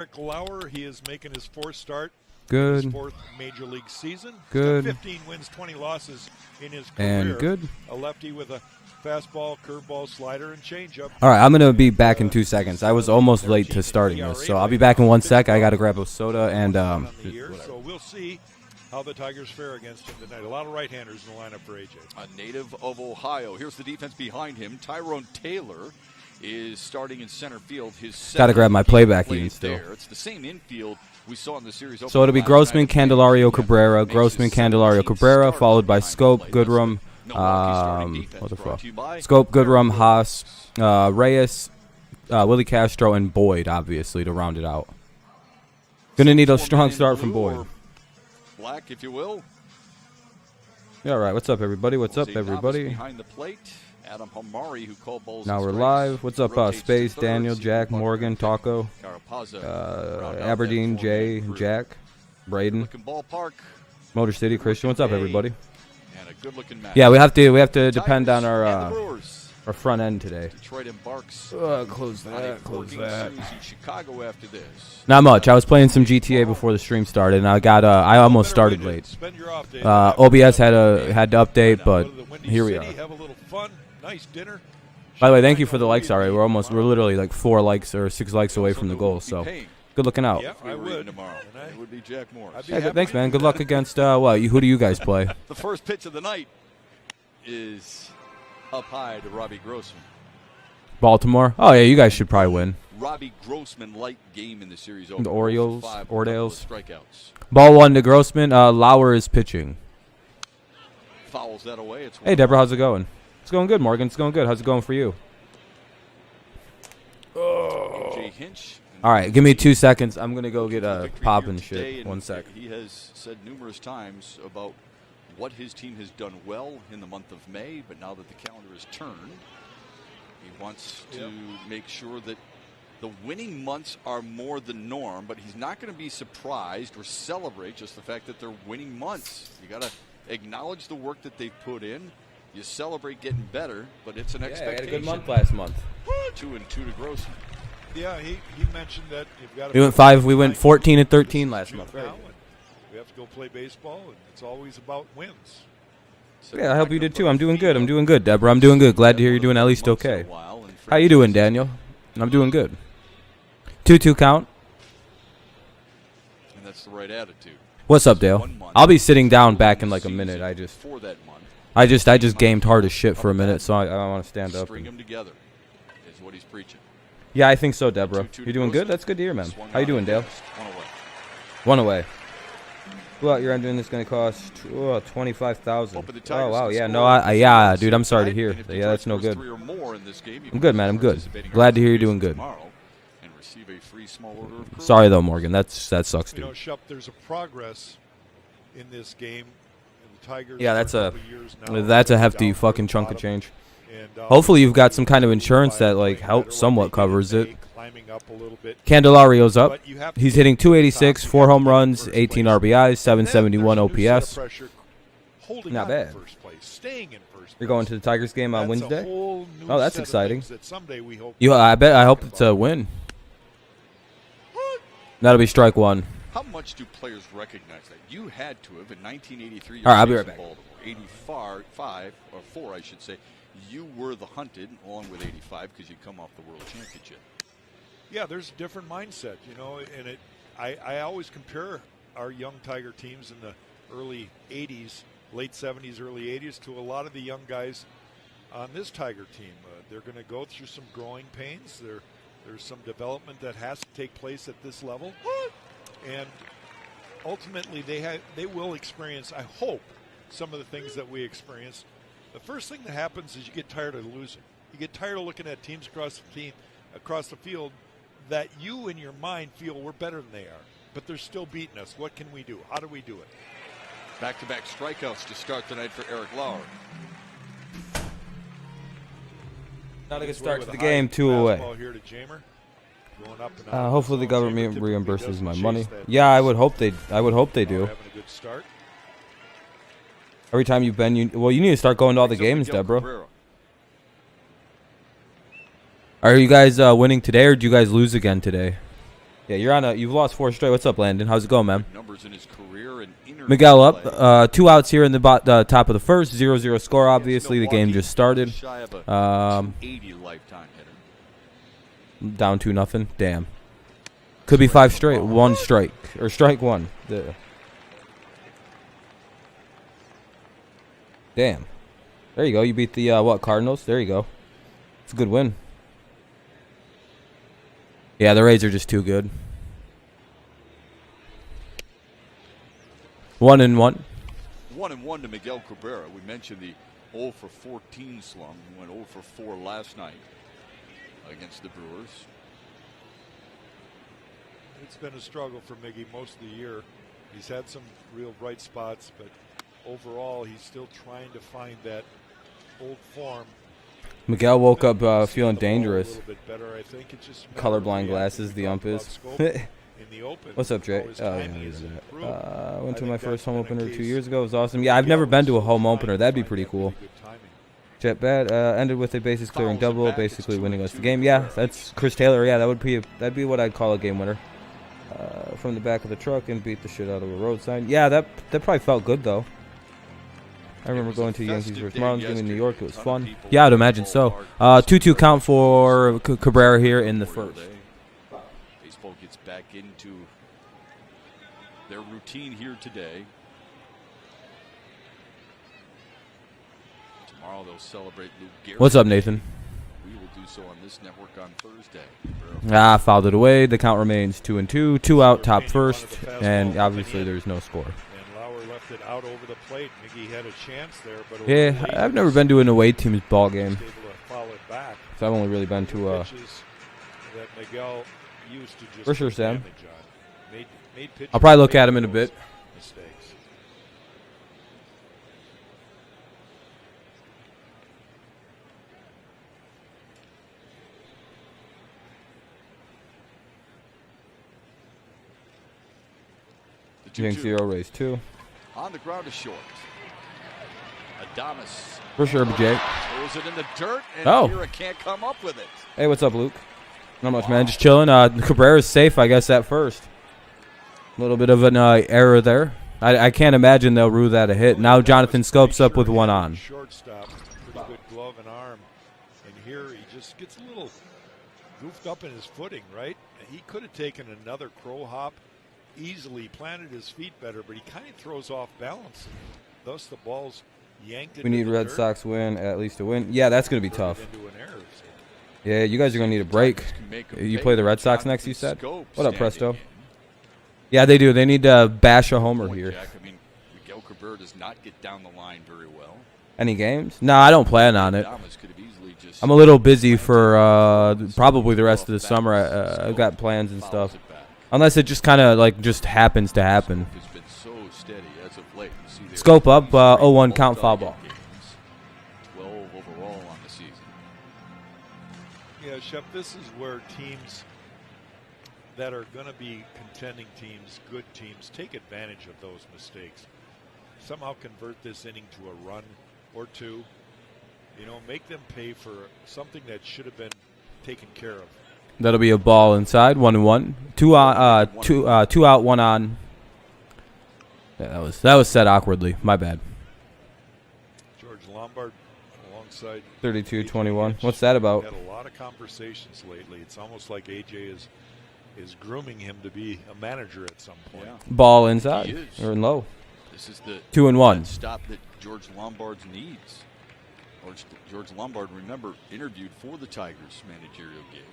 Eric Lauer, he is making his fourth start. Good. His fourth major league season. Good. 15 wins, 20 losses in his and career. good. A lefty with a fastball, curveball, slider, and changeup. All right, I'm going to be back in 2 seconds. I was almost late to starting this, so I'll be back in 1 sec. I got to grab a soda and So we'll see how the Tigers fare against him tonight. A lot of right-handers in the lineup for AJ. A native of Ohio. Here's the defense behind him. Tyrone Taylor is starting in center field. His got to grab my playback in still. It's the same infield we saw in the series. So it'll be Grossman, Candelario, Cabrera, Grossman, Candelario, Cabrera, followed by Scope, Goodrum, what the fuck? Scope, Goodrum, Haas, Reyes, Willie Castro, and Boyd, obviously, to round it out. Gonna need a strong start from Boyd. Black, if you will. Yeah, all right. What's up, everybody? What's up, everybody? Behind the plate, Adam Hamari, who called balls. Now we're live. What's up, Space, Daniel, Jack, Morgan, Taco, Aberdeen, Jay, Jack, Braden, Motor City, Christian. What's up, everybody? Yeah, we have to depend on our front end today. Detroit embarks. Close that. Close that. Chicago after this. Not much. I was playing some GTA before the stream started, and I almost started late. OBS had to update, but here we are. Have a little fun, nice dinner. By the way, thank you for the likes. Already, we're literally like 4 likes or 6 likes away from the goal. So good looking out. Yeah, I would. Tomorrow. It would be Jack Morris. Yeah, thanks, man. Good luck against who do you guys play? The first pitch of the night is up high to Robbie Grossman. Baltimore. Oh yeah, you guys should probably win. Robbie Grossman light game in the series. The Orioles, Ordales. Strikeouts. Ball 1 to Grossman. Lauer is pitching. Fouls that away. It's hey, Deborah, how's it going? It's going good, Morgan. It's going good. How's it going for you? Jay Hinch. All right, give me 2 seconds. I'm gonna go get a pop and shit. 1 sec. He has said numerous times about what his team has done well in the month of May, but now that the calendar is turned, he wants to make sure that the winning months are more the norm, but he's not going to be surprised or celebrate just the fact that they're winning months. You got to acknowledge the work that they've put in. You celebrate getting better, but it's an expectation. I had a good month last month. 2-2 to Grossman. Yeah, he mentioned that you've got to. We went 5. We went 14 and 13 last month. Right. We have to go play baseball, and it's always about wins. Yeah, I hope you did too. I'm doing good. I'm doing good, Deborah. I'm doing good. Glad to hear you're doing at least okay. How you doing, Daniel? I'm doing good. 2-2 count. And that's the right attitude. What's up, Dale? I'll be sitting down back in like a minute. I just gamed hard as shit for a minute, so I want to stand up. String them together is what he's preaching. Yeah, I think so, Deborah. You doing good? That's good to hear, man. How you doing, Dale? 1 away. Well, your engine is going to cost $25,000. Oh wow, yeah, no, yeah, dude, I'm sorry to hear. Yeah, that's no good. I'm good, man. I'm good. Glad to hear you're doing good. Sorry though, Morgan. That sucks, dude. You know, Shup, there's a progress in this game. And the Tigers. Yeah, that's a hefty fucking chunk of change. Hopefully, you've got some kind of insurance that like helps somewhat covers it. Candelario's up. He's hitting 286, 4 home runs, 18 RBIs, 771 OPS. Not bad. You're going to the Tigers game on Wednesday? Oh, that's exciting. I hope it's a win. That'll be strike 1. How much do players recognize that? You had to have in 1983. All right, I'll be right back. 85 or 4, I should say. You were the hunted along with 85 because you come off the World Championship. Yeah, there's a different mindset, you know, and I always compare our young Tiger teams in the early 80s, late 70s, early 80s to a lot of the young guys on this Tiger team. They're going to go through some growing pains. There's some development that has to take place at this level, and ultimately they will experience, I hope, some of the things that we experience. The first thing that happens is you get tired of losing. You get tired of looking at teams across the field that you in your mind feel we're better than they are, but they're still beating us. What can we do? How do we do it? Back-to-back strikeouts to start tonight for Eric Lauer. Not a good start to the game. 2 away. Hopefully the government reimburses my money. Yeah, I would hope they do. Every time you've been, you need to start going to all the games, Deborah. Are you guys winning today, or do you guys lose again today? Yeah, you've lost 4 straight. What's up, Landon? How's it going, man? Numbers in his career and Miguel up. 2 outs here in the top of the first. 0-0 score, obviously. The game just started. Down 2-0. Damn. Could be 5 straight. 1 strike. Or strike 1. Damn. There you go. You beat the, Cardinals? There you go. It's a good win. Yeah, the Rays are just too good. 1-1. 1-1 to Miguel Cabrera. We mentioned the 0 for 14 slump. He went 0 for 4 last night against the Brewers. It's been a struggle for Miggy most of the year. He's had some real bright spots, but overall he's still trying to find that old form. Miguel woke up feeling dangerous. A little bit better, I think. It's just colorblind glasses, the ump is. What's up, Jay? Oh, yeah, I went to my first home opener 2 years ago. It was awesome. Yeah, I've never been to a home opener. That'd be pretty cool. Jet Bat ended with a bases clearing double, basically winning us the game. Yeah, that's Chris Taylor. Yeah, that'd be what I'd call a game winner. From the back of the truck and beat the shit out of a road sign. Yeah, that probably felt good though. I remember going to Yankees versus Marlins game in New York. It was fun. Yeah, I'd imagine so. 2-2 count for Cabrera here in the first. Baseball gets back into their routine here today. Tomorrow they'll celebrate Lou Gehrig. What's up, Nathan? We will do so on this network on Thursday. Fouled it away. The count remains 2-2. 2 out, top first, and obviously there's no score. Left it out over the plate. Miggy had a chance there, but yeah, I've never been to an away team's ball game. So I've only really been to that Miguel used to just for sure, Sam. Made I'll probably look at him in a bit. Mistakes. Yankees 0, Rays 2. On the ground is short. Adames. For sure, Jay. Throws it in the dirt, and Kira can't come up with it. Hey, what's up, Luke? Not much, man. Just chilling. Cabrera's safe, I guess, at first. A little bit of an error there. I can't imagine they'll rule that a hit. Now Jonathan Scopes up with 1 on. Shortstop, pretty good glove and arm. And here he just gets a little goofed up in his footing, right? He could have taken another crow hop. Easily planted his feet better, but he kind of throws off balance. Thus, the ball's yanked. We need Red Sox win, at least a win. Yeah, that's going to be tough. Yeah, you guys are going to need a break. You play the Red Sox next, you said? What up, Presto? Yeah, they do. They need to bash a homer here. I mean, Miguel Cabrera does not get down the line very well. Any games? No, I don't plan on it. I'm a little busy for probably the rest of the summer. I've got plans and stuff. Unless it just kind of just happens to happen. Scope up, 0-1 count, foul ball. 12 overall on the season. Yeah, Shep, this is where teams that are going to be contending teams, good teams, take advantage of those mistakes. Somehow convert this inning to a run or two. You know, make them pay for something that should have been taken care of. That'll be a ball inside, 1-1. 2 out, 1 on. Yeah, that was set awkwardly. My bad. George Lombard alongside 32-21. What's that about? Had a lot of conversations lately. It's almost like AJ is grooming him to be a manager at some point. Yeah. Ball inside or in low. This is the 2-1 stop that George Lombard needs. George Lombard, remember, interviewed for the Tigers managerial gig.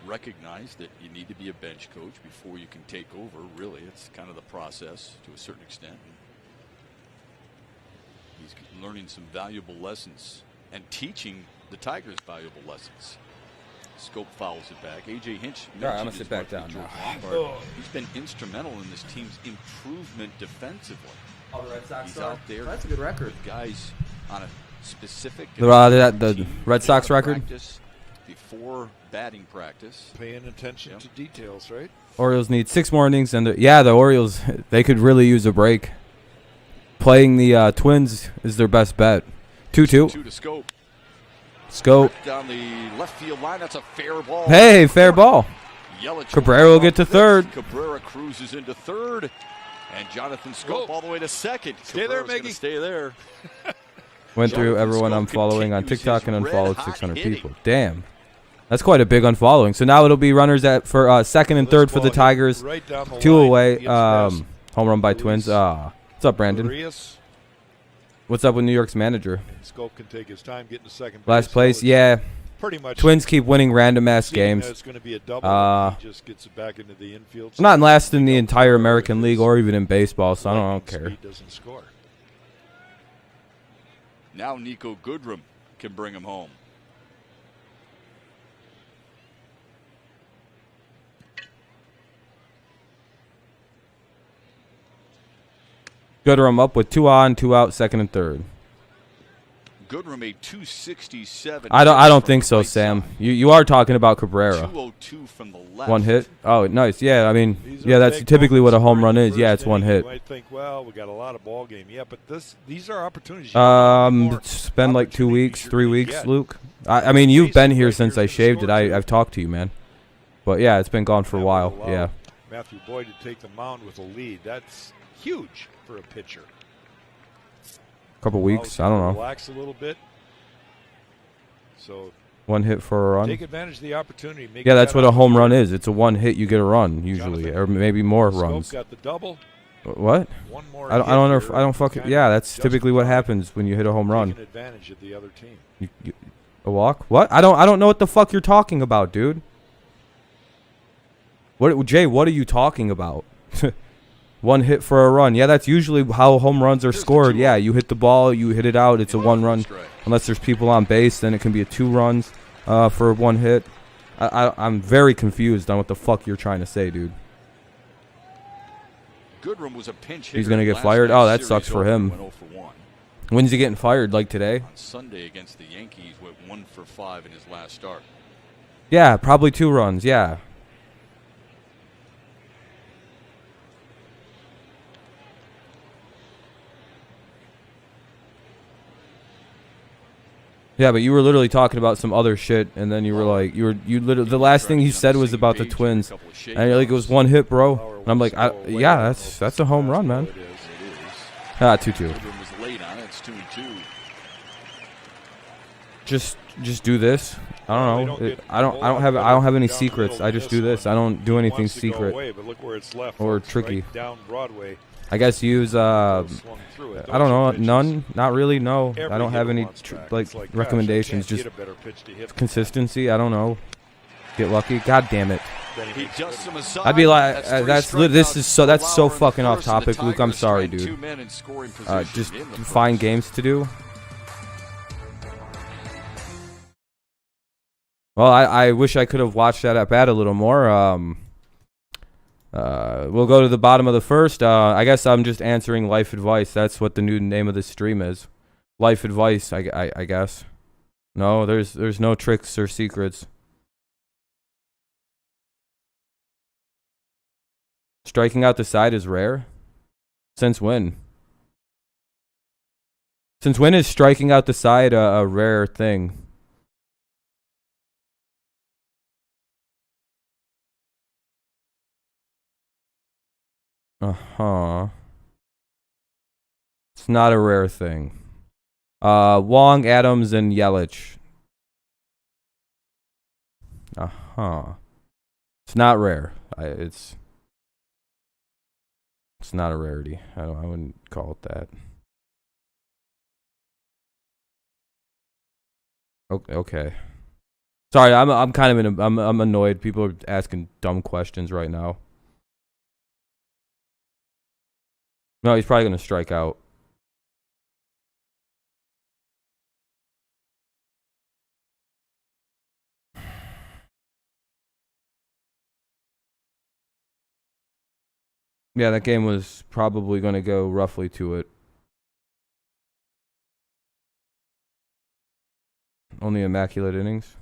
Recognize that you need to be a bench coach before you can take over. Really, it's kind of the process to a certain extent. He's learning some valuable lessons and teaching the Tigers valuable lessons. Scope fouls it back. AJ Hinch. All right, I'm gonna sit back down now. He's been instrumental in this team's improvement defensively. Oh, the Red Sox He's out there. That's a good record. With guys on a specific. The Red Sox record. Before batting practice. Paying attention to details, right? Orioles need 6 more innings, and the Orioles, they could really use a break. Playing the Twins is their best bet. 2-2. 2 to Scope. Scope. Down the left field line. That's a fair ball. Hey, fair ball. Cabrera will get to third. Cabrera cruises into third. And Jonathan Scope all the way to second. Stay there, Maggie. Stay there. Went through everyone I'm following on TikTok and unfollowed 600 people. Damn. That's quite a big unfollowing. So now it'll be runners for second and third for the Tigers. Right down the 2 line. away. Home run by Twins. What's up, Brandon? Urias. What's up with New York's manager? Scope can take his time getting to second base. Last place, yeah. Pretty much. Twins keep winning random-ass games. It's going to be a double. He just gets it back into the infield. I'm not last in the entire American League or even in baseball, so I don't care. He doesn't score. Now Nico Goodrum can bring him home. Goodrum up with 2 on, 2 out, second and third. Goodrum made 267. I don't think so, Sam. You are talking about Cabrera. 202 from the left. 1 hit. Oh, nice. Yeah, I mean, yeah, that's typically what a home run is. Yeah, it's 1 hit. You might think, well, we got a lot of ball game. Yeah, but these are opportunities. It's been like 2 weeks, 3 weeks, Luke. I mean, you've been here since I shaved it. I've talked to you, man. But yeah, it's been gone for a while. Yeah. Matthew Boyd to take the mound with a lead. That's huge for a pitcher. Couple weeks, I don't know. Relax a little bit. So 1 hit for a run. take advantage of the opportunity. Yeah, that's what a home run is. It's a 1 hit, you get a run usually, or maybe more runs. Got the double. What? One more. I don't know. I don't fucking. Yeah, that's typically what happens when you hit a home run. Taking advantage of the other team. A walk? What? I don't know what the fuck you're talking about, dude. What, Jay? What are you talking about? 1 hit for a run. Yeah, that's usually how home runs are scored. Yeah, you hit the ball, you hit it out. It's a 1 run. Unless there's people on base, then it can be a 2 runs for 1 hit. I'm very confused on what the fuck you're trying to say, dude. Goodrum was a pinch hitter. He's gonna get fired. Oh, that sucks for him. When's he getting fired? Like today? On Sunday against the Yankees, went 1 for 5 in his last start. Yeah, probably 2 runs. Yeah. Yeah, but you were literally talking about some other shit, and then you were like, you literally, the last thing you said was about the Twins, and you're like, it was 1 hit, bro. And I'm like, yeah, that's a home run, man. It is. Ah, 2-2. Goodrum was late on it. It's 2-2. Just do this. I don't know. I don't have any secrets. I just do this. I don't do anything secret or tricky. I guess use I don't know, none, not really, no. I don't have any recommendations, just consistency. I don't know. Get lucky. God damn it. I'd be like, that's so fucking off topic, Luke. I'm sorry, dude. Just find games to do. Well, I wish I could have watched that at bat a little more. We'll go to the bottom of the first. I guess I'm just answering life advice. That's what the new name of this stream is. Life advice, I guess. No, there's no tricks or secrets. Striking out the side is rare? Since when? Since when is striking out the side a rare thing? Uh-huh. It's not a rare thing. Wong, Adams, and Yelich. Uh-huh. It's not rare. It's not a rarity. I wouldn't call it that. Okay. Sorry, I'm kind of I'm annoyed. People are asking dumb questions right now. No, he's probably going to strike out. Yeah, that game was probably going to go roughly to it. Only immaculate innings.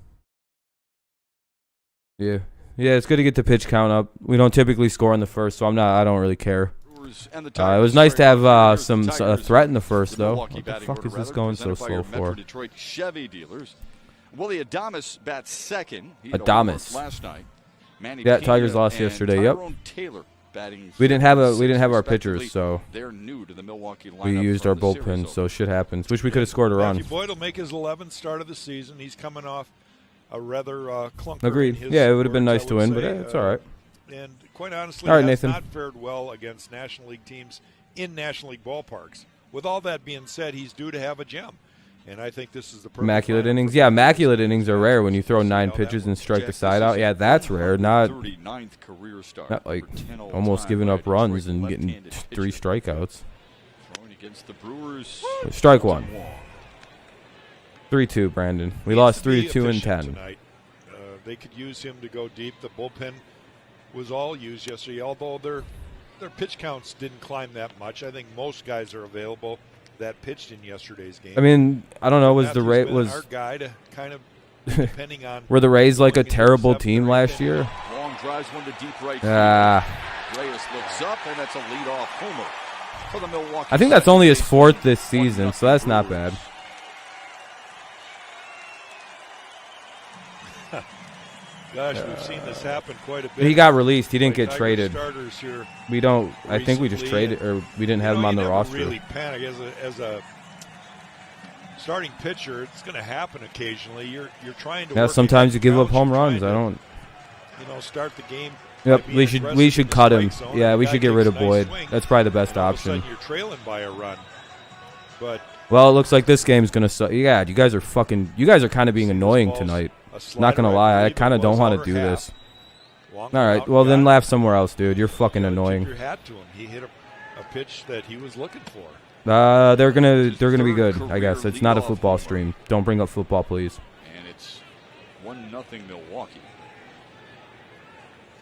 Yeah. Yeah, it's good to get the pitch count up. We don't typically score in the first, so I don't really care. It was nice to have some threat in the first, though. What the fuck is this going so slow for? Detroit Chevy dealers. Willie Adames bats second. Adames last night. Manny Yeah, Pena Tigers lost and yesterday. Yep. Tyrone Taylor batting We didn't have our respectively. pitchers, so They're new to the Milwaukee lineup. we used our bullpen. So shit happens. Wish we could have scored a run. Matthew Boyd will make his 11th start of the season. He's coming off a rather clunker. Agreed. In his Yeah, it would have been words, nice I to would win, but say. it's all right. And quite honestly, All right, has Nathan. not fared well against National League teams in National League ballparks. With all that being said, he's due to have a gem. And I think this is the perfect Immaculate lineup innings. for Yeah, him. immaculate innings are rare when you throw 9 That pitches and strike the Jack, side this out. is Yeah, his that's rare. Not 139th career start not like for 10 all almost time giving by up a runs Detroit and getting left-handed 3 pitcher. strikeouts. Throwing against the Brewers. Strike one. 3-2, Brandon. We lost 3-2 and 10. Tonight. They could use him to go deep. The bullpen was all used yesterday, although their pitch counts didn't climb that much. I think most guys are available that pitched in yesterday's game. I mean, I don't know. Was the Matthew's Rays been our guy to kind of depending on were the Rays like a going into terrible the seventh team or last eighth year? Long drives one to deep right field. Reyes looks up, and that's a leadoff homer for the Milwaukee. I think that's only his 4th this season, so that's not bad. Gosh, we've seen this happen quite a bit. He got released. He didn't get Tiger traded. starters here We don't. I think we just recently, traded, or we didn't have You him know, on you the never roster. really panic as a starting pitcher. It's going to happen occasionally. You're trying to. Yeah, work sometimes you against give up counts. home You're runs. I trying don't. to, start the game. Yep, by being we aggressive should in the cut him. strike zone. Yeah, The we guy should get rid of takes a nice Boyd. swing, That's probably the best and all of a option. sudden you're trailing by a run. But Well, it looks like this game's gonna suck. Yeah, you guys are kind of being annoying tonight. Not gonna lie, I kind of don't want to do this. All right, well then laugh somewhere else, dude. You're fucking annoying. Your hat to him. He hit a pitch that he was looking for. They're gonna be good. I guess it's not a football stream. Don't bring up football, please. And it's 1-0 Milwaukee.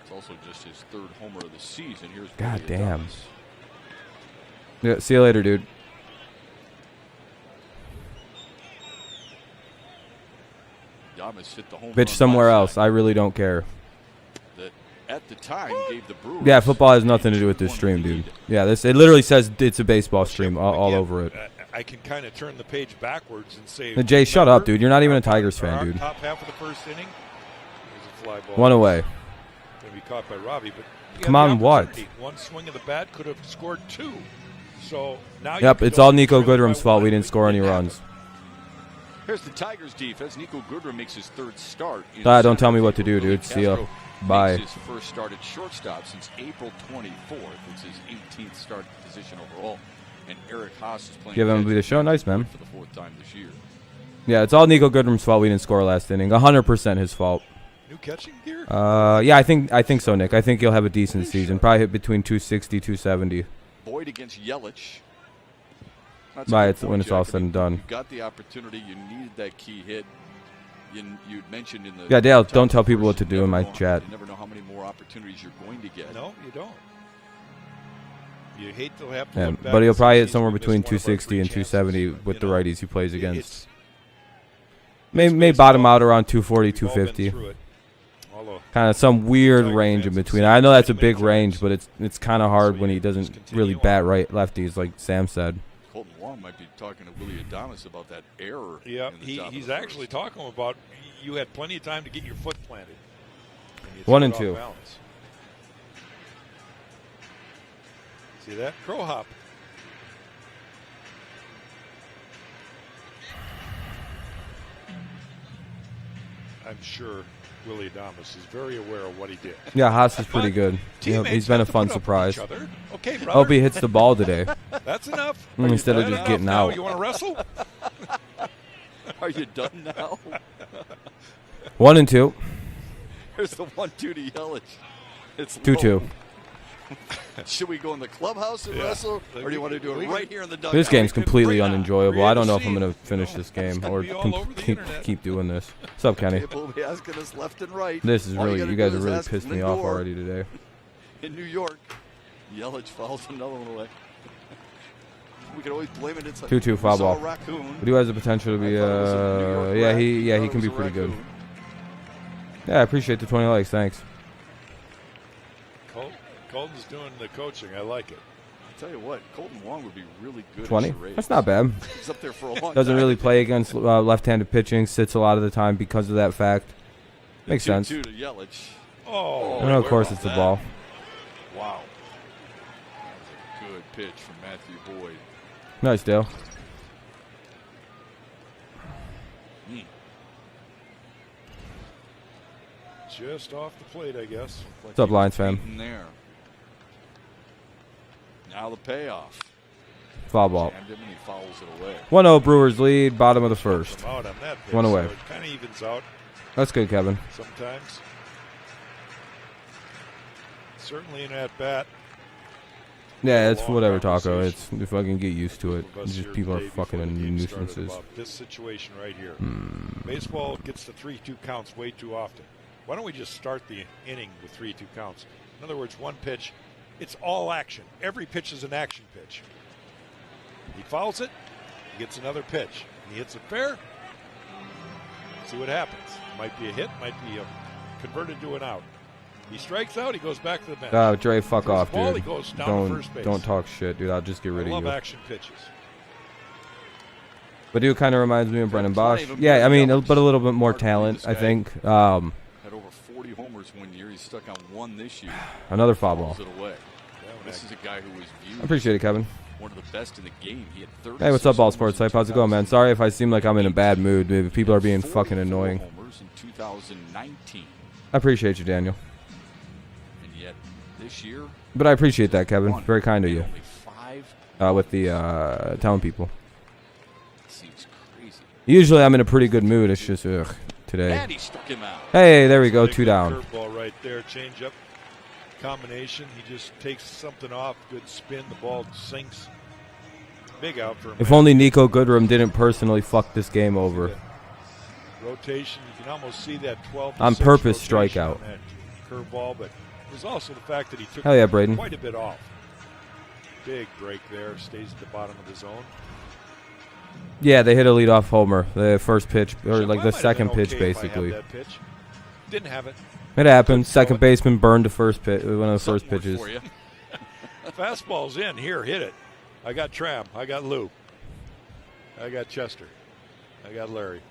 It's also just his 3rd homer of the season. Here's God Willie damn. Adames. Yeah, see you later, dude. Adames hit the home Bitch run somewhere last else. night I really don't care. that at the time gave the Brewers Yeah, football has nothing to do with a this stream, 2-1 dude. lead. Yeah, it literally says it's a baseball stream all Again, over it. I can kind of turn the page backwards and say. Jay, shut up, remember, dude. You're not even a our Tigers fan, our dude. Top half of the first inning. There's a fly ball. One away. Going to be caught by Robbie, but you Come had the on, what? opportunity. One swing of the bat could have scored 2. So now. you Yep, could it's go all Nico trailing by Goodrum's fault. one. We didn't score any Didn't runs. happen. Here's the Tigers defense. Nico Goodrum makes his 3rd start. in Don't center tell me what to field. do, Willie dude. See ya. Castro Bye. makes his first start at shortstop since April 24th. It's his 18th start position overall. And Eric Haas is playing Give him catcher the show. Nice, man. for the 4th time this year. Yeah, it's all Nico Goodrum's fault. We didn't score last inning. 100% his fault. New catching gear. Yeah, I think so, Nick. I think he'll have a decent season. Probably hit between 260, 270. Boyd against Yelich. That's a Right, good it's point, when it's all Jack. said and done. You got the opportunity. You needed that key hit. You'd mentioned in the Yeah, Dale, top don't tell of people what first, to you do in never my know- chat. You never know how many more opportunities you're going to get. No, you don't. You hate to have to. Yeah, look back but he'll and say, probably hit "Geez, somewhere we missed between one of our 260 three and chances," 270 but, with you the know, righties he plays it's- against. May baseball. bottom out around 240, We've all been 250. through it. Although Kind of some weird Tiger range in fans between. have I know that's a seen big many range, times. but it's kind of hard So when you he doesn't just continue really on. bat right lefties, like Sam said. Colton Wong might be talking to Willie Adames about that error. Yeah, in the top of he's the actually first. talking about you had plenty of time to get your foot planted. You 1 threw and it off 2. balance. See that? Crow hop. I'm sure Willie Adames is very aware of what he did. Yeah, Haas is pretty But good. You know, teammates he's been a have to fun put up with surprise. each other. Okay, brother. Hope he hits the ball today. That's enough. Instead of Is that just getting enough now? out. You want to wrestle? Are you done now? 1 and 2. Here's the 1-2 to Yelich. It's 2-2. low. Should we go in the clubhouse and Yeah. wrestle, or do you want to do We it can- right here in the dugout? This game's could completely bring unenjoyable. I don't know if I'm create a going to finish scene. this game It's or gonna be all over the internet. keep doing this. What's up, Kenny? People will be asking us left and right. This is All really, gotta you do guys are is really ask pissed me Lindor off already today. In New York, Yelich fouls another one away. We could always blame it. It's 2-2 foul saw a ball. raccoon. But he has the potential to I be, thought it was a New York yeah, rat. he Thought it can be was a pretty good. raccoon. Yeah, I appreciate the 20 likes. Thanks. Colton's doing the coaching. I like it. I'll tell you what, Colton Wong would be really good 20? at charades. That's not bad. He's up there for a long Doesn't time. really play against left-handed pitching. Sits a lot of the time because of that fact. Makes sense. 2-2 to Yelich. Oh, And of course it's the ball. Wow. That was a good pitch from Matthew Boyd. Nice, Dale. Just off the plate, I guess. What's up, Lions fan? There. Now the payoff. Foul ball. Jammed him and he fouls it away. 1-0 Brewers lead, bottom of the first. Out on that pitch, One away. So it kind of evens out That's good, Kevin. sometimes. Certainly an at-bat. Yeah, it's Long whatever, Taco. conversation. It's if I can get used to it. Of us It's just here people are today fucking before the game started nuisances. about this situation right here. Baseball gets the 3-2 counts way too often. Why don't we just start the inning with 3-2 counts? In other words, one pitch, it's all action. Every pitch is an action pitch. He fouls it, he gets another pitch. He hits it fair. See what happens. Might be a hit, might be converted to an out. He strikes out, he goes back to the bench. Dre, fuck Throws off, the ball, dude. He goes down to first base. Don't talk shit, dude. I'll just get rid I of love you. action pitches. But dude kind of reminds me of Brendan plenty Bosch. of Yeah, I mean, them. but a little bit more Hard to believe talent, this I guy think. Had over 40 homers one year. He's stuck on one this year. Another foul ball. Fouls it away. This is a guy who was viewed I appreciate it, Kevin. one of the best in the game. He had 36 Hey, what's up, All homers Sports in Hype? How's it going, man? Sorry if I seem like I'm in a bad mood. Dude. People are being 44 fucking annoying. homers in 2019. I appreciate you, Daniel. And yet this year, But I appreciate that, Kevin. one Very kind of and you. only 5. With the telling people. Seems crazy. Usually I'm in a pretty good mood. It's just, today. And he struck him out. Hey, there we go. Big 2 down. Curveball right there, change up combination. He just takes something off, good spin. The ball sinks. Big out for him. If only Nico Goodrum didn't personally fuck this game over. Rotation, you can almost see that 12 to On 6 purpose rotation strikeout. on that curveball, but there's also the fact that he took Hell yeah, Braden. quite a bit off. Big break there, stays at the bottom of the zone. Yeah, they hit a leadoff homer. The first pitch, or Shit, like I the might have second been pitch, okay if I had basically. that pitch. Didn't have it. It happened. Couldn't throw Second it. baseman burned the first pitch, one of the first Something pitches. for you. Fastball's in. Here, hit it. I got Tram. I got Lou. I got Chester. I got Larry.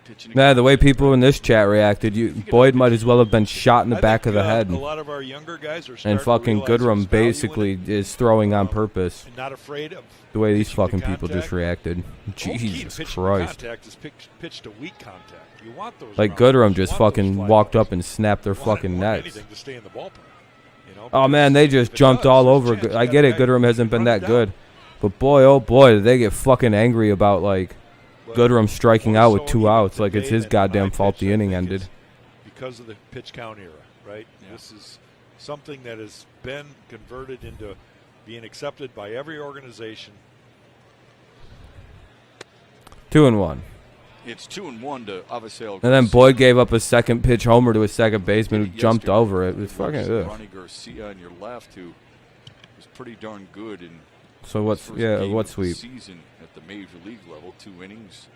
Pitching Nah, the way again. people in this chat reacted, Boyd might as well have been shot in the I back think, of the head. A lot of our younger guys are And starting to fucking realize there's Goodrum value in basically it is throwing on purpose. and not afraid of The way these pitching to fucking people just contact. reacted. The whole key to Jesus pitching to Christ. Contact is pitch to weak contact. You want those. Like rounders. Goodrum You just want those fucking fly walked balls. up and snapped their You want it fucking more than nets. anything to stay in the ballpark. You know, Oh man, they just if it jumped does, all there's a over. chance you I got get a it, guy Goodrum who hasn't can been run that it good. down. But boy, oh boy, did they get fucking angry about like But Goodrum striking more out with so 2 even outs. Like it's today his than goddamn when I fault pitched, the I inning think ended. it's because of the pitch count era, right? Yeah. This is something that has been converted into being accepted by every organization. 2-1. It's 2-1 to Avisail. And then Boyd gave up a second pitch homer to a second baseman who jumped over it. It was fucking ugh. Ronnie Garcia on your left, who was pretty darn good in So his what's first yeah, game what of the sweep? season at the major league level. 2 innings,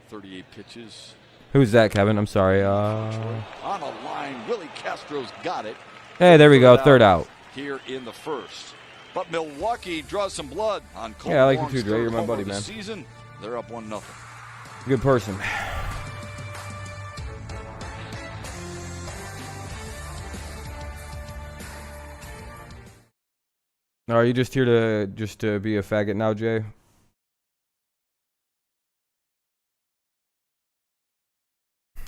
38 pitches. Who's that, Kevin? I'm sorry. On a line, Willie Castro's got it. Hey, there we go. Third out. Here in the first. But Milwaukee draws some blood on Colton Yeah, I like you Wong's too, Dre. third You're my homer buddy, of the man. Season. They're up 1-0. Good person. Are you just here to be a faggot now, Jay?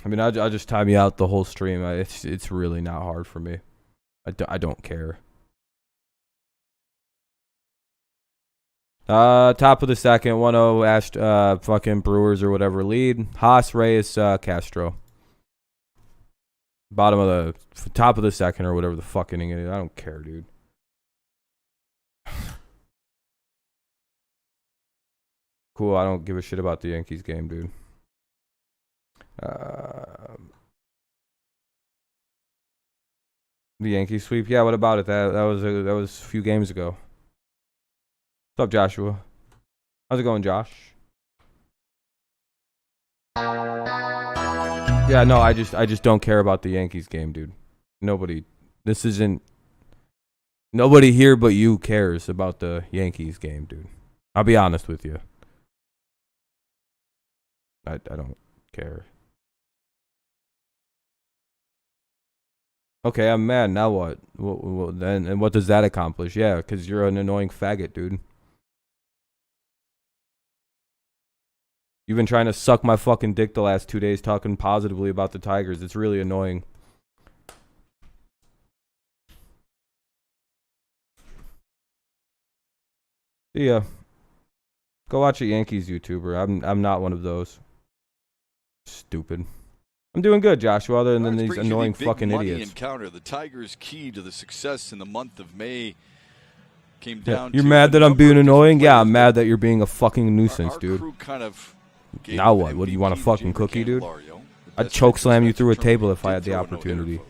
I mean, I'll just time you out the whole stream. It's really not hard for me. I don't care. Top of the second, 1-0, fucking Brewers or whatever lead. Haas, Reyes, Castro. Top of the second or whatever the fuck inning it is. I don't care, dude. Cool, I don't give a shit about the Yankees game, dude. The Yankees sweep, yeah. What about it? That was a few games ago. What's up, Joshua? How's it going, Josh? Yeah, no, I just don't care about the Yankees game, dude. Nobody here but you cares about the Yankees game, dude. I'll be honest with you. I don't care. Okay, I'm mad. Now what? Then and what does that accomplish? Yeah, because you're an annoying faggot, dude. You've been trying to suck my fucking dick the last 2 days talking positively about the Tigers. It's really annoying. Yeah. Go watch a Yankees YouTuber. I'm not one of those. Stupid. I'm doing good, Joshua, other than these annoying fucking idiots. Encounter. The Tigers' key to the success in the month of May came down You're mad that I'm being annoying? Yeah, I'm mad that you're being a fucking nuisance, dude. Crew kind of now what? What do you want, a fucking cookie, dude? I'd choke slam you through a table if I had the opportunity.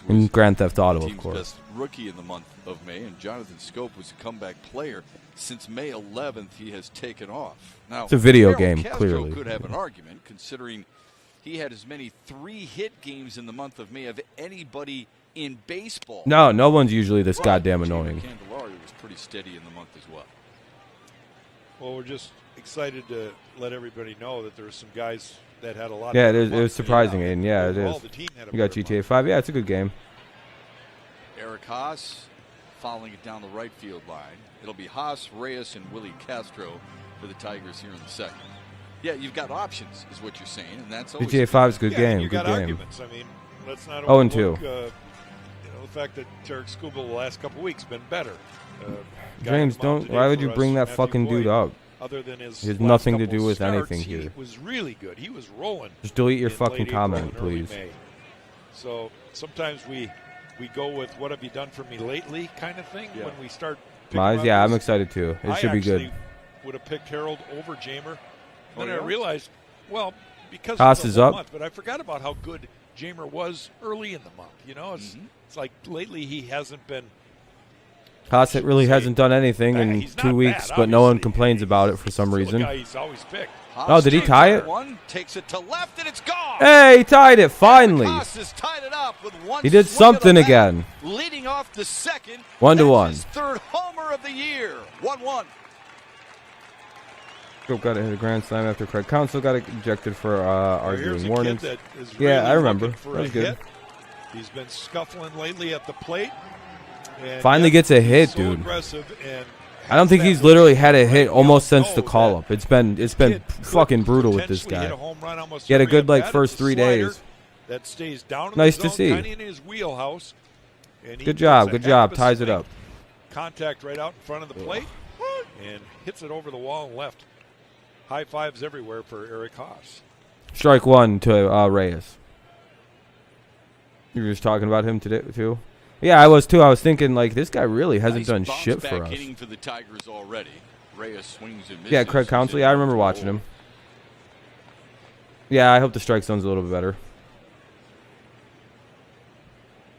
In Grand Theft Auto, of course. Best rookie in the month of May, and Jonathan Scope was a comeback player. Since May 11th, he has taken off. Now, it's a video Castro game, clearly. Could have an argument, considering he had as many 3-hit games in the month of May of anybody in baseball. No one's usually this goddamn annoying. Candelario was pretty steady in the month as well. Well, we're just excited to let everybody know that there were some guys that had a lot. Yeah, it was surprising, and yeah, it is. You got GTA 5. Yeah, it's a good game. Eric Haas following it down the right field line. It'll be Haas, Reyes, and Willie Castro for the Tigers here in the second. Yeah, you've got options, is what you're saying, and that's always GTA 5 is a good game. You good got game. Arguments. I mean, let's not 0-2. You know, the fact that Tarek Skubal the last couple weeks been better. James, don't. Why would you bring that fucking dude up? Other than his he has nothing to do with starts, anything here. He was really good. He was rolling. Just delete your fucking comment, please. So sometimes we go with what have you done for me lately kind of thing when we start. Yeah, I'm excited too. It should be good. I would have picked Harold over Jamer. Then I realized, well, because Haas of is the up. month, but I forgot about how good Jamer was early in the month. You know, it's like lately he hasn't been. Haas really hasn't done anything in 2 weeks, but no one complains about it for some reason. He's always picked. Oh, did he tie it? Takes it to left and it's gone. Hey, he tied it finally. Tied it up with one he did something again. Leading off the second. 1-1. His third homer of the year. 1-1. Scope got to hit a grand slam after Craig Counsell got ejected for arguing warnings. Really I remember. That was good. Hit. He's been scuffling lately at the plate. Finally gets a hit, dude. I don't think he's literally had a hit almost since the call-up. It's been fucking brutal with this guy. He had a good first 3 days. That stays down nice to see. In his wheelhouse. Good job. Ties it up. Contact right out in front of the plate and hits it over the wall and left. High fives everywhere for Eric Haas. Strike one to Reyes. You were just talking about him today too. Yeah, I was too. I was thinking this guy really hasn't done shit for us. For the Tigers already. Reyes swings and misses. Yeah, Craig Counsell. Yeah, I remember watching him. Yeah, I hope the strike zone's a little bit better.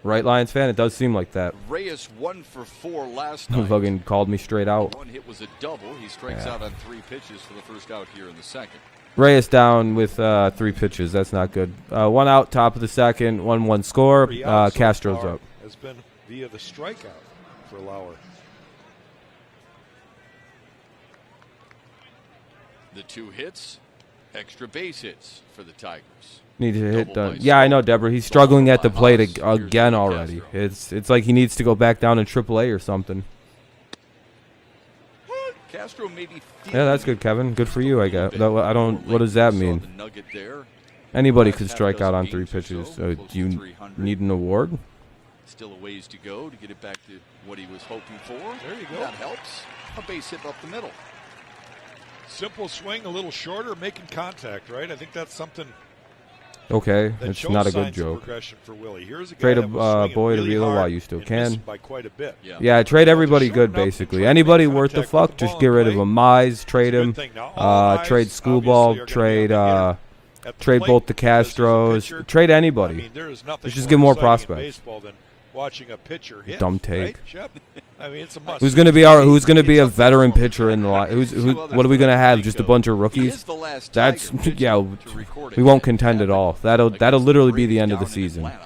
Right, Lions fan? It does seem like that. Reyes 1 for 4 last night. Fucking called me straight out. One hit was a double. He strikes out on 3 pitches for the first out here in the second. Reyes down with 3 pitches. That's not good. 1 out, top of the second. 1-1 score. Castro's up. Has been via the strikeout for Lauer. The 2 hits, extra base hits for the Tigers. Need to hit done. Yeah, I know, Deborah. He's struggling at the plate again already. It's like he needs to go back down in AAA or something. Castro maybe. Yeah, that's good, Kevin. Good for you, I guess. I don't. What does that mean? Anybody could strike out on 3 pitches. Do you need an award? Still a ways to go to get it back to what he was hoping for. There you go. That helps. A base hit up the middle. Simple swing, a little shorter, making contact, right? I think that's something. Okay, it's not a good joke. For Willie. Here's a guy trade a boy to Vila while you still can. By quite a bit. Yeah, trade everybody good, basically. Anybody worth the fuck, just get rid of him. Mize, trade him. Trade Schoolball, trade both the Castros. Trade anybody. Let's just get more prospects. Watching a pitcher hit. Dumb take. Right? I mean, it's a must. Who's going to be a veteran pitcher in the line? What are we going to have? Just a bunch of rookies? That's we won't contend at all. That'll literally be the end of the season. A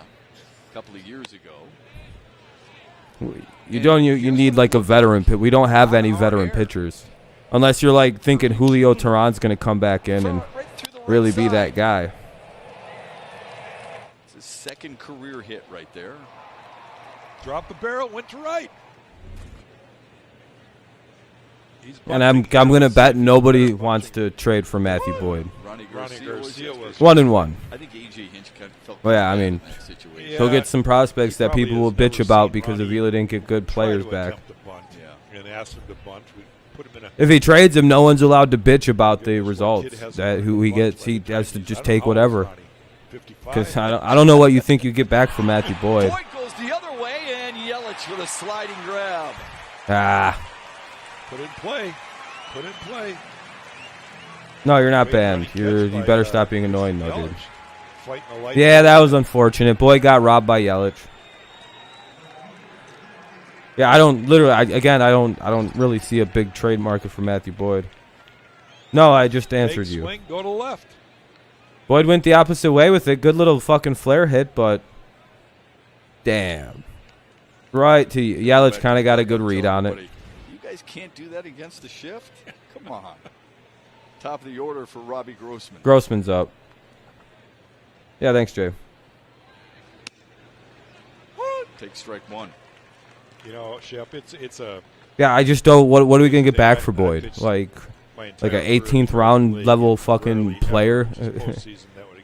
couple of years ago. You need a veteran pitcher. We don't have any veteran pitchers. Unless you're thinking Julio Teheran's going to come back in and really be that guy. It's a second career hit right there. Drop the barrel, went to right. And I'm gonna bet nobody wants to trade for Matthew Boyd. Ronnie Garcia was 1-1. I think AJ Hinch kind of felt. Well, yeah, I mean, he'll get some prospects that people will bitch about because Avila didn't get good players back. And ask him to bunt. We put him in If he trades him, no one's allowed to bitch about the results. That who he gets, he has to just take whatever. Because I don't know what you think you get back from Matthew Boyd. Boyd goes the other way, and Yelich with a sliding grab. Ah. Put in play. Put in play. No, you're not banned. You better stop being annoying, though, dude. Yeah, that was unfortunate. Boyd got robbed by Yelich. Yeah, I don't really see a big trade market for Matthew Boyd. No, I just answered you. Swing, go to left. Boyd went the opposite way with it. Good little fucking flare hit, but damn. Right to Yelich kind of got a good read on it. You guys can't do that against the shift? Come on. Top of the order for Robbie Grossman. Grossman's up. Yeah, thanks, Jay. Take strike one. You know, Shep, it's a... Yeah, I just don't... What are we going to get back for Boyd? Like an 18th round level fucking player?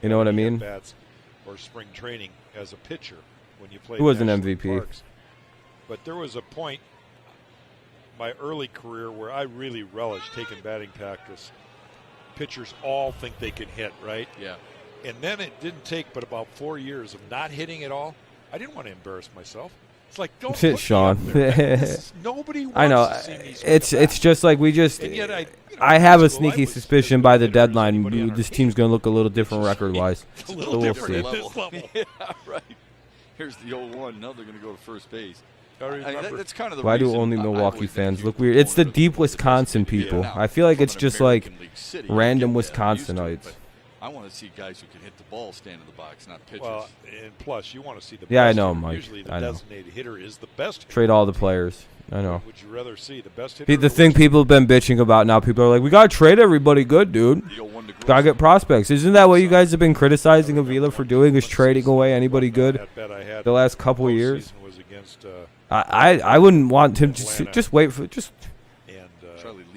You know what I mean? Or spring training as a pitcher when you play. Who was an MVP? But there was a point my early career where I really relished taking batting practice. Pitchers all think they can hit, right? Yeah. And then it didn't take but about 4 years of not hitting at all. I didn't want to embarrass myself. It's like, don't put Sean. Nobody wants I know. to see me It's just like we just. I have a sneaky suspicion by the deadline this team's going to look a little different record-wise. A little different at this level. Yeah, right. Here's the 0-1. Now they're going to go to first base. That's kind of the Why do only Milwaukee fans look weird? It's the deep Wisconsin people. I feel like it's just like random Wisconsinites. I want to see guys who can hit the ball stand in the box, not pitchers. Well, and plus, you want to see the best. Yeah, I know, Mike. Usually the designated hitter is the best hitter. Trade all the players. I know. Would you rather see the best hitter? The thing people have been bitching about now, people are like, we got to trade everybody good, dude. Got to get prospects. Isn't that what you guys have been criticizing Avila for doing, is trading away anybody good the last couple of years? I wouldn't want him to just wait for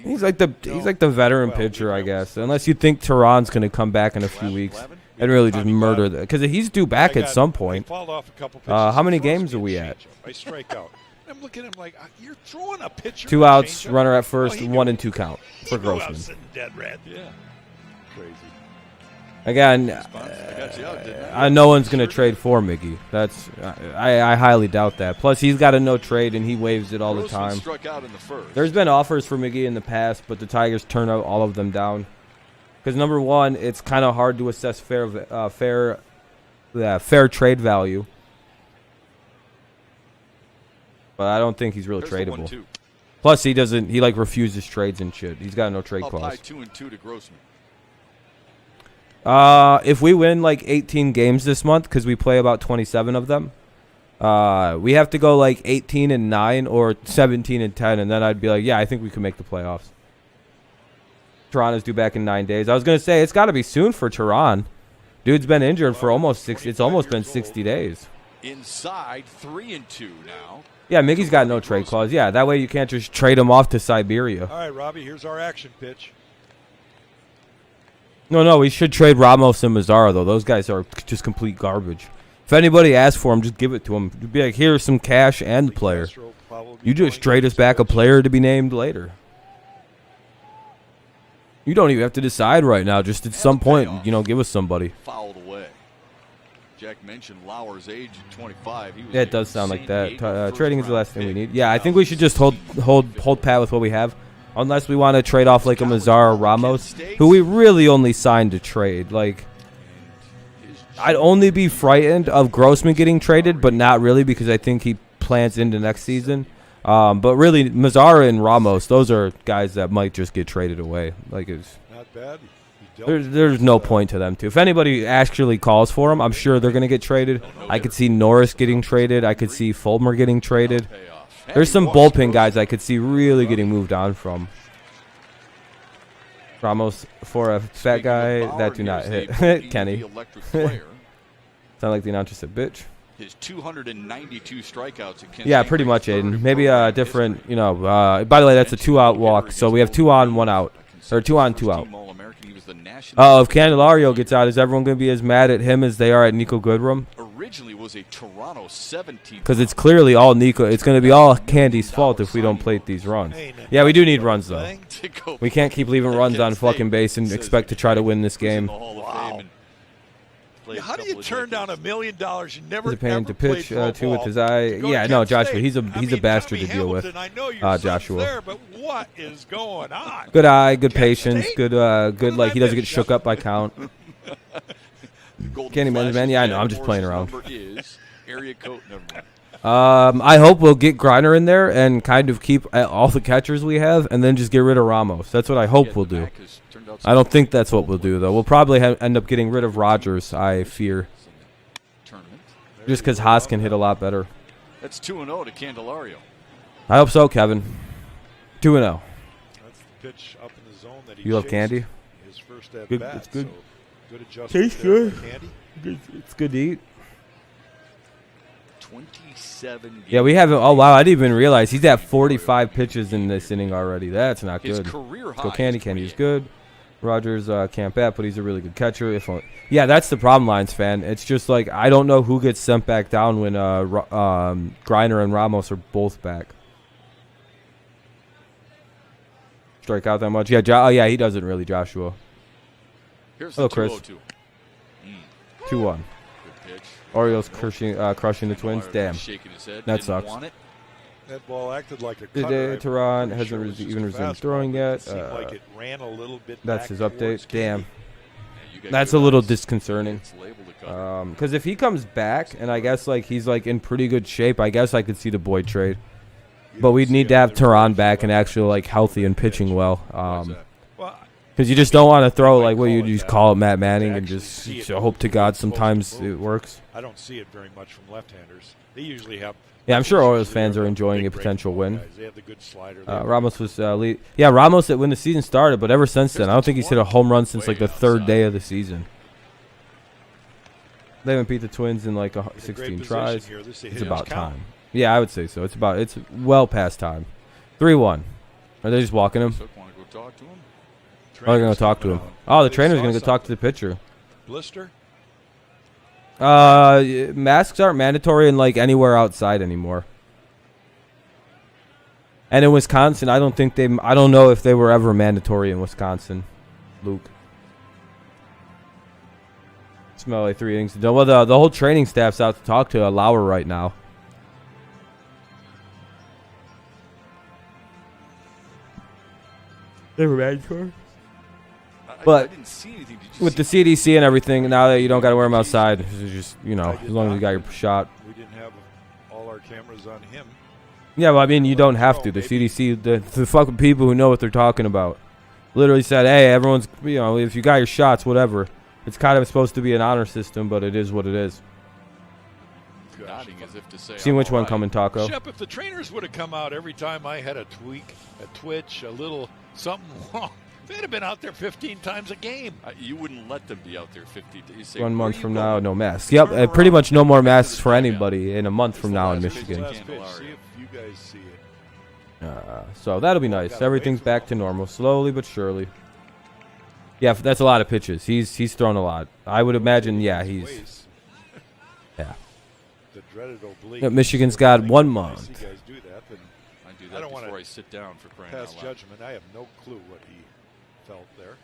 he's like the veteran pitcher, I guess. Unless you think Tehran's going to come back in a few weeks and really just murder that, because he's due back at some point. How many games are we at? I strike out. I'm looking at him like, you're throwing a pitcher. 2 outs, runner at first, 1-2 count for Grossman. Dead red. Yeah. Crazy. Again, no one's going to trade for Miggy. I highly doubt that. Plus, he's got a no trade, and he waives it all the time. There's been offers for Miggy in the past, but the Tigers turn out all of them down. Because, number one, it's kind of hard to assess fair trade value. But I don't think he's really tradable. Plus, he refuses trades and shit. He's got no trade clause. 2-2 to Grossman. If we win like 18 games this month, because we play about 27 of them, we have to go like 18-9 or 17-10, and then I'd be like, yeah, I think we can make the playoffs. Tehran is due back in 9 days. I was gonna say it's got to be soon for Tehran. Dude's been injured for almost 60. It's almost been 60 days. Inside 3-2 now. Yeah, Miggy's got no trade clause. Yeah, that way you can't just trade him off to Siberia. All right, Robbie, here's our action pitch. No, we should trade Ramos and Mazzara, though. Those guys are just complete garbage. If anybody asks for them, just give it to them. Be like, here's some cash and the player. You just trade us back a player to be named later. You don't even have to decide right now. Just at some point, give us somebody. Fouled away. Jack mentioned Lauer's age at 25. Yeah, it does sound like that. Trading is the last thing we need. Yeah, I think we should just hold pat with what we have. Unless we want to trade off like a Mazzara or Ramos, who we really only signed to trade. Like, I'd only be frightened of Grossman getting traded, but not really, because I think he plans into next season. But really, Mazzara and Ramos, those are guys that might just get traded away. Like, it's not bad. There's no point to them, too. If anybody actually calls for them, I'm sure they're going to get traded. I could see Norris getting traded. I could see Fulmer getting traded. There's some bullpen guys I could see really getting moved on from. Ramos for a fat guy that do not hit. Kenny. Sounds Sound like the announcer said, bitch. His 292 strikeouts at Yeah, pretty much, Aiden. Maybe a different, you know. By the way, that's a 2-out walk, so we have 2 on, 1 out, or 2 on, 2 out. If Candelario gets out, is everyone going to be as mad at him as they are at Nico Goodrum? Originally was a Toronto 17. Because it's clearly all Nico. It's going to be all Candy's fault if we don't plate these runs. Yeah, we do need runs though. We can't keep leaving runs on fucking base and expect to try to win this game. Wow. How do you turn down $1 million? You never He's a pain to pitch to with his eye. Yeah, no, Joshua. He's a bastard to deal with. Joshua. There, but what is going on? Good eye, good patience, good. Like he doesn't get shook up by count. Candy man. Yeah, I know. I'm just playing around. I hope we'll get Griner in there and kind of keep all the catchers we have, and then just get rid of Ramos. That's what I hope we'll do. I don't think that's what we'll do, though. We'll probably end up getting rid of Rogers, I fear. Just because Haas can hit a lot better. That's 2-0 to Candelario. I hope so, Kevin. 2-0. That's the pitch up in the zone that he you love candy? His first at good, bat, it's good. So good adjustment. Tastes good. Candy. It's good to eat. 27 games. Yeah, we haven't. Oh, wow. I didn't even realize he's at 45 pitches in this inning already. That's not good. His career high. Go Candy. Candy's good. Rogers can't bat, but he's a really good catcher. Yeah, that's the problem, Lions fan. It's just like I don't know who gets sent back down when Griner and Ramos are both back. Strike out that much? Yeah, yeah, he doesn't really, Joshua. Hello, Chris. 2-1. Orioles crushing the Twins. Damn, that sucks. That ball acted like a cutter. Tehran hasn't even resumed throwing yet. Like it ran a little bit that's his update. Damn. That's a little disconcerting. Because if he comes back, and I guess like he's like in pretty good shape, I guess I could see the Boyd trade. But we'd need to have Tehran back and actually like healthy and pitching well. Because you just don't want to throw like what you just call it Matt Manning and just hope to God sometimes it works. I don't see it very much from left-handers. They usually have. Yeah, I'm sure Orioles fans are enjoying a potential win. They have the good slider. Ramos was lead. Yeah, Ramos when the season started, but ever since then, I don't think he's hit a home run since like the 3rd day of the season. They haven't beat the Twins in like 16 tries. It's about time. Yeah, I would say so. It's well past time. 3-1. Are they just walking him? Oh, they're going to talk to him. Oh, the trainer's going to go talk to the pitcher. Blister? Masks aren't mandatory in like anywhere outside anymore. And in Wisconsin, I don't know if they were ever mandatory in Wisconsin. Luke. Smell like 3 innings. Well, the whole training staff's out to talk to Lauer right now. They were mandatory? But I didn't see anything. with the CDC and everything, now that you don't got to wear them outside, it's just, you know, as long as you got your shot. We didn't have all our cameras on him. Yeah, well, I mean, you don't have to. The CDC, the fucking people who know what they're talking about, literally said, hey, everyone's, you know, if you got your shots, whatever. It's kind of supposed to be an honor system, but it is what it is. Nodding as if to say, see which one coming, Taco. Shep, if the trainers would have come out every time I had a tweak, a twitch, a little something wrong, they'd have been out there 15 times a game. You wouldn't let them be out there 50 days. Say, 1 month from now, no masks. Yep, pretty much no more masks for anybody in a month from now in Michigan. See if you guys see it. So that'll be nice. Everything's back to normal, slowly but surely. Yeah, that's a lot of pitches. He's thrown a lot. I would imagine, yeah, he's... Yeah. Michigan's got 1 month. I do that before I sit down for crying out loud. Judgment. I have no clue what he felt there.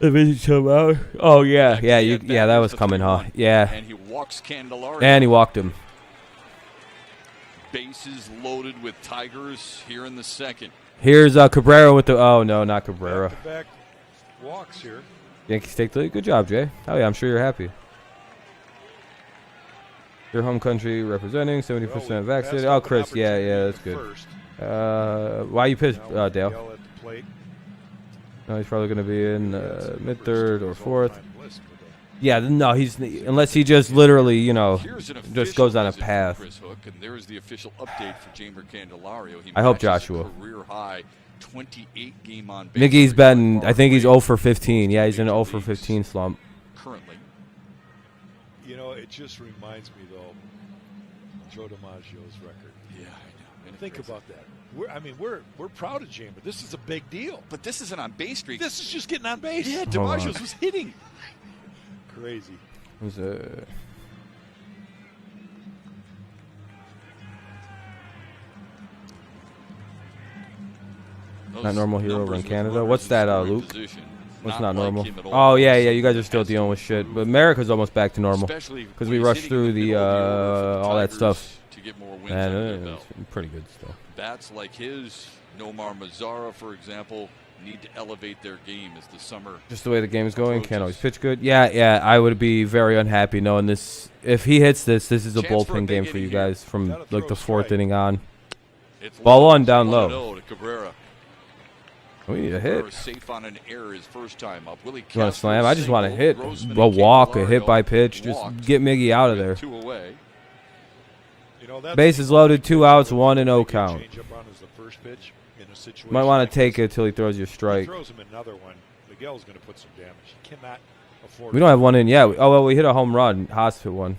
Oh yeah, yeah, that was coming, huh? Yeah. And he walks Candelario. And he walked him. Bases loaded with Tigers here in the 2nd. Here's Cabrera with the. Oh no, not Cabrera. Back walks here. Yankees take the lead. Good job, Jay. Oh yeah, I'm sure you're happy. Your home country representing 70% vaccinated. Oh, Chris, yeah, that's good. Why you pissed, Dale? No, he's probably going to be in mid-3rd or 4th. Yeah, no, he's unless he just literally, you know, just goes on a path. There's the official update for Jamer Candelario. I hope Joshua. Career high 28 game on base. Miggy's been, I think he's 0 for 15. Yeah, he's in an 0 for 15 slump. Currently. You know, it just reminds me, though, Joe DiMaggio's record. Yeah, I know. Think about that. We're proud of Jane, but this is a big deal. But this is an on-base streak. This is just getting on base. Yeah, DiMaggio's was hitting. Crazy. Who's not normal here over in Canada? What's that, Luke? What's not normal? Oh, yeah, you guys are still dealing with shit. But America's almost back to normal. Because we rushed through the all that stuff. And it's pretty good still. Bats like his, Nomar Mazara, for example, need to elevate their game as the summer. Just the way the game is going, can't always pitch good. Yeah, I would be very unhappy knowing this. If he hits this is a bullpen game for you guys from like the 4th inning on. Ball 1 down low. We need a hit. Safe on an error his first time up. You want to slam? I just want to hit. A walk, a hit by pitch. Just get Miggy out of there. Base is loaded, 2 outs, 1-0 count. Might want to take it till he throws your strike. Throws him another one. Miguel's going to put some damage. He cannot afford. We don't have one in yet. Oh well, we hit a home run. Haas hit one.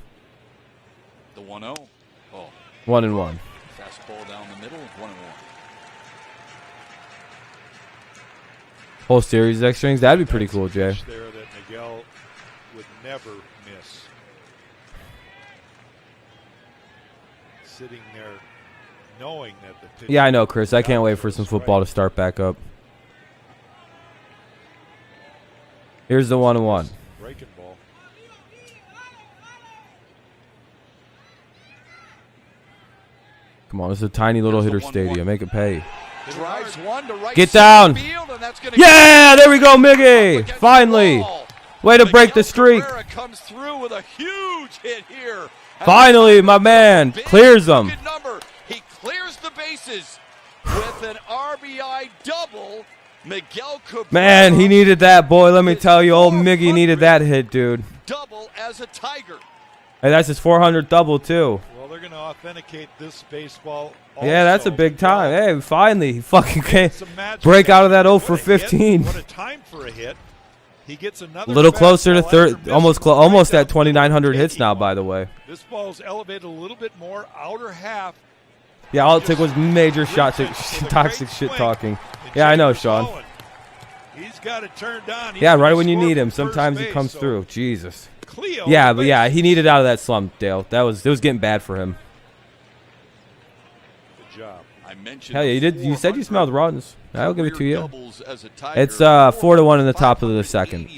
The 1-0. Oh. 1-1. Fastball down the middle. 1-1. Whole series extra innings. That'd be pretty cool, Jay. There that Miguel would never miss. Sitting there, knowing that the pitch. Yeah, I know, Chris. I can't wait for some football to start back up. Here's the 1-1. Breaking ball. Come on, this is a tiny little hitter stadium. Make it pay. Drives one to right. Get down. Field, and that's yeah, there we go, Miggy. Finally. Way to break the streak. Comes through with a huge hit here. Finally, my man clears them. He clears the bases with an RBI double. Miguel Cabrera. Man, he needed that, boy. Let me tell you, old Miggy needed that hit, dude. Double as a Tiger. Hey, that's his 400 double, too. Well, they're going to authenticate this baseball also. Yeah, that's a big time. Hey, finally, he fucking can't break out of that 0 for 15. What a time for a hit. He gets another a little closer to third, almost at 2,900 hits now, by the way. This ball's elevated a little bit more, outer half. Yeah, all it took was major toxic shit talking. Yeah, I know, Sean. He's got it turned on. Yeah, right when you need him. Sometimes he comes through. Jesus. Yeah, but yeah, he needed out of that slump, Dale. It was getting bad for him. Good job. Hell yeah, you did. You said you smelled runs. I'll give it to you. It's 4-1 in the top of the second.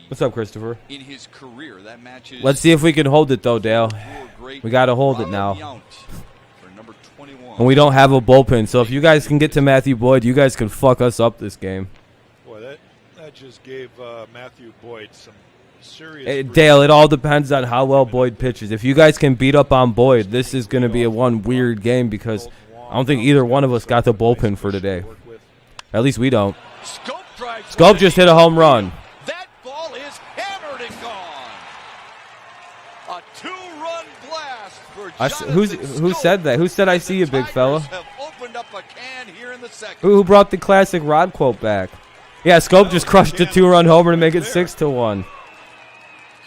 What's up, Christopher? In his career, that match is. Let's see if we can hold it though, Dale. We got to hold it now. And we don't have a bullpen, so if you guys can get to Matthew Boyd, you guys can fuck us up this game. Boy, that just gave Matthew Boyd some serious. Dale, it all depends on how well Boyd pitches. If you guys can beat up on Boyd, this is going to be a one weird game because I don't think either one of us got the bullpen for today. At least we don't. Scope just hit a home run. That ball is hammered and gone. A 2-run blast for who said that? Who said I see you, big fella? Have opened up a can here in the second. Who brought the classic Rod quote back? Yeah, Scope just crushed a 2-run homer to make it 6-1.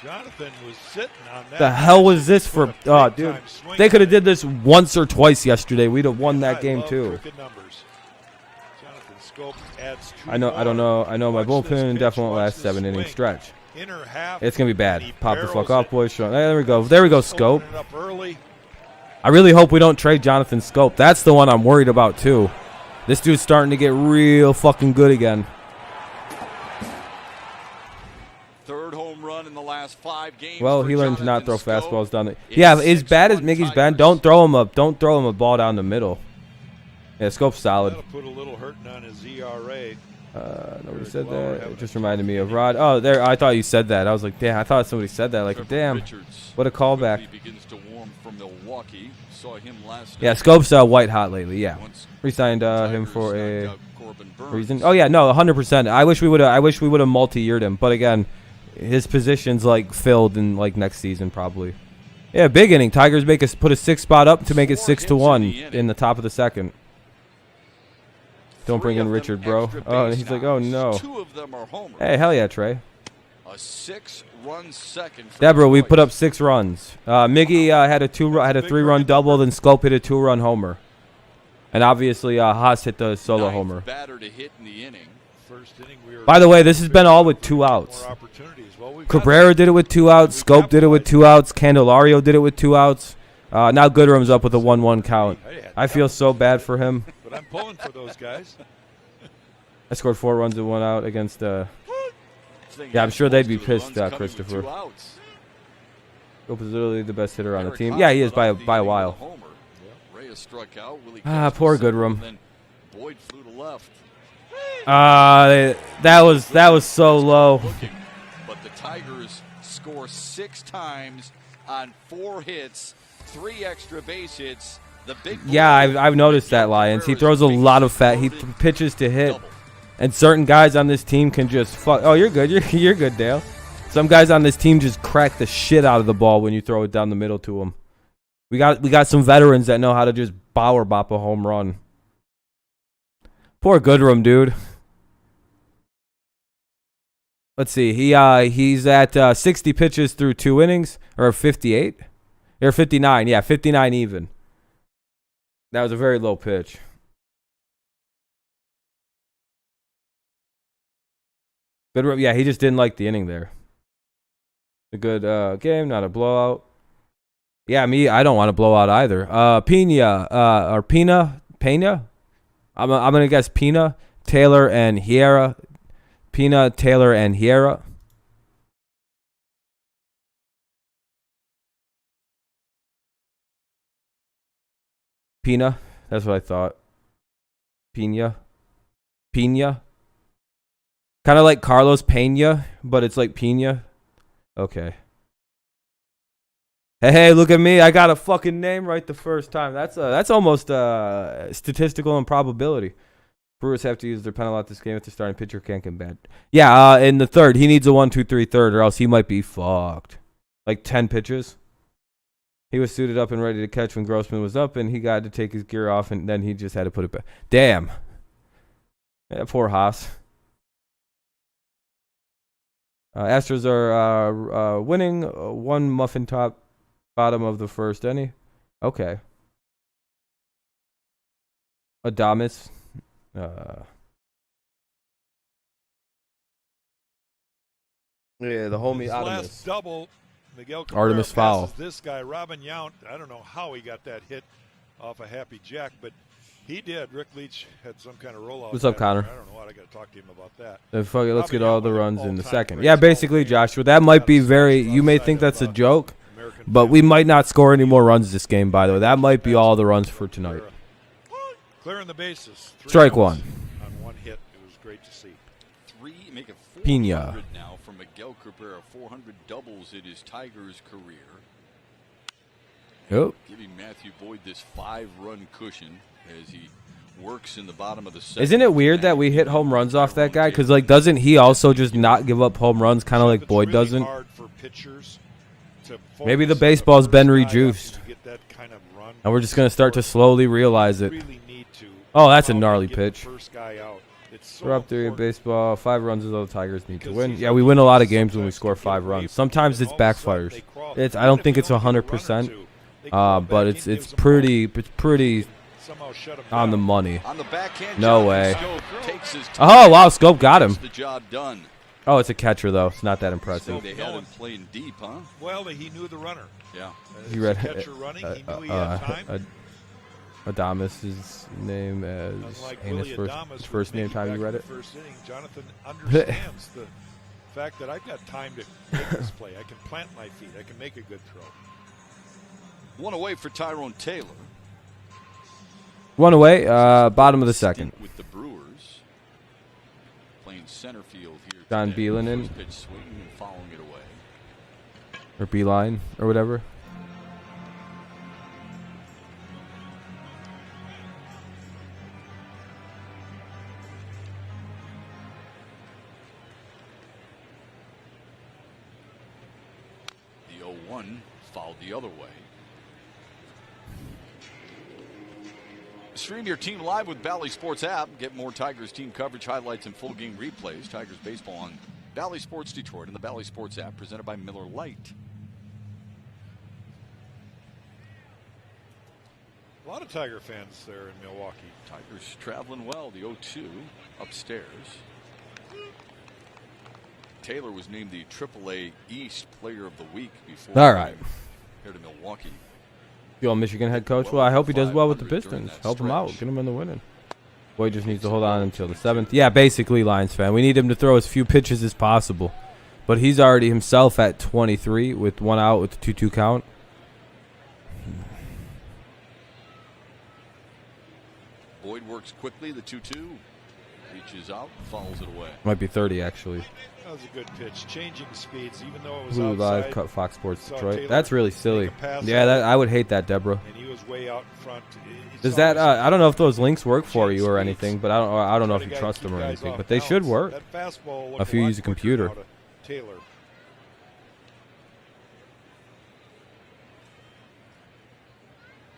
Jonathan was sitting on that. The hell was this for? Oh, dude, they could have did this once or twice yesterday. We'd have won that game too. I know. I don't know. I know my bullpen definitely won't last 7-inning stretch. It's gonna be bad. Pop the fuck off, boys. There we go. There we go, Scope. I really hope we don't trade Jonathan Scope. That's the one I'm worried about too. This dude's starting to get real fucking good again. Third home run in the last 5 games. Well, he learned to not throw fastballs down the. Yeah, as bad as Miggy's been, don't throw him up. Don't throw him a ball down the middle. Yeah, Scope's solid. That'll put a little hurting on his ERA. Nobody said that. It just reminded me of Rod. Oh, there. I thought you said that. I was like, damn. I thought somebody said that. Like, damn. What a callback. Begins to warm from Milwaukee. Saw him last yeah, Scope's white hot lately. Yeah, re-signed him for a reason. Oh yeah, no, 100%. I wish we would have multi-yeared him, but again, his position's like filled in like next season probably. Yeah, big inning. Tigers put a 6 spot up to make it 6-1 in the top of the second. Don't bring in Richard, bro. Oh, and he's like, oh no. Two of them are homers. Hey, hell yeah, Trey. A 6-run second. Deborah, we put up 6 runs. Miggy had a 3-run double, then Scope hit a 2-run homer. And obviously, Haas hit the solo homer. Batter to hit in the inning. By the way, this has been all with 2 outs. Cabrera did it with 2 outs. Scope did it with 2 outs. Candelario did it with 2 outs. Now Goodrum's up with a 1-1 count. I feel so bad for him. But I'm pulling for those guys. I scored 4 runs and 1 out against. Yeah, I'm sure they'd be pissed, Christopher. Scope is literally the best hitter on the team. Yeah, he is by a while. Poor Goodrum. Boyd flew to left. That was so low. But the Tigers score 6 times on 4 hits, 3 extra base hits. The big I've noticed that, Lions. He throws a lot of he pitches to hit, and certain guys on this team can just fuck. Oh, you're good. You're good, Dale. Some guys on this team just crack the shit out of the ball when you throw it down the middle to them. We got some veterans that know how to just power bop a home run. Poor Goodrum, dude. Let's see. He's at 60 pitches through 2 innings, or 58, or 59. Yeah, 59 even. That was a very low pitch. Goodrum, yeah, he just didn't like the inning there. A good game, not a blowout. Yeah, I don't want to blow out either. Pena. I'm gonna guess Pena, Taylor, and Hiera. Pena, Taylor, and Hiera. Pena. That's what I thought. Pena. Kind of like Carlos Pena, but it's like Pena. Okay. Hey, look at me. I got a fucking name right the first time. That's almost statistical improbability. Brewers have to use their penalty lot this game if the starting pitcher can't get bad. Yeah, in the third. He needs a 1-2-3 third, or else he might be fucked. Like 10 pitches. He was suited up and ready to catch when Grossman was up, and he got to take his gear off, and then he just had to put it back. Damn. Yeah, poor Haas. Astros are winning 1 muffin top, bottom of the first inning. Okay. Adames. Yeah, the homie Artemis. Last double, Miguel Artemis foul. This guy, Robin Yount, I don't know how he got that hit off a Happy Jack, but he did. Rick Leach had some kind of rollout. What's up, Connor? I don't know what. I got to talk to him about that. Fuck it, let's get all the runs in the second. Yeah, basically, Joshua, that might be very. You may think that's a joke, but we might not score any more runs this game. By the way, that might be all the runs for tonight. Clearing the bases. Strike 1. On 1 hit. It was great to see. Make it 400 Pena. now for Miguel Cabrera. 400 doubles in his Tigers career. Yep. Giving Matthew Boyd this 5-run cushion as he works in the bottom of the second. Isn't it weird that we hit home runs off that guy? Because, like, doesn't he also just not give up home runs, kind of like Boyd doesn't? Maybe the baseball's been rejuiced. And we're just going to start to slowly realize it. Oh, that's a gnarly pitch. We're up 3 in baseball. 5 runs is all the Tigers need to win. Yeah, we win a lot of games when we score 5 runs. Sometimes it's backfires. I don't think it's 100%, but it's pretty on the money. No way. Oh, wow, Scope got him. Oh, it's a catcher, though. It's not that impressive. They had him playing deep, huh? Well, he knew the runner. Yeah. He read catcher running. He knew he had time. Adamas' name as Heinous first name time you read it. First inning, Jonathan understands the fact that I've got time to make this play. I can plant my feet. I can make a good throw. 1 away for Tyrone Taylor. 1 away, bottom of the second. With the Brewers playing center field here. Don Beelan in. Pitch swinging and following it away. Or Beeline or whatever. The 0-1 fouled the other way. Stream your team live with Bally Sports app. Get more Tigers team coverage, highlights, and full game replays. Tigers baseball on Valley Sports Detroit and the Valley Sports app, presented by Miller Lite. A lot of Tiger fans there in Milwaukee. Tigers traveling well. The 0-2 upstairs. Taylor was named the AAA East Player of the Week before. All right. Here to Milwaukee. Yo, Michigan head coach. Well, I hope he does well with the Pistons. Help him out. Get him in the winning. Boy just needs to hold on until the 7th. Yeah, basically, Lions fan. We need him to throw as few pitches as possible. But he's already himself at 23 with 1 out with the 2-2 count. Boyd works quickly. The 2-2 reaches out, fouls it away. Might be 30 actually. That was a good pitch. Changing speeds, even though it was Blue outside. Live, cut Fox Sports Detroit. Taylor That's really silly. Yeah, that, I would hate that, Deborah. And he was way out in front. Does that? I don't know if those links work for you or anything, but I don't know if you trust them or anything. But they should work. If you use a computer. Taylor.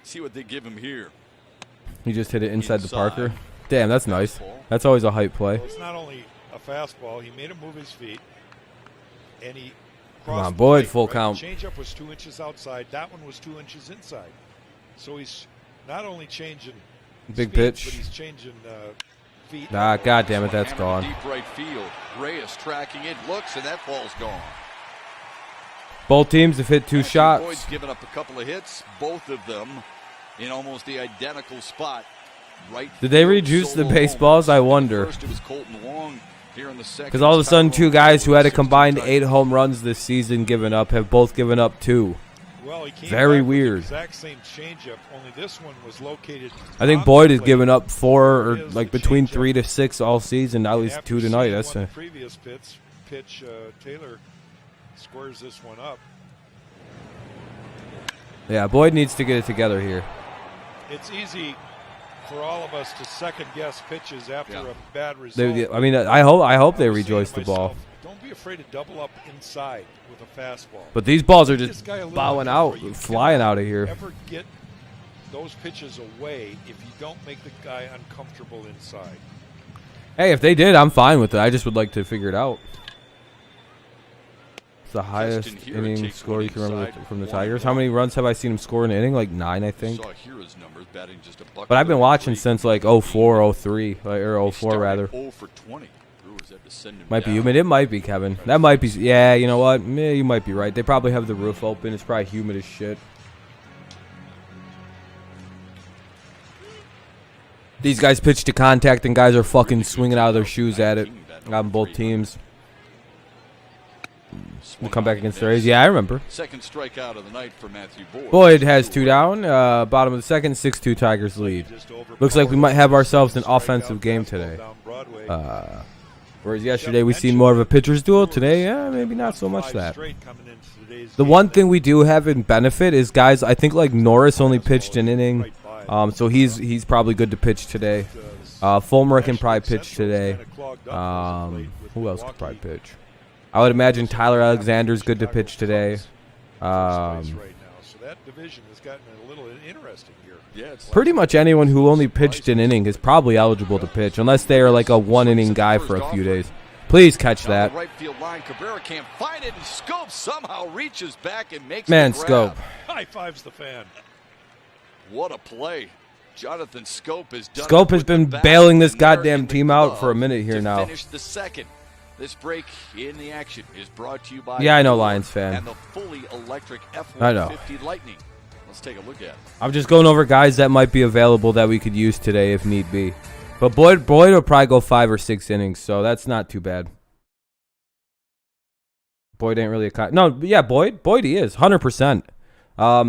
See what they give him here. He just hit it inside the Parker. Damn, that's nice. That's always a hype play. Well, it's not only a fastball. He made him move his feet, and he crossed. Come on, Boyd, full count. Changeup was 2 inches outside. That one was 2 inches inside. So he's not only changing big speed, pitch, but he's changing feet. Ah, God damn it, that's gone. Deep right field. Reyes tracking it, looks, and that ball's gone. Both teams have hit 2 shots. Boyd's given up a couple of hits, both of them in almost the identical spot. Right. Did they reduce the baseballs? I wonder. Because all of a sudden, 2 guys who had a combined 8 home runs this season given up have both given up 2. Well, he came very back weird. With the exact same changeup, only this one was located. I think Boyd has given up 4 or like between 3 to 6 all season. Now he's 2 tonight. That's a previous pitch. Taylor squares this one up. Yeah, Boyd needs to get it together here. It's easy for all of us to second guess pitches after a bad result. I mean, I hope they rejoice the ball. Don't be afraid to double up inside with a fastball. But these balls are just bowing out, flying out of here. Ever get those pitches away if you don't make the guy uncomfortable inside? Hey, if they did, I'm fine with it. I just would like to figure it out. It's the highest inning score you can remember from the Tigers. How many runs have I seen him score in an inning? Like 9, I think. But I've been watching since like 04, 03, or 04 rather. 0 for 20. Might be humid. It might be, Kevin. That might be. Yeah, you know what? You might be right. They probably have the roof open. It's probably humid as shit. These guys pitch to contact, and guys are fucking swinging out of their shoes at it on both teams. We'll come back against the Rays. Yeah, I remember. Second strikeout of the night for Matthew Boyd. Boyd has 2 down. Bottom of the second, 6-2 Tigers lead. Looks like we might have ourselves an offensive game today. Whereas yesterday we seen more of a pitcher's duel. Today, maybe not so much that. The one thing we do have in benefit is guys. I think like Norris only pitched an inning, so he's probably good to pitch today. Fulmer can probably pitch today. Who else could probably pitch? I would imagine Tyler Alexander's good to pitch today. Pretty much anyone who only pitched an inning is probably eligible to pitch, unless they are like a 1-inning guy for a few days. Please catch that. Right field line, Cabrera can't find it, and Scope somehow reaches back and makes Man, the grab. Scope. High fives the fan. What a play. Jonathan Scope has done. Scope has been bailing this goddamn team out for a minute here now. Finish the second. This break in the action is brought to you by I know, Lions fan. And the fully electric I know. F-150 Lightning. Let's take a look at it. I'm just going over guys that might be available that we could use today if need be. But Boyd will probably go 5 or 6 innings, so that's not too bad. Boyd ain't really a no, yeah, Boyd he is 100%.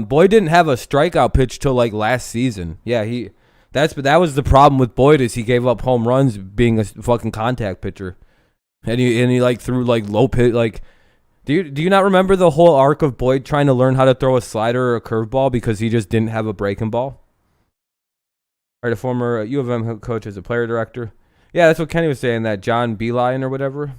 Boyd didn't have a strikeout pitch till like last season. Yeah, that was the problem with Boyd is he gave up home runs being a fucking contact pitcher. And he like threw like low pitch like do you not remember the whole arc of Boyd trying to learn how to throw a slider or a curveball because he just didn't have a breaking ball? All right, a former U of M coach as a player director. Yeah, that's what Kenny was saying, that John Beeline or whatever.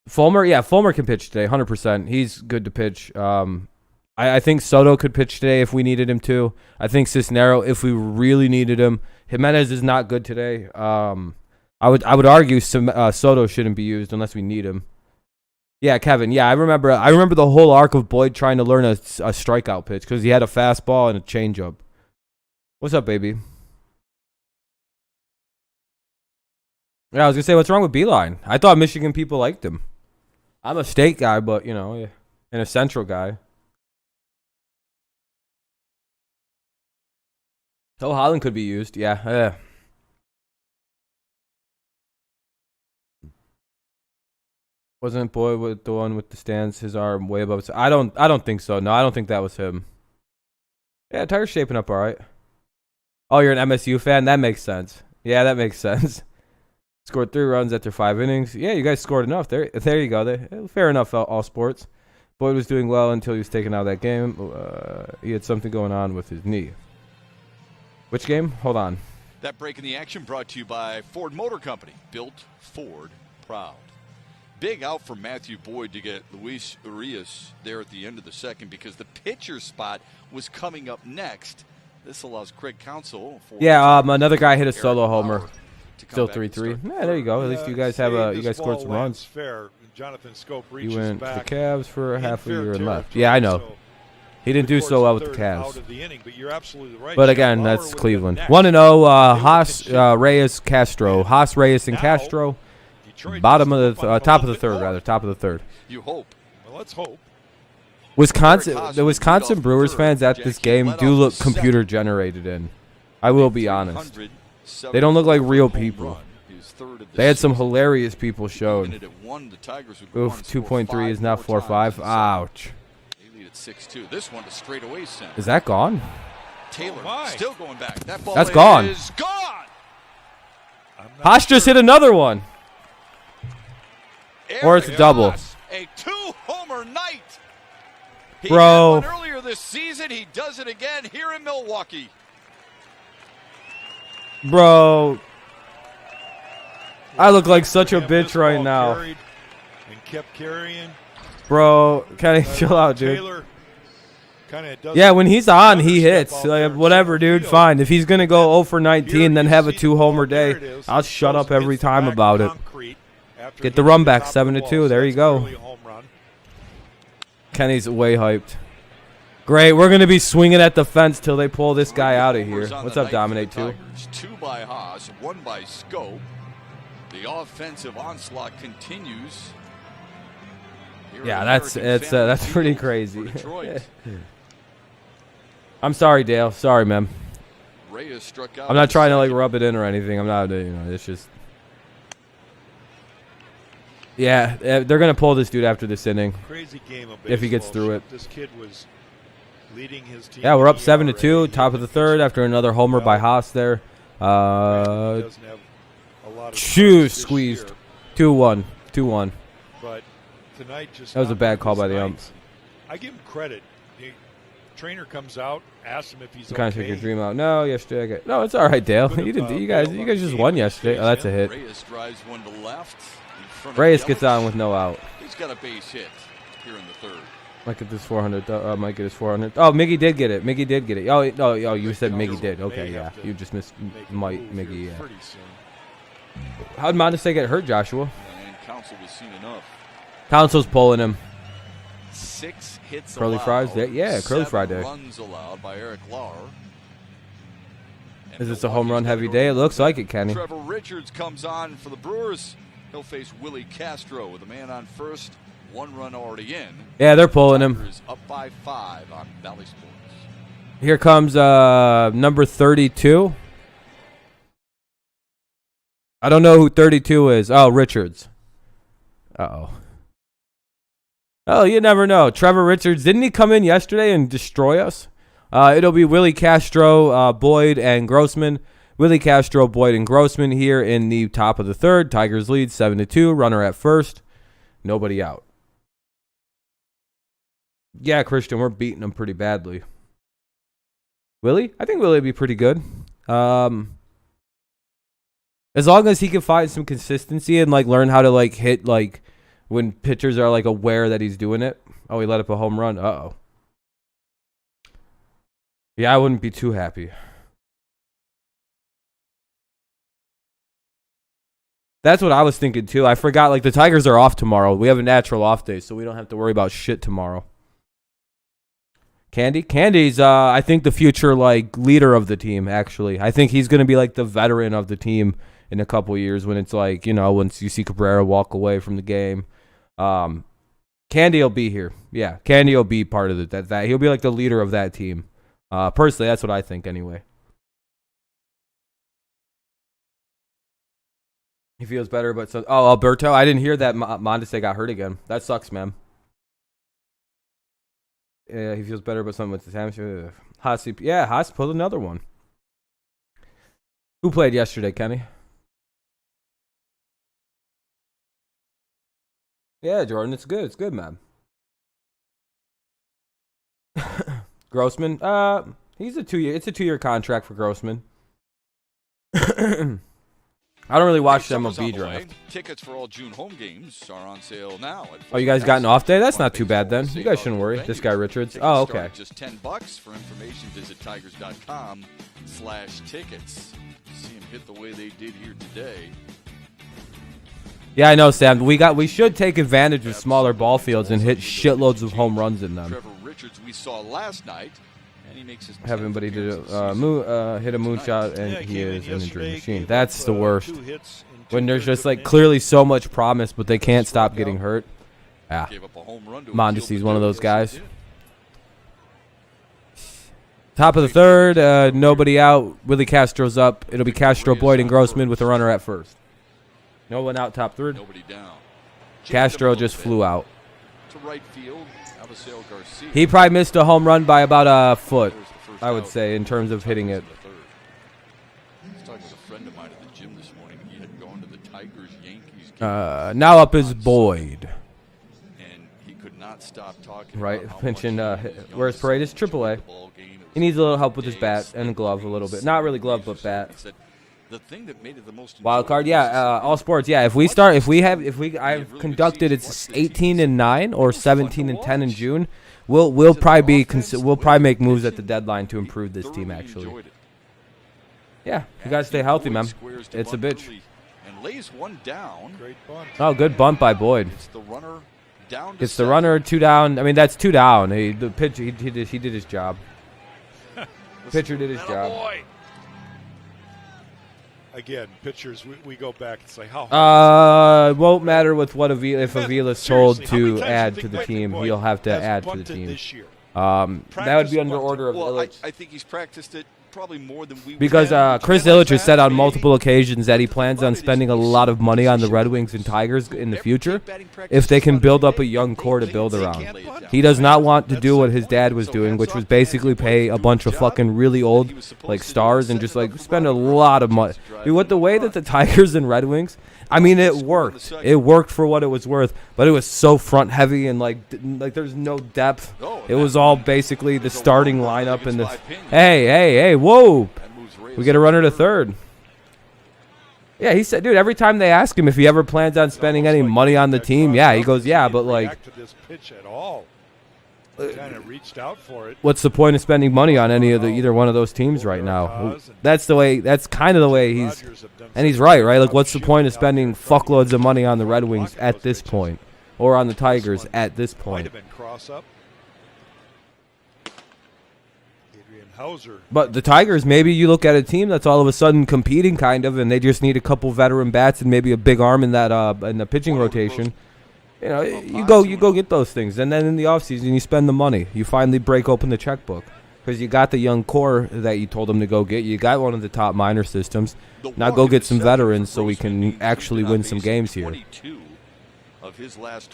Fulmer can pitch today, 100%. He's good to pitch. I think Soto could pitch today if we needed him to. I think Cisnero if we really needed him. Jimenez is not good today. I'm I would argue Soto shouldn't be used unless we need him. Yeah, Kevin. Yeah, I remember the whole arc of Boyd trying to learn a strikeout pitch because he had a fastball and a changeup. What's up, baby? Yeah, I was gonna say, what's wrong with Beeline? I thought Michigan people liked him. I'm a state guy, but you know, and a central guy. Oh, Holland could be used. Yeah. Wasn't Boyd with the one with the stance, his arm way above his... I don't think so. No, I don't think that was him. Yeah, Tiger's shaping up all right. Oh, you're an MSU fan? That makes sense. Yeah, that makes sense. Scored 3 runs after 5 innings. Yeah, you guys scored enough. There you go. Fair enough, all sports. Boyd was doing well until he was taken out of that game. He had something going on with his knee. Which game? Hold on. That break in the action brought to you by Ford Motor Company. Built Ford proud. Big out for Matthew Boyd to get Luis Urias there at the end of the second because the pitcher spot was coming up next. This allows Craig Counsell. Another guy hit a solo homer. Still 3-3. Yeah, there you go. At least you guys scored some runs. Fair. Jonathan Scope he went to the Cavs for half a year and left. Yeah, I know. He didn't do so well with the Cavs. But again, that's Cleveland. 1-0. Haas, Reyes, Castro. Haas, Reyes, and Castro. Bottom of the top of the third, rather. Top of the third. You hope. Well, let's hope. The Wisconsin Brewers fans at this game do look computer generated in. I will be honest. They don't look like real people. They had some hilarious people shown. Oof, 2.3 is now 4.5. Ouch. They lead at 6-2. This one to straightaway center. Is that gone? Taylor still going back. That ball That's gone. Is gone. Haas just hit another one. Or it's a double. A 2-homer night. He Bro. had one earlier this season. He does it again here in Milwaukee. Bro. I look like such a bitch right now. And kept carrying. Bro, Kenny, chill out, dude. Taylor yeah, when he's on, he hits. Like, whatever, dude, fine. If he's going to go 0 for 19 then have a 2-homer day, I'll shut up every time about it. Get the run back, 7-2. There you go. Kenny's way hyped. Great, we're going to be swinging at the fence till they pull this guy out of here. What's up, Dominate 2? 2 by Haas, 1 by Scope. The offensive onslaught continues. Yeah, that's pretty crazy. I'm sorry, Dale. Sorry, man. I'm not trying to like rub it in or anything. I'm not, it's just. Yeah, they're gonna pull this dude after this inning. Crazy game of baseball. If he gets through it. This kid was leading his team. Yeah, we're up 7-2, top of the third after another homer by Haas there. Squeezed. 2-1. But tonight that was a bad call by the umps. I give him credit. The trainer comes out, asks him if he's okay. Kind of took your dream out. No, yesterday. No, it's all right, Dale. You didn't. You guys just won yesterday. Oh, that's a hit. Reyes drives one to left. Reyes gets on with no out. He's got a base hit here in the third. Might get this 400. Might get his 400. Oh, Miggy did get it. Miggy did get it. Oh, you said Miggy did. Okay, yeah. You just missed Miggy. Yeah. How did Mondesi get hurt, Joshua? And Counsell was seen enough. Counsell's pulling him. 6 hits Curly allowed. fries day? Yeah, Curly Fry day. Runs allowed by Eric Lauer. Is this a home run heavy day? It looks like it, Kenny. Trevor Richards comes on for the Brewers. He'll face Willie Castro with a man on first. 1 run already in. Yeah, they're pulling him. Up by 5 on Valley Sports. Here comes number 32. I don't know who 32 is. Oh, Richards. Uh-oh. Oh, you never know. Trevor Richards, didn't he come in yesterday and destroy us? It'll be Willie Castro, Boyd, and Grossman. Willie Castro, Boyd, and Grossman here in the top of the third. Tigers lead 7-2. Runner at first. Nobody out. Yeah, Christian, we're beating them pretty badly. Willie? I think Willie would be pretty good. As long as he can find some consistency and like learn how to like hit like when pitchers are like aware that he's doing it. Oh, he let up a home run. Uh-oh. Yeah, I wouldn't be too happy. That's what I was thinking, too. I forgot, like, the Tigers are off tomorrow. We have a natural off day, so we don't have to worry about shit tomorrow. Candy's, I think, the future, like, leader of the team, actually. I think he's going to be, like, the veteran of the team in a couple years when it's, like, you know, once you see Cabrera walk away from the game. Candy will be here. Yeah, Candy will be part of it. That he'll be, like, the leader of that team. Personally, that's what I think, anyway. He feels better, but so. Oh, Alberto, I didn't hear that Mondesi got hurt again. That sucks, man. Yeah, he feels better, but something with his hamstring. Haas pulled another one. Who played yesterday, Kenny? Yeah, Jordan, it's good. It's good, man. Grossman, he's it's a 2-year contract for Grossman. I don't really watch the MLB draft. Tickets for all June home games are on sale now. Oh, you guys got an off day? That's not too bad then. You guys shouldn't worry. This guy Richards. Oh, okay. Just $10 for information. Visit tigers.com/tickets. See him hit the way they did here today. Yeah, I know, Sam. We should take advantage of smaller ball fields and hit shitloads of home runs in them. Trevor Richards we saw last night. Have anybody hit a moonshot, and he is an injury machine. That's the worst. When there's just like clearly so much promise, but they can't stop getting hurt. Ah, Mondesi's one of those guys. Top of the third, nobody out. Willie Castro's up. It'll be Castro, Boyd, and Grossman with a runner at first. No one out, top third. Nobody down. Castro just flew out. To right field. He probably missed a home run by about a foot, I would say, in terms of hitting it. I was talking with a friend of mine at the gym this morning. He had gone to the Tigers-Yankees game. Now up is Boyd. And he could not stop talking. Right, pinching. Where's Paredes? AAA. He needs a little help with his bat and glove a little bit. Not really glove, but bat. The thing that made it the most wild card, yeah. All sports, yeah. I've conducted it's 18-9 or 17-10 in June. We'll probably make moves at the deadline to improve this team. Actually, yeah. You gotta stay healthy, man. It's a bitch. And lays one down. Oh, good bunt by Boyd. It's the runner down. It's the runner 2 down. I mean, that's 2 down. The pitcher he did his job. Pitcher did his job. Again, pitchers, we go back and say how. It won't matter with what if Avila's told to add to the team, he'll have to add to the team. That would be under order of Illich. I think he's practiced it probably more than we. Because Chris Illich has said on multiple occasions that he plans on spending a lot of money on the Red Wings and Tigers in the future if they can build up a young core to build around. He does not want to do what his dad was doing, which was basically pay a bunch of fucking really old like stars and just like spend a lot of money. Dude, with the way that the Tigers and Red Wings, I mean, it worked. It worked for what it was worth, but it was so front heavy and like there's no depth. It was all basically the starting lineup and the hey, whoa, we get a runner to third. Yeah, he said, dude, every time they ask him if he ever plans on spending any money on the team, yeah, he goes, yeah, but like, what's the point of spending money on either one of those teams right now? That's kind of the way he's right? Like, what's the point of spending fuckloads of money on the Red Wings at this point, or on the Tigers at this point? But the Tigers, maybe you look at a team that's all of a sudden competing, kind of, and they just need a couple veteran bats and maybe a big arm in that in the pitching rotation. You know, you go get those things, and then in the offseason you spend the money. You finally break open the checkbook because you got the young core that you told them to go get. You got one of the top minor systems. Now go get some veterans so we can actually win some games here.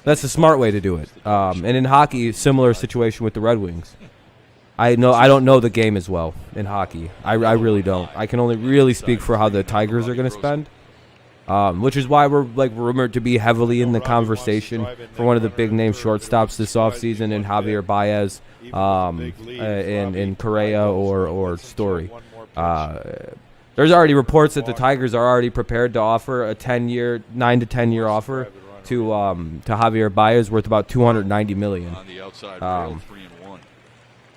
That's a smart way to do it. And in hockey, similar situation with the Red Wings. I don't know the game as well in hockey. I really don't. I can only really speak for how the Tigers are going to spend, which is why we're like rumored to be heavily in the conversation for one of the big name shortstops this offseason in Javier Baez, in Correa or Story. There's already reports that the Tigers are already prepared to offer a 9 to 10 year offer to Javier Baez worth about $290 million.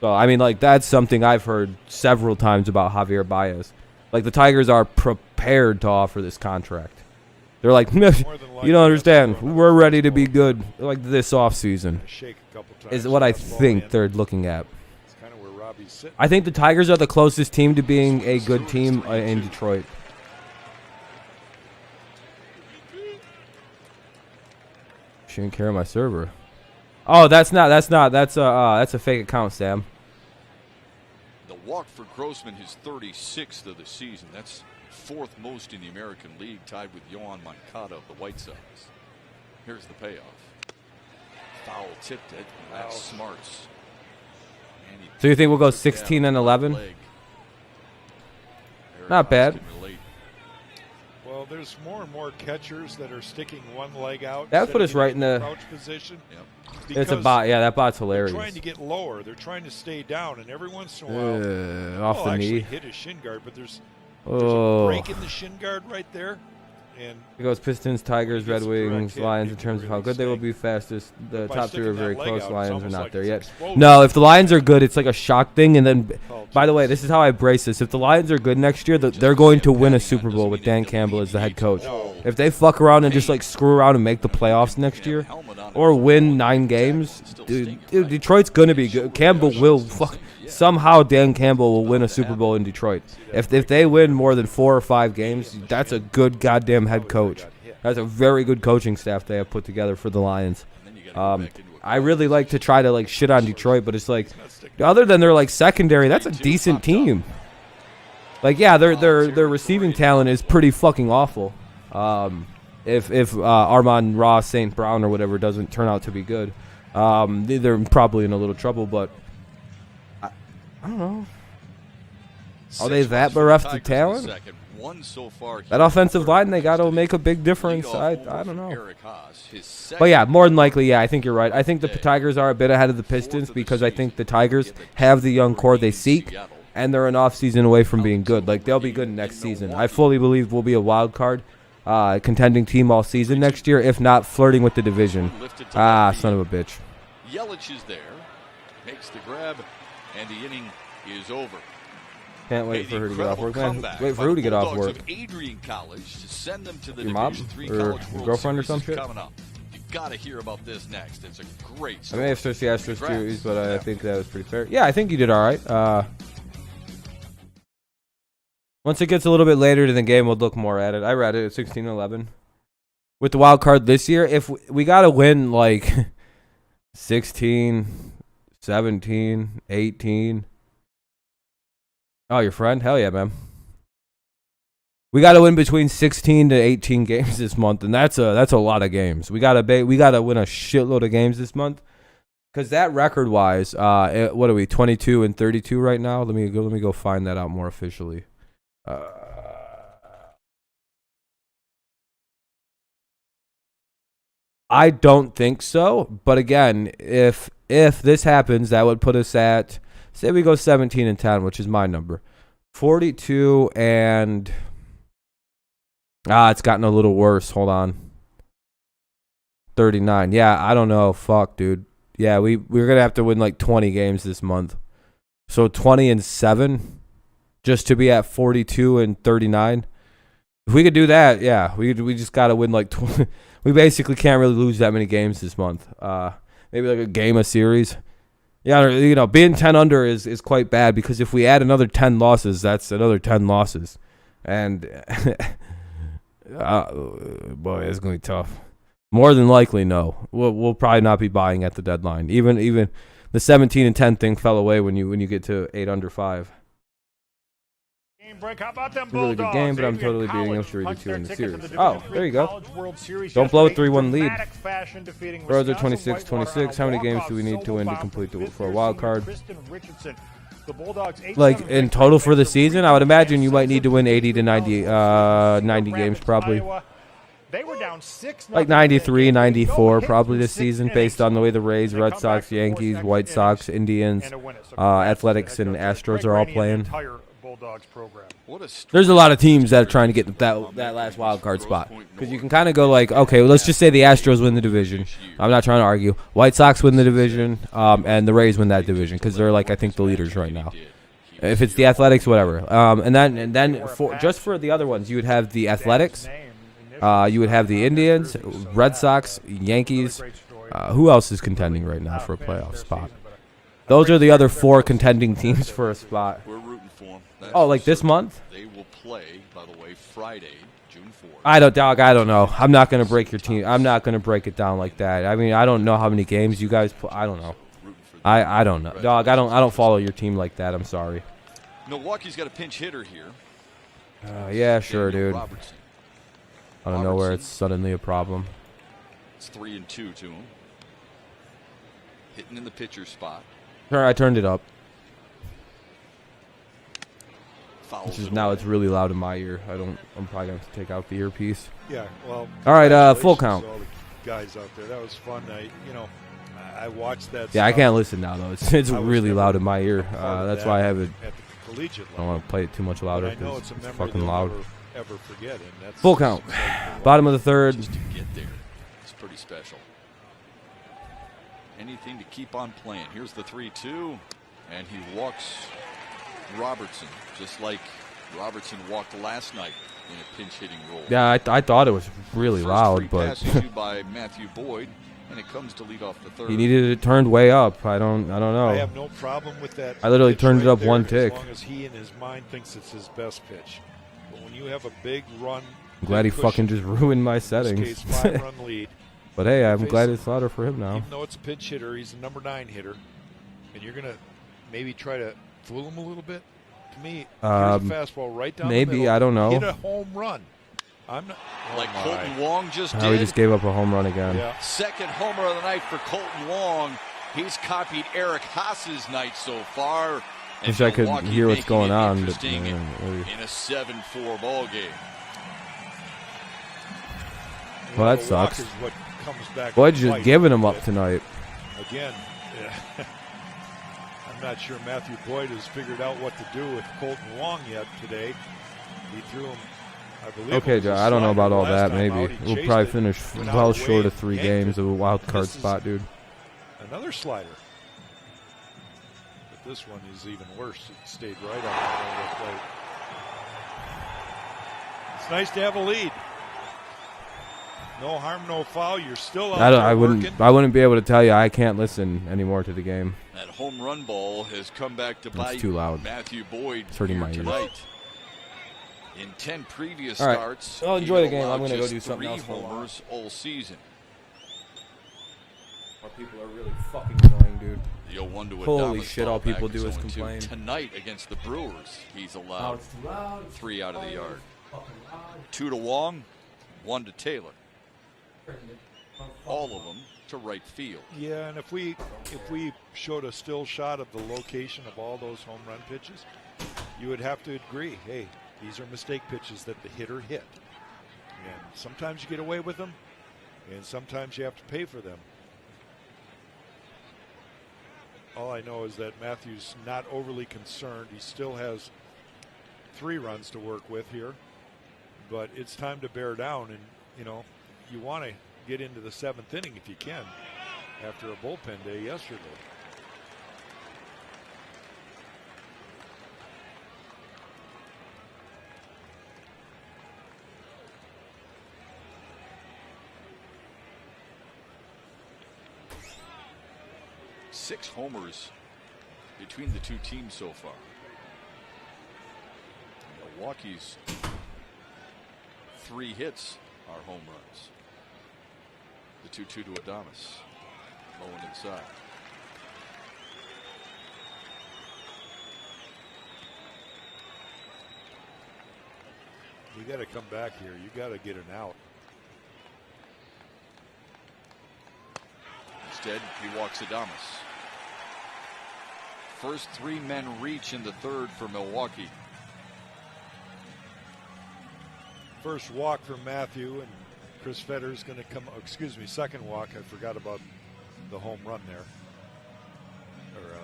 So, I mean, like, that's something I've heard several times about Javier Baez. Like, the Tigers are prepared to offer this contract. They're like, you don't understand. We're ready to be good like this offseason is what I think they're looking at. I think the Tigers are the closest team to being a good team in Detroit. Shouldn't carry my server. Oh, that's a fake account, Sam. The walk for Grossman, his 36th of the season. That's 4th most in the American League, tied with Yohan Moncada of the White Sox. Here's the payoff. Foul tipped it. That's Smarts. So you think we'll go 16 and 11? Not bad. Well, there's more and more catchers that are sticking one leg out. That put us right in the crouch position. Yep. It's a bot. Yeah, that bot's hilarious. They're trying to get lower. They're trying to stay down, and every once in a while, off the knee. Hit his shin guard, but there's a break in the shin guard right there. And it goes Pistons, Tigers, Red Wings, Lions in terms of how good they will be fastest. The top three are very close. Lions are not there yet. No, if the Lions are good, it's like a shock thing. And then, by the way, this is how I brace this. If the Lions are good next year, they're going to win a Super Bowl with Dan Campbell as the head coach. If they fuck around and just like screw around and make the playoffs next year or win 9 games, dude, Detroit's going to be good. Campbell will somehow Dan Campbell will win a Super Bowl in Detroit. If they win more than 4 or 5 games, that's a good goddamn head coach. That's a very good coaching staff they have put together for the Lions. I really like to try to like shit on Detroit, but it's like other than their like secondary, that's a decent team. Like yeah, their receiving talent is pretty fucking awful. If Armand Ross, St. Brown or whatever doesn't turn out to be good, they're probably in a little trouble, but I don't know. Are they that bereft of talent? That offensive line, they got to make a big difference. I don't know. But yeah, more than likely, yeah, I think you're right. I think the Tigers are a bit ahead of the Pistons because I think the Tigers have the young core they seek, and they're an off-season away from being good. Like, they'll be good next season. I fully believe we'll be a wild card contending team all season next year, if not flirting with the division. Son of a bitch. Yelich is there, makes the grab, and the inning is over. Can't wait for her to get off work, man. Wait for who to get off work. Adrian College to send them to the your mom or girlfriend or some shit? You gotta hear about this next. It's a great story. I may have searched the Astros series, but I think that was pretty fair. Yeah, I think you did all right. Once it gets a little bit later to the game, we'll look more at it. I read it at 16-11. With the wild card this year, if we got to win like 16, 17, 18. Oh, your friend? Hell yeah, man. We got to win between 16 to 18 games this month, and that's a lot of games. We got to win a shitload of games this month. Cuz that record-wise, what are we? 22 and 32 right now? Let me go find that out more officially. I don't think so, but again, if this happens, that would put us at, say we go 17 and 10, which is my number. 42 and it's gotten a little worse. Hold on. 39. Yeah, I don't know. Fuck, dude. Yeah, we're going to have to win like 20 games this month. So 20 and 7 just to be at 42 and 39. If we could do that, yeah, we just got to win like 20. We basically can't really lose that many games this month. Maybe like a game a series. Yeah, you know, being 10 under is quite bad because if we add another 10 losses, that's another 10 losses. And boy, it's going to be tough. More than likely, no. We'll probably not be buying at the deadline. Even the 17 and 10 thing fell away when you get to 8 under 5. Break. How about them it's a really good game, but I'm totally beating them 3-2 in the series. Oh, there you go. Series don't blow a 3-1 lead. Brewers are 26-26. How many games do we need to win to complete for a wild card? Like, in total for the season, I would imagine you might need to win 80 to 90 games probably. Like 93, 94 probably this season based on the way the Rays, Red Sox, Yankees, White Sox, Indians, Athletics, and Astros are all playing. There's a lot of teams that are trying to get that last wild card spot because you can kind of go like, okay, well, let's just say the Astros win the division. I'm not trying to argue. White Sox win the division, and the Rays win that division because they're like I think the leaders right now. If it's the Athletics, whatever. And then just for the other ones, you would have the Athletics, You would have the Indians, Red Sox, Yankees. Who else is contending right now for a playoff spot? Those are the other 4 contending teams for a spot. We're rooting for them. Oh, like this month? They will play, by the way, Friday, June 4th. I don't know. I'm not going to break your team. I'm not going to break it down like that. I mean, I don't know how many games you guys play. I don't know. I don't know. Dog, I don't follow your team like that. I'm sorry. Milwaukee's got a pinch hitter here. Yeah, sure, dude. Robertson. I don't know where it's suddenly a problem. It's 3-2 to him. Hitting in the pitcher spot. I turned it up. Fouls Which is now it's really loud in my ear. I'm probably going to have to take out the earpiece. Yeah, well. All right, full count. All the guys out there, that was fun. I watched that. Yeah, I can't listen now though. It's really loud in my ear. That's why I have it. At the collegiate level. I don't want to play it too much louder because it's fucking loud. Ever forget, and that's full count. Bottom of the third. Just to get there, it's pretty special. Anything to keep on playing. Here's the 3-2, and he walks Robertson, just like Robertson walked last night in a pinch hitting role. Yeah, I thought it was really loud, but by Matthew Boyd, and it comes to lead off the third. He needed it turned way up. I don't know. I have no problem with that. I literally turned it up one tick. As long as he in his mind thinks it's his best pitch. But when you have a big run, I'm glad he fucking just ruined my settings. In this case, 5-run lead. But hey, I'm glad it's louder for him now. Even though it's a pinch hitter, he's a number 9 hitter, and you're gonna maybe try to fool him a little bit. To me, here's a fastball right down the middle. I don't know. Hit a home run. I'm not like Colton Wong just did. He just gave up a home run again. Yeah. Second homer of the night for Colton Wong. He's copied Eric Haas's night so far. Wish I could hear what's going on. But, in a 7-4 ball game. Well, that sucks. Boyd's just giving him up tonight. Again, I'm not sure Matthew Boyd has figured out what to do with Colton Wong yet today. He threw him, I believe. Okay, Joe, I don't know about all that. Maybe we'll probably finish well short of 3 games of a wild card spot, dude. Another slider. But this one is even worse. It stayed right on the middle of the plate. It's nice to have a lead. No harm, no foul. You're still out I wouldn't be able to tell you. I can't listen anymore to the game. That home run ball has come back to bite too loud. Matthew Boyd it's hurting my ears. Tonight. In 10 previous all right. starts, I'll enjoy the game. I'm going to go do something else. 3 homers all season. Our people are really fucking annoying, dude. The 0-1 to Holy Adames shit! All people do is 0-2. complain. Tonight against the Brewers, he's allowed 3 out of the yard. 2 to Wong, 1 to Taylor. All of them to right field. Yeah, and if we showed a still shot of the location of all those home run pitches, you would have to agree, hey, these are mistake pitches that the hitter hit. And sometimes you get away with them, and sometimes you have to pay for them. All I know is that Matthew's not overly concerned. He still has 3 runs to work with here, but it's time to bear down, and you want to get into the 7th inning if you can after a bullpen day yesterday. Six homers between the 2 teams so far. Milwaukee's 3 hits are home runs. The 2-2 to Adames. Low and inside. You got to come back here. You got to get an out. Instead, he walks Adames. First 3 men reach in the 3rd for Milwaukee. First walk for Matthew, and Chris Fetter's going to come. Excuse me, second walk. I forgot about the home run there, or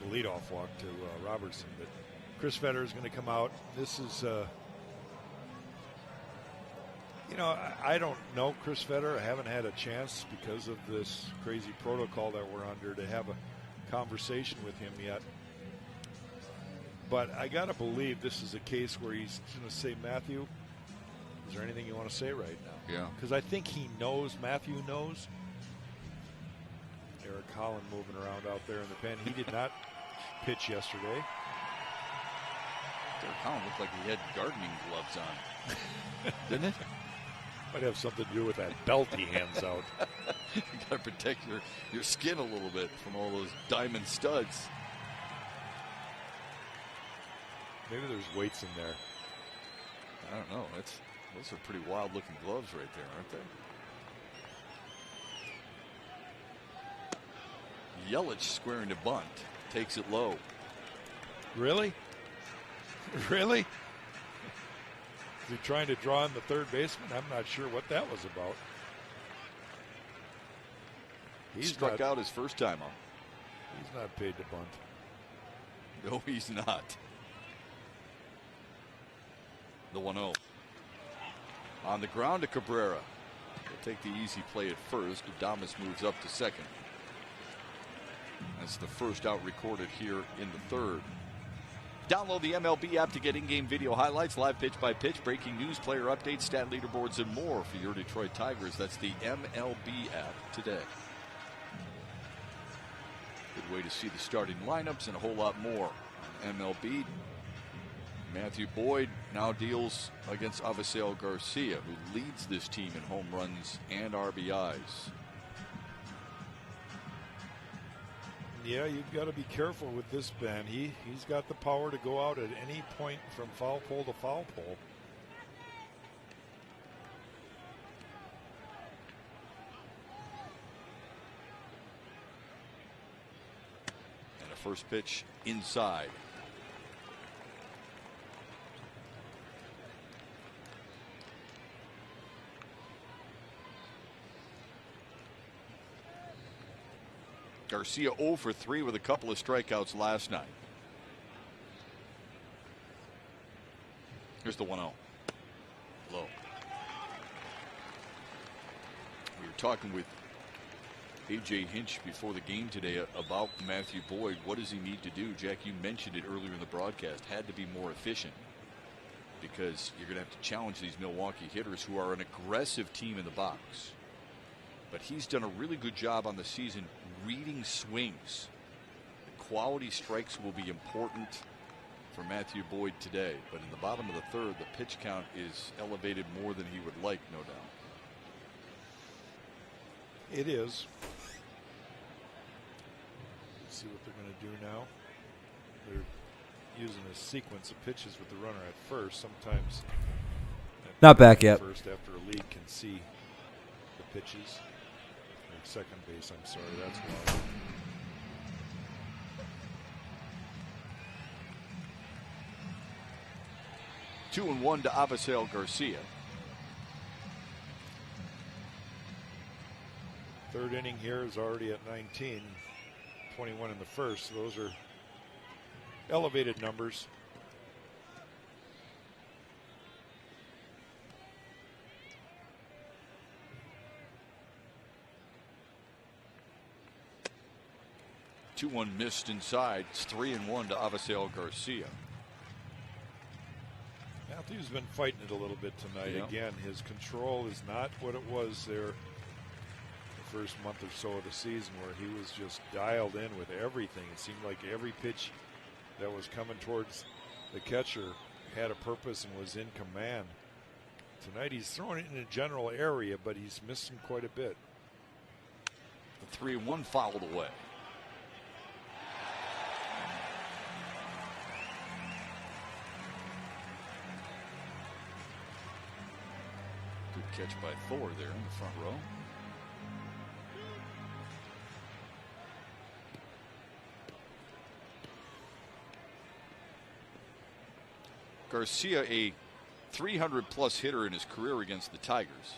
the leadoff walk to Robertson. But Chris Fetter is going to come out. This is, I don't know Chris Fetter. I haven't had a chance because of this crazy protocol that we're under to have a conversation with him yet. But I got to believe this is a case where he's going to say, Matthew, Is there anything you want to say right now? Yeah. Because I think he knows, Matthew knows. Eric Holland moving around out there in the pen. He did not pitch yesterday. Eric Holland looked like he had gardening gloves on. Didn't it? Might have something to do with that belt he hands out. You got to protect your skin a little bit from all those diamond studs. Maybe there's weights in there. I don't know. Those are pretty wild looking gloves right there, aren't they? Yelich squaring to bunt. Takes it low. Really? Really? Is he trying to draw in the third baseman? I'm not sure what that was about. He struck out his first time up. He's not paid to bunt. No, he's not. The 1-0. On the ground to Cabrera. He'll take the easy play at first. Adames moves up to second. That's the first out recorded here in the third. Download the MLB app to get in-game video highlights, live pitch-by-pitch, breaking news, player updates, stat leaderboards, and more for your Detroit Tigers. That's the MLB app today. Good way to see the starting lineups and a whole lot more on MLB. Matthew Boyd now deals against Avisail Garcia, who leads this team in home runs and RBIs. Yeah, you've got to be careful with this, Ben. He's got the power to go out at any point from foul pole to foul pole. And a first pitch inside. Garcia 0 for 3 with a couple of strikeouts last night. Here's the 1-0. Low. We were talking with A.J. Hinch before the game today about Matthew Boyd. What does he need to do? Jack, you mentioned it earlier in the broadcast. Had to be more efficient because you're going to have to challenge these Milwaukee hitters who are an aggressive team in the box. But he's done a really good job on the season reading swings. The quality strikes will be important for Matthew Boyd today. But in the bottom of the third, the pitch count is elevated more than he would like, no doubt. It is. Let's see what they're going to do now. They're using a sequence of pitches with the runner at first. Sometimes not back yet. First after a lead can see the pitches. Second base, I'm sorry, that's why. Two and one to Avisail Garcia. Third inning here is already at 19, 21 in the first. So those are elevated numbers. Two-one missed inside. It's 3-1 to Avisail Garcia. Matthew's been fighting it a little bit tonight. Yeah. Again, his control is not what it was there the first month or so of the season, where he was just dialed in with everything. It seemed like every pitch that was coming towards the catcher had a purpose and was in command. Tonight he's throwing it in a general area, but he's missing quite a bit. The 3-1 fouled away. Catch by Thor there in the front row. Garcia, a 300-plus hitter in his career against the Tigers.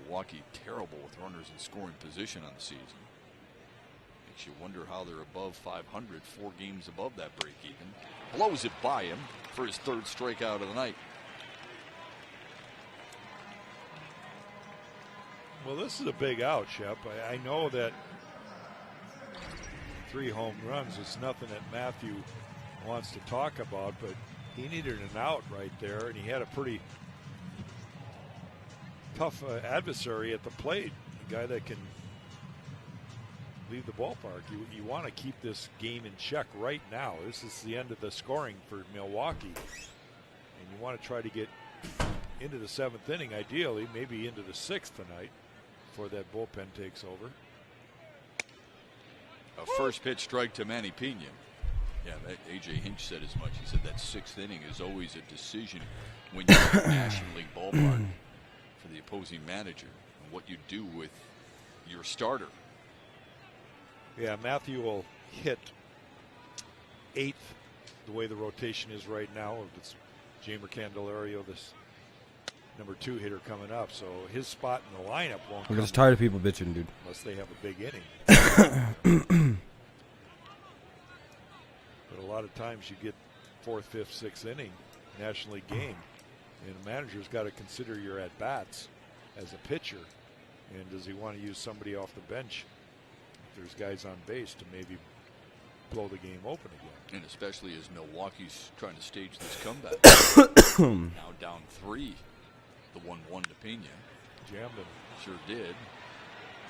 Milwaukee terrible with runners in scoring position on the season. Makes you wonder how they're above 500, 4 games above that break even. Blows it by him for his third strikeout of the night. Well, this is a big out, Shep. I know that 3 home runs is nothing that Matthew wants to talk about, but he needed an out right there, and he had a pretty tough adversary at the plate, a guy that can leave the ballpark. You want to keep this game in check right now. This is the end of the scoring for Milwaukee, and you want to try to get into the 7th inning, ideally, maybe into the 6th tonight before that bullpen takes over. A first pitch strike to Manny Pena. Yeah, A.J. Hinch said as much. He said that 6th inning is always a decision when you're in the National League ballpark for the opposing manager and what you do with your starter. Yeah, Matthew will hit 8th the way the rotation is right now. It's Jeimer Candelario, this number 2 hitter coming up. So his spot in the lineup won't I'm come just tired of people bitching, dude. unless they have a big inning. But a lot of times you get 4th, 5th, 6th inning National League game, and the manager's got to consider your at-bats as a pitcher. And does he want to use somebody off the bench if there's guys on base to maybe blow the game open again? And especially as Milwaukee's trying to stage this comeback. Now down 3. The 1-1 to Pena. Jammed him. Sure did.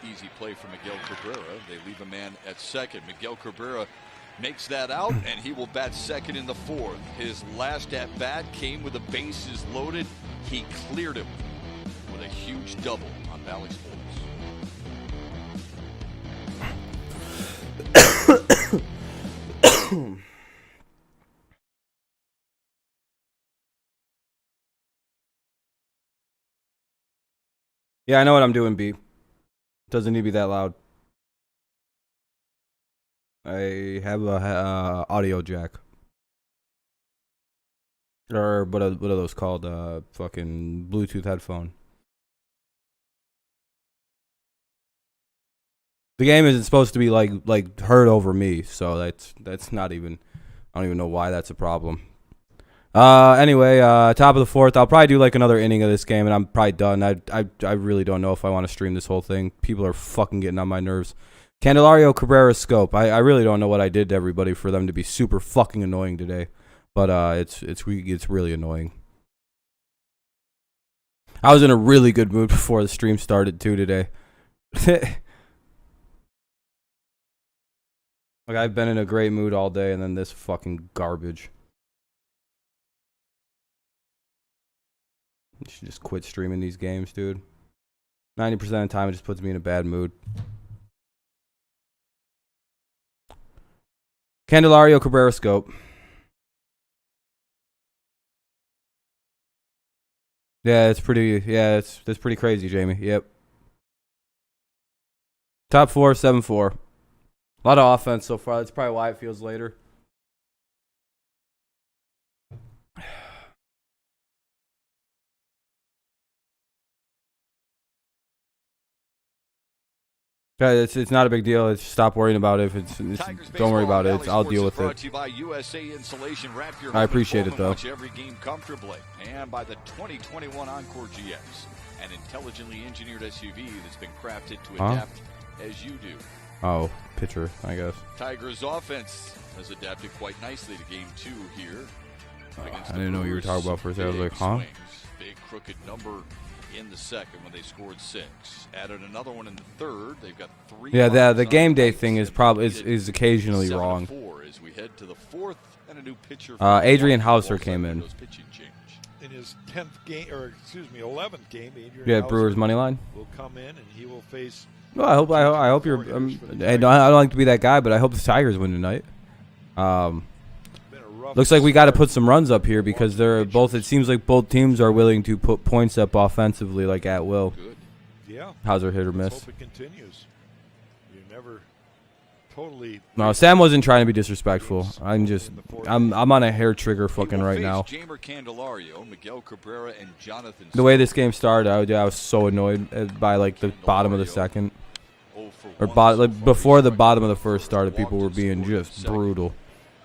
Easy play for Miguel Cabrera. They leave a man at second. Miguel Cabrera makes that out, and he will bat second in the 4th. His last at bat came with the bases loaded. He cleared him with a huge double on Valley Sports. Yeah, I know what I'm doing, B. Doesn't need to be that loud. I have a audio jack. Or what are those called? Fucking Bluetooth headphone. The game isn't supposed to be like heard over me, so that's not even. I don't even know why that's a problem. Anyway, top of the 4th. I'll probably do like another inning of this game, and I'm probably done. I really don't know if I want to stream this whole thing. People are fucking getting on my nerves. Candelario Cabrera scope. I really don't know what I did to everybody for them to be super fucking annoying today, but it's really annoying. I was in a really good mood before the stream started too today. Like I've been in a great mood all day, and then this fucking garbage. You should just quit streaming these games, dude. 90% of the time, it just puts me in a bad mood. Candelario Cabrera scope. Yeah, it's pretty. Yeah, that's pretty crazy, Jamie. Yep. Top 4, 7-4. A lot of offense so far. That's probably why it feels later. Yeah, it's not a big deal. It's stop worrying about it. Don't worry about it. I'll deal with it. I appreciate it though. Every game comfortably, and by the 2021 Encore GX, an intelligently engineered SUV that's been crafted to adapt as you do. Oh, pitcher, I guess. Tigers' offense has adapted quite nicely to Game 2 here. I didn't know what you were talking about for a second. I was like, huh? Swings, big crooked number in the second when they scored 6. Added another one in the 3rd. They've got 3. Yeah, the game day thing is probably is occasionally wrong. 7-4 as we head to the 4th, and a new pitcher. Adrian Hauser came in. In his 10th game, or excuse me, 11th game, Adrian Yeah, Hauser Brewers money line will come in and he will face. Well, I hope you're. I don't like to be that guy, but I hope the Tigers win tonight. Looks like we got to put some runs up here because they're both. It seems like both teams are willing to put points up offensively, like at will. Good. Yeah. Hauser hit or miss. Hope it continues. You never totally. No, Sam wasn't trying to be disrespectful. I'm on a hair trigger fucking right now. Jeimer Candelario, Miguel Cabrera, and Jonathan. The way this game started, I was so annoyed by like the bottom of the second, or before the bottom of the first started. People were being just brutal.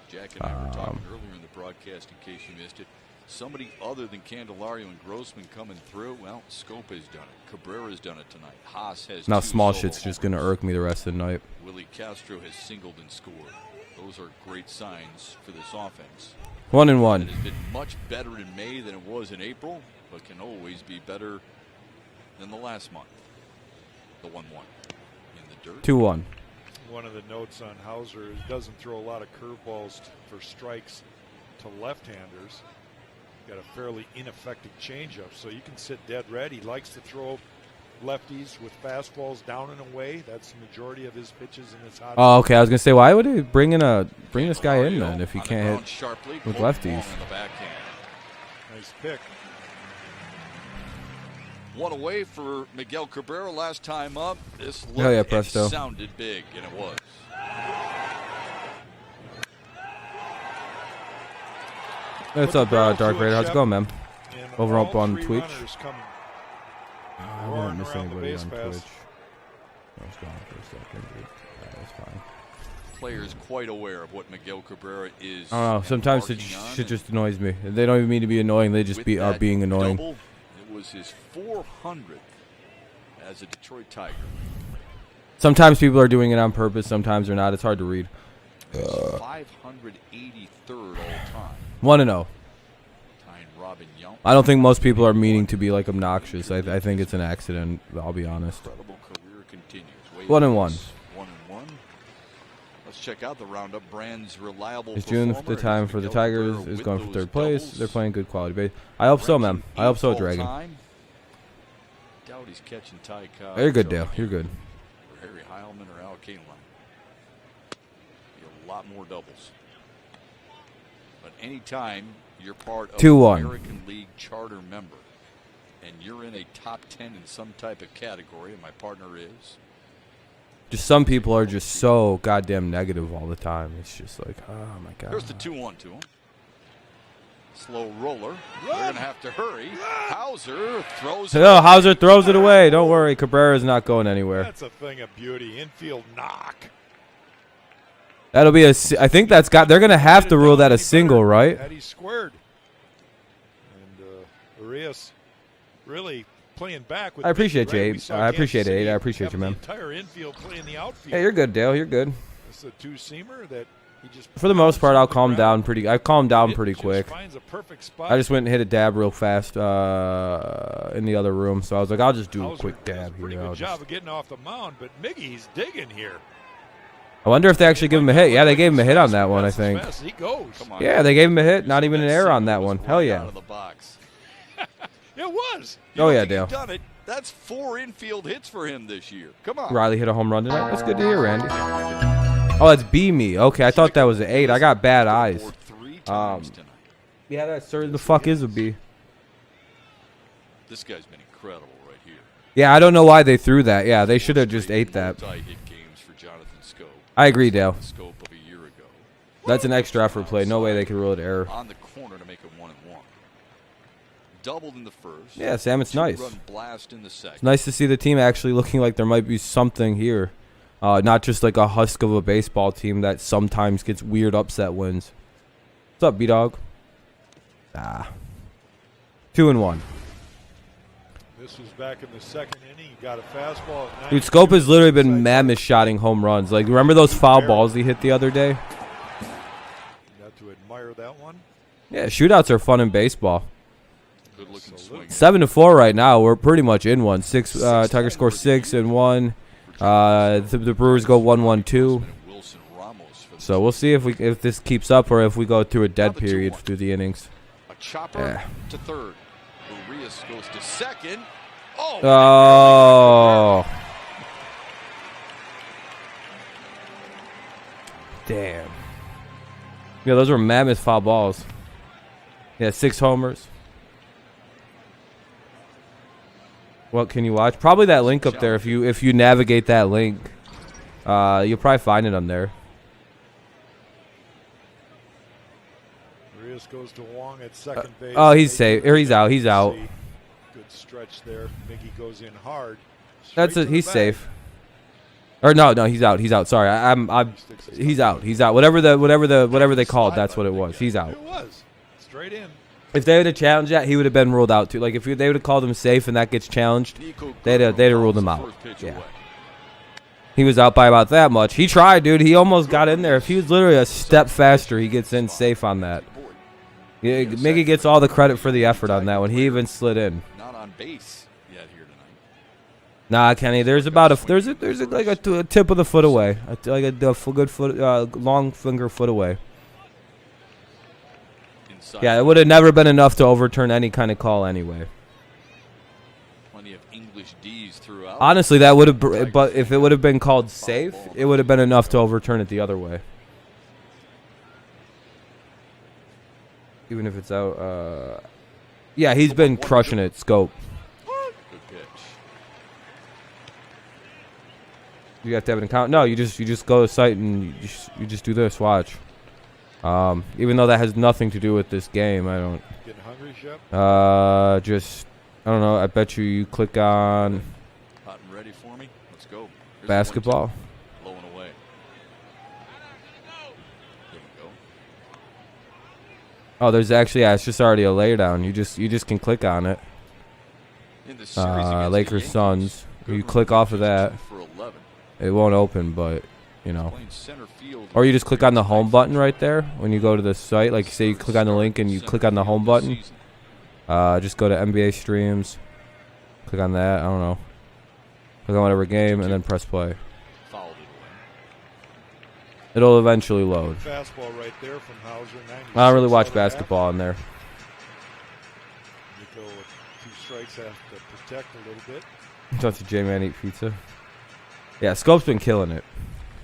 Jack and I were talking earlier in the broadcast, in case you missed it. Somebody other than Candelario and Grossman coming through. Well, Scope has done it. Cabrera has done it tonight. Haas has. Now 2 small solo shit's just homers. gonna irk me the rest of the night. Willie Castro has singled and scored. Those are great signs for this offense. 1-1. It has been much better in May than it was in April, but can always be better than the last month. The 1-1 in the dirt. 2-1. One of the notes on Hauser is doesn't throw a lot of curveballs for strikes to left-handers. Got a fairly ineffective changeup, so you can sit dead red. He likes to throw lefties with fastballs down and away. That's the majority of his pitches in his hot. Oh, okay. I was gonna say, why would he bring this guy in then if he can't hit with lefties? Nice pick. One away for Miguel Cabrera last time up. This look, oh yeah, presto. Sounded big, and it was. What's up, Dark Raider? How's it going, man? Over up on Twitch. I won't miss anybody on Twitch. I was gone for a second, dude. That's fine. Players quite aware of what Miguel Cabrera is. I don't know. Sometimes shit just annoys me. They don't even mean to be annoying. They just are being annoying. Double, it was his 400th as a Detroit Tiger. Sometimes people are doing it on purpose. Sometimes they're not. It's hard to read. 583rd all time. 1-0. Robin Young. I don't think most people are meaning to be like obnoxious. I think it's an accident. I'll be honest. Incredible career continues. 1-1. 1-1. Let's check out the roundup. Brand's reliable. Is June the time for the Tigers? Is going for third place. They're playing good quality base. I hope so, man. I hope so, Dragon. Doubt he's catching Ty Cobb. You're good, Dale. You're good. For Harry Heilman or Al Kaline. A lot more doubles. But anytime you're part of an American League charter member and you're in a top 10 in some type of category, and my partner is. Just some people are just so goddamn negative all the time. It's just like, oh my god. Here's the 2-1 to him. Slow roller. They're going to have to hurry. Hauser throws it. No, Hauser throws it away. Don't worry. Cabrera's not going anywhere. That's a thing of beauty. Infield knock. That'll be I think that's they're going to have to rule that a single, right? That he squared. And Urias really playing back with I appreciate you, Abe. I appreciate it. I appreciate you, man. The entire infield playing the outfield. Hey, you're good, Dale. You're good. It's a two-seamer that he just. For the most part, I'll calm down pretty. I calm down pretty quick. Finds a perfect spot. I just went and hit a dab real fast in the other room, so I was like, I'll just do a quick dab here. Pretty good job of getting off the mound, but Miggy's digging here. I wonder if they actually give him a hit. Yeah, they gave him a hit on that one, I think. He goes. Yeah, they gave him a hit. Not even an error on that one. Hell yeah. It was. Oh yeah, Dale. Done it. That's 4 infield hits for him this year. Come on. Riley hit a home run tonight. That's good to hear, Randy. Oh, that's B-me. Okay, I thought that was an 8. I got bad eyes. Yeah, that certainly the fuck is a B. This guy's been incredible right here. Yeah, I don't know why they threw that. Yeah, they should have just ate that. I agree, Dale. That's an extra effort play. No way they could rule it error. On the corner to make it 1-1. Doubled in the first. Yeah, Sam, it's nice. Blast in the second. It's nice to see the team actually looking like there might be something here. Not just like a husk of a baseball team that sometimes gets weird upset wins. What's up, B-Dog? 2-1. This was back in the second inning. He got a fastball. Dude, Scope has literally been mammoth shotting home runs. Like, remember those foul balls he hit the other day? Got to admire that one. Yeah, shootouts are fun in baseball. Good looking swing. 7-4 right now. We're pretty much in one. Tigers score 6 and 1. The Brewers go 1-1-2. So we'll see if this keeps up or if we go through a dead period through the innings. A chopper to third. Urias goes to second. Oh. Damn. Yeah, those were mammoth foul balls. Yeah, 6 homers. What can you watch? Probably that link up there. If you navigate that link, you'll probably find it on there. Urias goes to Wong at second base. Oh, he's safe. Or he's out. He's out. Good stretch there. Miggy goes in hard. That's it. He's safe. Or no, he's out. He's out. Sorry, he's out. He's out. Whatever they called, that's what it was. He's out. It was straight in. If they would have challenged that, he would have been ruled out too. Like if they would have called him safe and that gets challenged, they'd have ruled him out. Yeah. He was out by about that much. He tried, dude. He almost got in there. If he was literally a step faster, he gets in safe on that. Yeah, Miggy gets all the credit for the effort on that one. He even slid in. Not on base yet here tonight. Nah, Kenny, there's like a tip of the foot away, like a good foot, long finger foot away. Yeah, it would have never been enough to overturn any kind of call anyway. Plenty of English D's throughout. Honestly, that would have, but if it would have been called safe, it would have been enough to overturn it the other way. Even if it's out, yeah, he's been crushing it, Scope. Good pitch. You have to have an account. No, you just go to the site and you just do this. Watch. Even though that has nothing to do with this game, I don't. Getting hungry, Shep? Just I don't know. I bet you click on. Hot and ready for me. Let's go. Here's Basketball. Blowing away. There we go. Oh, there's actually it's just already a laydown. You just can click on it. In the series against Lakers the Suns. Yankees, You click off of that. 2 for 11. It won't open, but you know. Playing center field. Or you just click on the home button right there when you go to the site. Like say you click on the link and you click on the home button. Just go to NBA streams. Click on that. I don't know. Click on whatever game and then press play. Fouled it away. It'll eventually load. Fastball right there from Hauser. I don't really watch basketball in there. You go with 2 strikes, have to protect a little bit. Touch a J-Man eat pizza. Yeah, Scope's been killing it.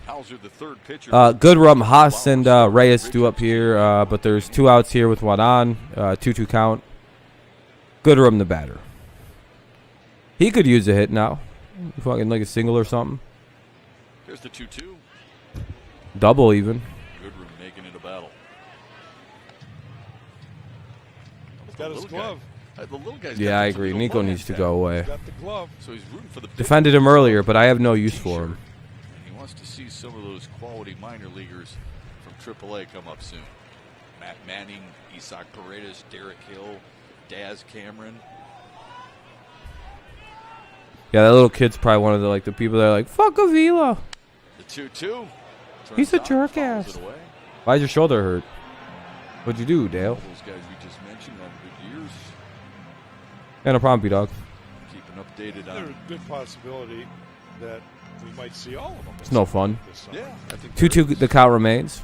Hauser, the third pitcher. Good rum. Haas and Reyes do up here, but there's 2 outs here with 1 on. 2-2 count. Good rum, the batter. He could use a hit now. Fucking like a single or something. There's the 2-2. Double even. Goodrum making it a battle. He's got his glove. The little guy's Yeah, I agree. Nico needs to go away. He's got the glove. So he's rooting for the Defended him earlier, but I have no use for him. And he wants to see some of those quality minor leaguers from AAA come up soon. Matt Manning, Isaac Paredes, Derek Hill, Daz Cameron. Yeah, that little kid's probably one of the people that are like, fuck Avila. The 2-2. He's a jerk ass. Why's your shoulder hurt? What'd you do, Dale? Those guys we just mentioned on good years. Yeah, no problem, B-Dog. Keeping updated on. There's a good possibility that we might see all of them. It's no fun. Yeah, I think 2-2, the count remains.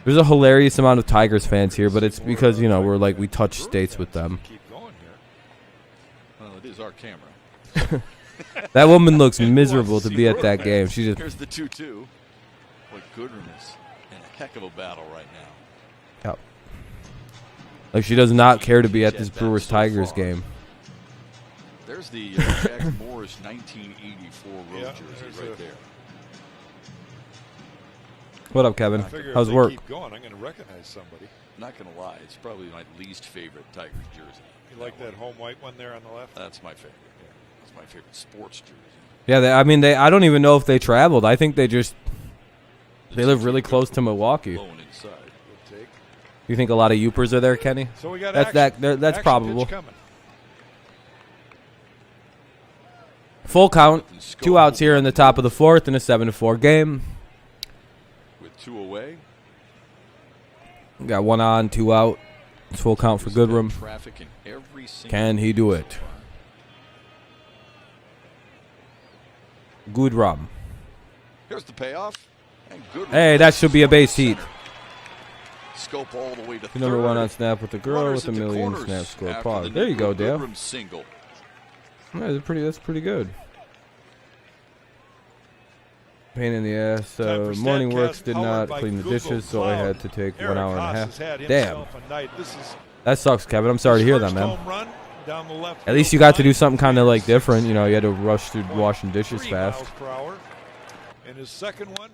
There's a hilarious amount of Tigers fans here, but it's because, you know, we touch states with them. Keep going here. Well, it is our camera. That woman looks miserable to be at that game. She just. Here's the 2-2. What Goodrum is in a heck of a battle right now. Yep. Like she does not care to be at this Brewers Tigers game. There's the Jack Morris 1984 road jersey right there. What up, Kevin? How's work? Keep going. I'm going to recognize somebody. Not going to lie, it's probably my least favorite Tigers jersey. You like that home white one there on the left? That's my favorite. Yeah. That's my favorite sports jersey. Yeah, I don't even know if they traveled. I think they live really close to Milwaukee. You think a lot of Youpers are there, Kenny? So we got that's probable. Full count, 2 outs here in the top of the 4th in a 7-4 game. With 2 away. Got 1 on, 2 out. It's full count for Goodrum. Can he do it? Goodrum. Here's the payoff. And hey, that should be a base hit. Scope all the way to third. Number 1 on snap with the girl with a million snap score pod. There you go, Dale. Single. Yeah, that's pretty good. Pain in the ass. Morning works did not clean the dishes, so I had to take 1 hour and a half. Damn. That sucks, Kevin. I'm sorry to hear that, man. At least you got to do something kind of like different. You know, you had to rush through washing dishes fast. And his second one,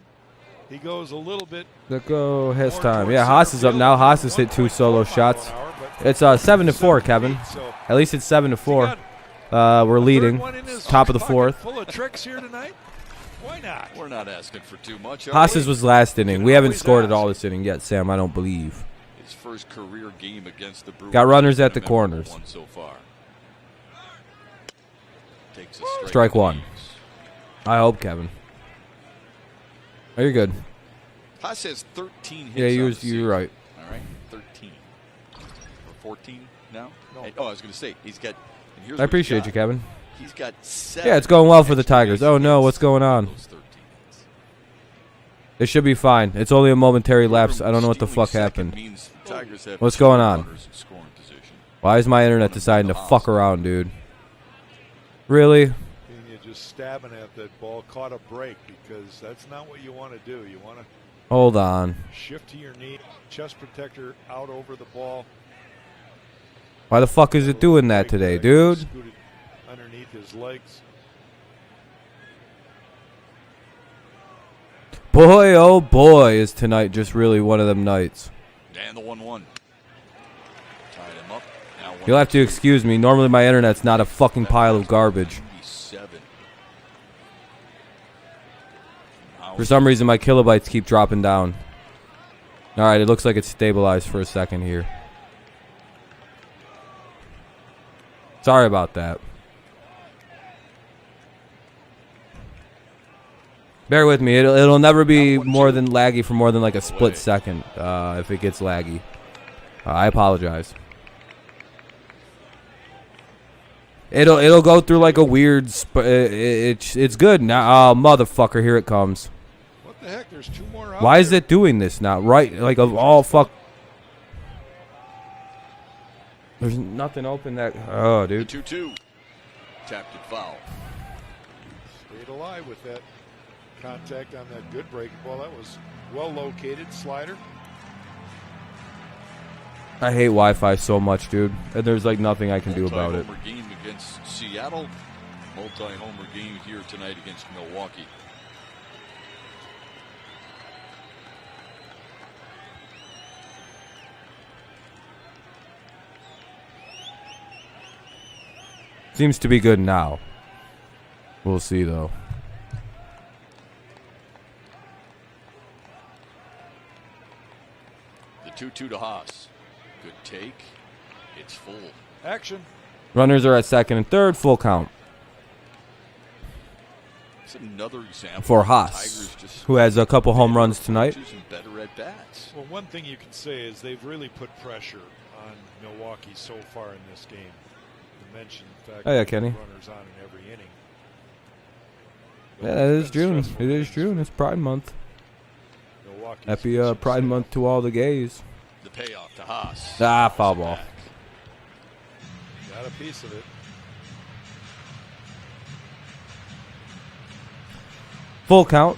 he goes a little bit. Let go. His time. Yeah, Haas is up now. Haas has hit 2 solo shots. It's 7-4, Kevin. At least it's 7-4. We're leading. Top of the 4th. Full of tricks here tonight. Why not? We're not asking for too much. Haas's was last inning. We haven't scored at all this inning yet, Sam. I don't believe. His first career game against the Brewers. Got runners at the corners. So far. Takes a strike 1. I hope, Kevin. Oh, you're good. Haas has 13 hits. Yeah, you're right. All right, 13 14 now? No. Oh, I was going to say, he's got... And here's I what he's appreciate got. you, Kevin. He's got 7. Yeah, it's going well for the Tigers. Oh, no, what's going on? Those 13 hits. It should be fine. It's only a momentary lapse. I don't know what the fuck happened. Means Tigers have What's going on? runners in scoring position. Why is my internet deciding to fuck around, dude? Really? And you're just stabbing at that ball, caught a break, because that's not what you want to do. You want to Hold on. shift to your knee, chest protector out over the ball. Why the fuck is it doing that today, dude? Scooted underneath his legs. Boy, oh boy, is tonight just really one of them nights. And the 1-1. Tied him up. Now You'll have to excuse me. Normally my internet's not a fucking pile of garbage. 97. For some reason, my kilobytes keep dropping down. All right, it looks like it's stabilized for a second here. Sorry about that. Bear with me. It'll never be more than laggy for more than like a split second if it gets laggy. I apologize. It'll go through like a weird. It's good now. Oh, motherfucker! Here it comes. What the heck? There's 2 more out Why is there. it doing this now? Right, like of all fuck. There's nothing open that. Oh, The dude. 2-2. Tapped it foul. Stayed alive with that contact on that good breaking ball. That was well located slider. I hate Wi-Fi so much, dude. And there's like nothing I can do about it. Multi-homer game against Seattle. Multi-homer game here tonight against Milwaukee. Seems to be good now. We'll see though. The 2-2 to Haas. Good take. It's full. Action. Runners are at second and third, full count It's another example. for of Haas, Tigers just who has a couple home runs tonight. and better at bats. Well, one thing you can say is they've really put pressure on Milwaukee so far in this game. You mentioned the fact Oh, yeah, that Kenny. runners on in every inning. But Yeah, it it's is been June. stressful It is games. June. It's Pride Month. Milwaukee's Happy pitching Pride style. Month to all the gays. The payoff to Haas. Ah, foul ball. Got a piece of it. Full count.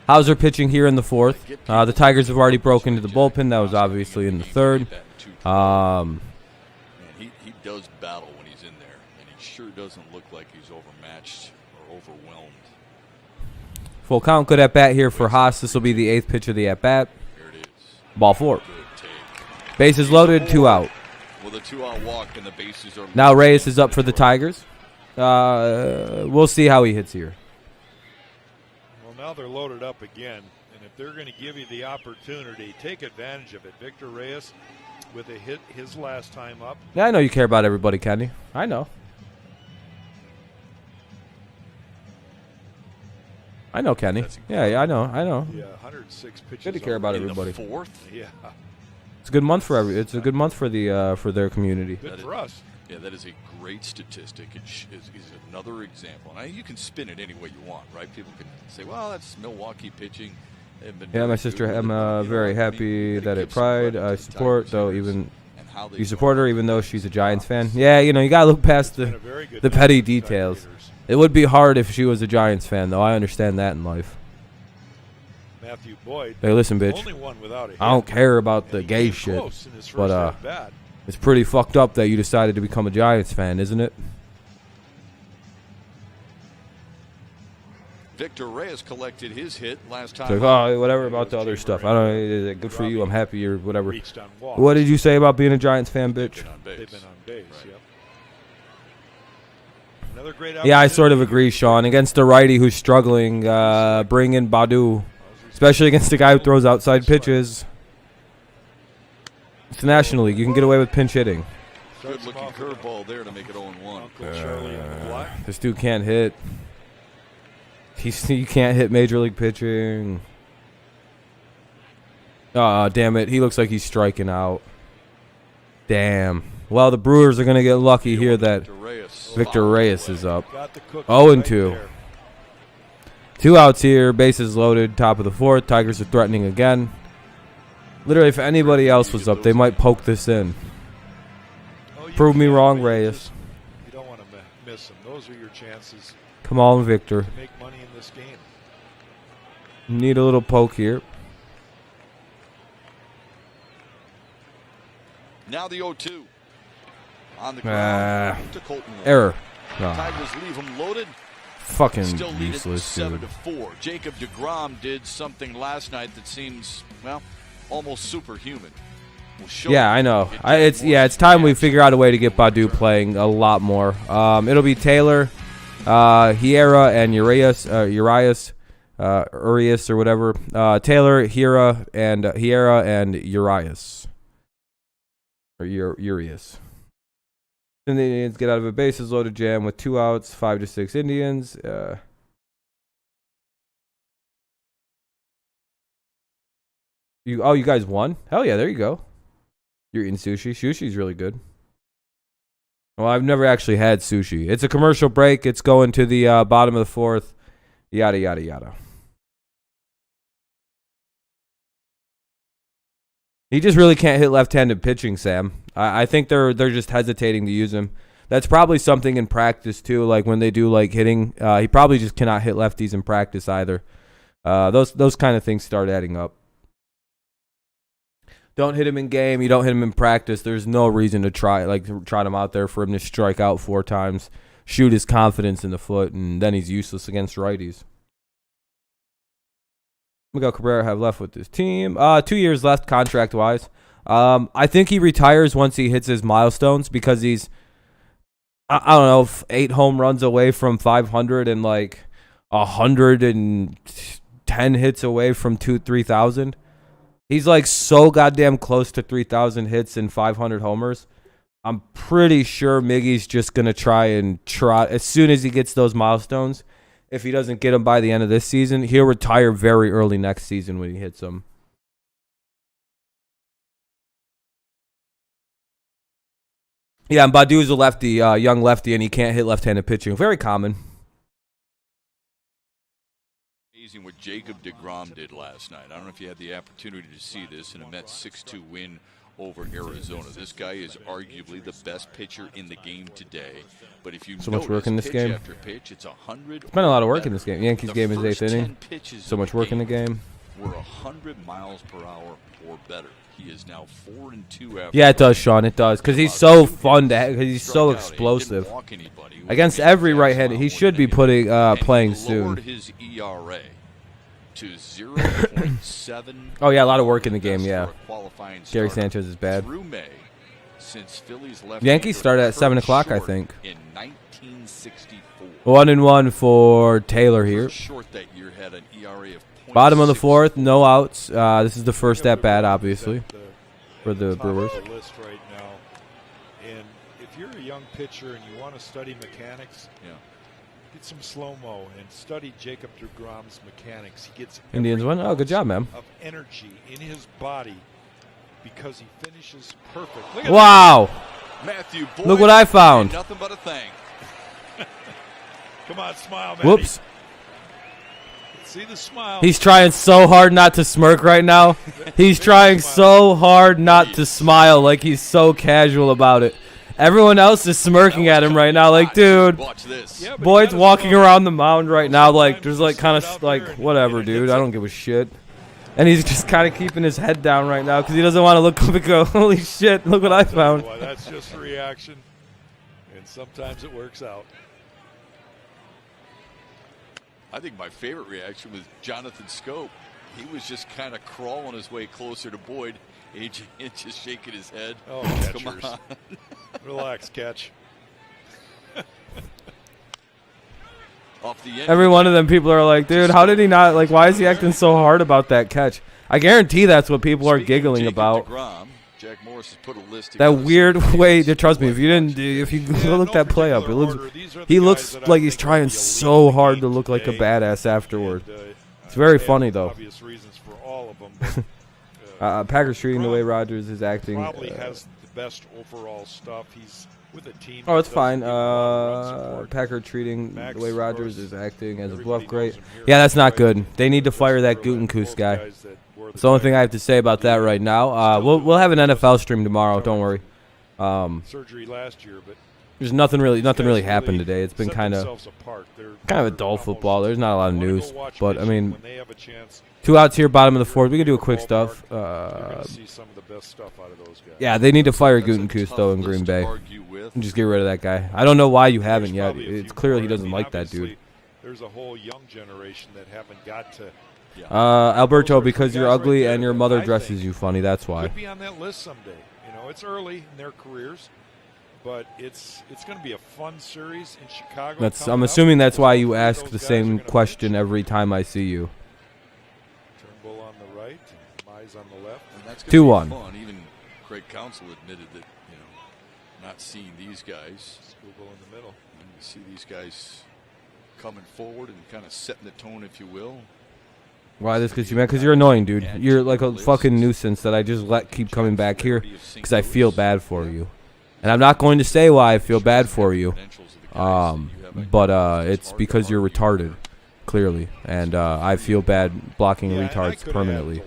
Hauser pitching here in the fourth. The Tigers have already broken into the bullpen. That was obviously in the third. Man, he does battle when he's in there, and he sure doesn't look like he's overmatched or overwhelmed. Full count. Good at bat here for Haas. This will be the 8th pitch of the at bat. Here it is. Ball 4. Good take. Bases loaded. 2 out. With a 2-out walk, and the bases are Now Reyes is up for the Tigers. We'll see how he hits here. Well, now they're loaded up again, and if they're going to give you the opportunity, take advantage of it. Victor Reyes with a hit his last time up. Yeah, I know you care about everybody, Kenny. I know. I know, Kenny. Yeah, I know. Yeah, 106 pitches. Good to care about in everybody. the fourth. Yeah, It's a good month for It's a good month for the for their community. good for us. Yeah, that is a great statistic. It is another example. Now, you can spin it any way you want, right? People can say, well, that's Milwaukee pitching. They've been Yeah, very my sister. good. I'm You know, very I mean, happy you gotta that give at some Pride credit I to the support, Tigers though hitters even and how they've you support her gone even though about she's a their Giants fan. jobs. Yeah, you know, you got to look past Been a very good the night petty for the Tiger details. Raiders. It would be hard if she was a Giants fan, though. I understand that in life. Matthew Boyd, Hey, listen, bitch. only one without a hit. I don't care about And the he gay came shit, close in his first but at-bat. it's pretty fucked up that you decided to become a Giants fan, isn't it? Victor Reyes collected his hit last time. It's like, oh, whatever about the other stuff. I don't. Is it good for you? I'm happy or whatever. Reached on walks. What did you say about being a Giants fan, bitch? Been on base. They've been on base. Right. Yep. Another great. Yeah, I sort of opportunity. agree, Sean. Against a righty who's struggling, bring in Badu, especially against a guy who throws outside pitches. It's the National League. You can get away with pinch hitting. Good Starts looking off with curveball there to make it 0-1. Uncle Charlie in the black. This dude can't hit. You can't hit major league pitching. Oh, damn it. He looks like he's striking out. Damn. Well, the Brewers are going to get lucky here that Victor Reyes is up. 0-2. 2 outs here. Bases loaded. Top of the 4th. Tigers are threatening again. Literally, if anybody else was up, they might poke this in. Prove me wrong, Reyes. You don't want to miss them. Those are your chances. Come on, Victor. To make money in this game. Need a little poke here. Now the 0-2. On the ground to Colton. Error. Tigers leave him loaded. Fucking Still useless, dude. 7-4. Jacob deGrom did something last night that seems, well, almost superhuman. Yeah, I know. It's time we figure out a way to get Baddoo playing a lot more. It'll be Taylor, Hiera, and Urias, or whatever. Taylor, Hiera, and Urias. Or Urias. Then the Indians get out of a bases loaded jam with 2 outs, 5-6 Indians. You guys won? Hell yeah, there you go. You're eating sushi. Sushi's really good. Well, I've never actually had sushi. It's a commercial break. It's going to the bottom of the 4th. Yada, yada, yada. He just really can't hit left-handed pitching, Sam. I think they're just hesitating to use him. That's probably something in practice, too, like when they do like hitting. He probably just cannot hit lefties in practice either. Those kind of things start adding up. Don't hit him in game. You don't hit him in practice. There's no reason to trot him out there for him to strike out 4 times, shoot his confidence in the foot, and then he's useless against righties. Miguel Cabrera have left with this team. 2 years left contract-wise. I think he retires once he hits his milestones because he's, I don't know, 8 home runs away from 500 and like 110 hits away from 3,000. He's like so goddamn close to 3,000 hits and 500 homers. I'm pretty sure Miggy's just going to try as soon as he gets those milestones. If he doesn't get them by the end of this season, he'll retire very early next season when he hits them. Yeah, and Baddoo's a lefty, young lefty, and he can't hit left-handed pitching. Very common. What Jacob deGrom did last night. I don't know if you had the opportunity to see this in a Mets 6-2 win over Arizona. This guy is arguably the best pitcher in the game today. But if you so much work in this game. After pitch, it's 100. It's been a lot of work in this game. Yankees game is 8th inning. So much work in the game. We're 100 miles per hour or better. He is now 4-2 after. Yeah, it does, Sean. It does because he's so fun because he's so explosive. Against every right-handed, he should be playing soon. His ERA to 0.7. Oh yeah, a lot of work in the game. Yeah, Gary Sanchez is bad. Yankees start at 7 o'clock, I think. In 1964. 1-1 for Taylor here. Bottom of the 4th, no outs. This is the first at bat, obviously, for the Brewers. Right now. And if you're a young pitcher and you want to study mechanics, get some slow-mo and study Jacob deGrom's mechanics. He gets Indians win. Oh, good job, man. Of energy in his body because he finishes perfect. Wow. Matthew Boyd, look what I found. Nothing but a thing. Come on, smile, man. Whoops. See the smile. He's trying so hard not to smirk right now. He's trying so hard not to smile, like he's so casual about it. Everyone else is smirking at him right now, like, dude. Boyd's walking around the mound right now, like, there's like kind of like, whatever, dude. I don't give a shit. And he's just kind of keeping his head down right now because he doesn't want to look up and go, holy shit, look what I found. Boy, that's just a reaction, and sometimes it works out. I think my favorite reaction was Jonathan Scope. He was just kind of crawling his way closer to Boyd, just shaking his head. Oh, catchers. Relax, catch. Off the end. Every one of them people are like, dude, how did he not, like, why is he acting so hard about that catch? I guarantee that's what people are giggling about. Jack Morris has put a list that weird way to trust me. If you look that play up, he looks like he's trying so hard to look like a badass afterward. It's very funny though. Obvious reasons for all of them. But, Packers treating the way Rodgers is acting. Probably has the best overall stuff. He's with a team. Oh, it's fine. Packer treating the way Rodgers is acting as a bluff. Great. Yeah, that's not good. They need to fire that Gutekunst guy. That's the only thing I have to say about that right now. We'll have an NFL stream tomorrow. Don't worry. Surgery last year, but there's nothing really happened today. It's been kind of a dull football. There's not a lot of news, but I mean, 2 outs here, bottom of the fourth. We can do a quick stuff. Yeah, they need to fire Gutekunst though in Green Bay. And just get rid of that guy. I don't know why you haven't yet. It's clear he doesn't like that dude. There's a whole young generation that haven't got to. Alberto, because you're ugly and your mother dresses you funny. That's why. Could be on that list someday. You know, it's early in their careers, but it's going to be a fun series in Chicago. I'm assuming that's why you ask the same question every time I see you. Turnbull on the right, and Mize on the left. 2-1. Even Craig Counsell admitted that, not seeing these guys. Screwball in the middle. And you see these guys coming forward and kind of setting the tone, if you will. Why this? Because you're annoying, dude. You're like a fucking nuisance that I just let keep coming back here because I feel bad for you. And I'm not going to say why I feel bad for you. But it's because you're retarded, clearly. And I feel bad blocking retards permanently.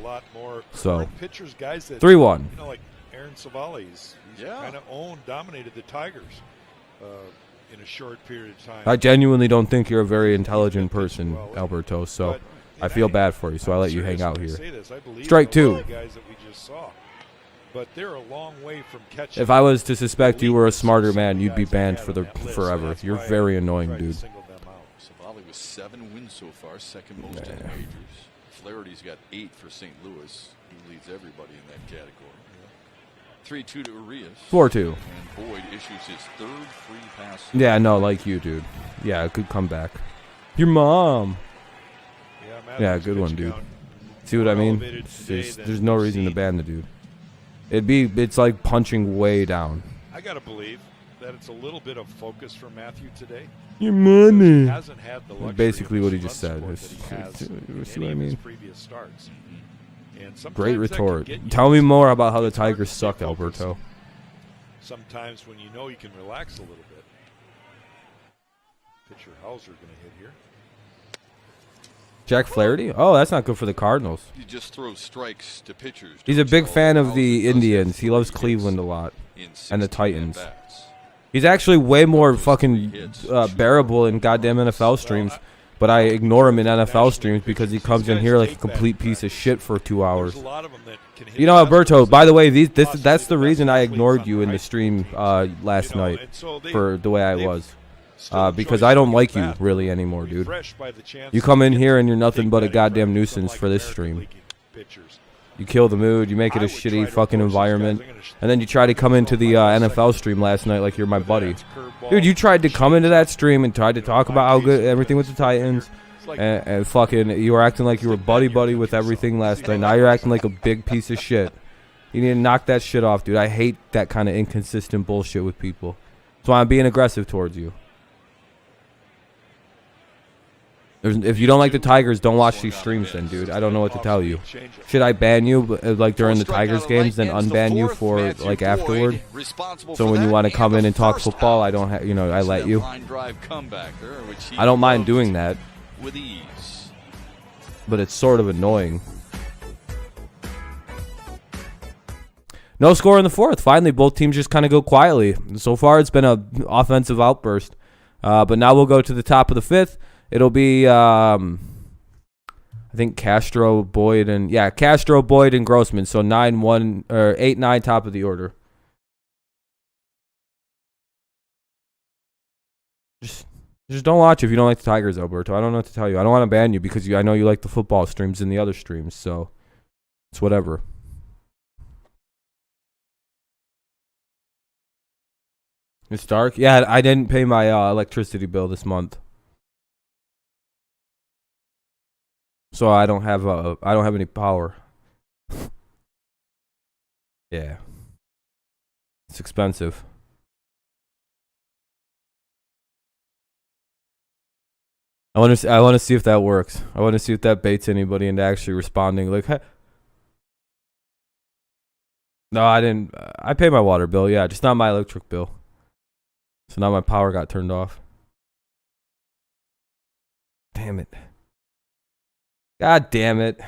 So, 3-1. You know, like Aaron Savali, he's kind of dominated the Tigers in a short period of time. I genuinely don't think you're a very intelligent person, Alberto. So, I feel bad for you. So I let you hang out here. Strike 2. But they're a long way from catching. If I was to suspect you were a smarter man, you'd be banned for forever. You're very annoying, dude. Savali with 7 wins so far, second most in the majors. Flaherty's got 8 for St. Louis. He leads everybody in that category. 3-2 to Urias. 4-2. And Boyd issues his 3rd free pass. Yeah, no, like you, dude. Yeah, good comeback. Your mom. Yeah, good one, dude. See what I mean? There's no reason to ban the dude. It's like punching way down. I gotta believe that it's a little bit of focus for Matthew today. Your money. He hasn't had the luxury basically what he just said. See what I mean? Great retort. Tell me more about how the Tigers suck, Alberto. Sometimes when you know you can relax a little bit. Pitcher Hauser going to hit here. Jack Flaherty? Oh, that's not good for the Cardinals. He just throws strikes to pitchers. He's a big fan of the Indians. He loves Cleveland a lot. And the Titans. He's actually way more fucking bearable in goddamn NFL streams. But I ignore him in NFL streams because he comes in here like a complete piece of shit for 2 hours. You know, Alberto, by the way, that's the reason I ignored you in the stream last night for the way I was. Because I don't like you really anymore, dude. You come in here and you're nothing but a goddamn nuisance for this stream. You kill the mood, you make it a shitty fucking environment, and then you try to come into the NFL stream last night like you're my buddy. Dude, you tried to come into that stream and tried to talk about how good everything with the Titans, and fucking you were acting like you were buddy-buddy with everything last night. Now you're acting like a big piece of shit. You need to knock that shit off, dude. I hate that kind of inconsistent bullshit with people. That's why I'm being aggressive towards you. If you don't like the Tigers, don't watch these streams then, dude. I don't know what to tell you. Should I ban you like during the Tigers games, then unban you for like afterward? So when you want to come in and talk football, I don't I let you. I don't mind doing that. But it's sort of annoying. No score in the fourth. Finally, both teams just kind of go quietly. So far, it's been an offensive outburst. But now we'll go to the top of the fifth. It'll be, I think Castro, Boyd, and Grossman. So 9-1 or 8-9 top of the order. Just don't watch if you don't like the Tigers, Alberto. I don't know what to tell you. I don't want to ban you because I know you like the football streams and the other streams. So it's whatever. It's dark. Yeah, I didn't pay my electricity bill this month. So I don't have any power. Yeah. It's expensive. I want to see if that works. I want to see if that baits anybody into actually responding like, hey, No, I didn't. I pay my water bill, yeah, just not my electric bill. So now my power got turned off. Damn it. God damn it.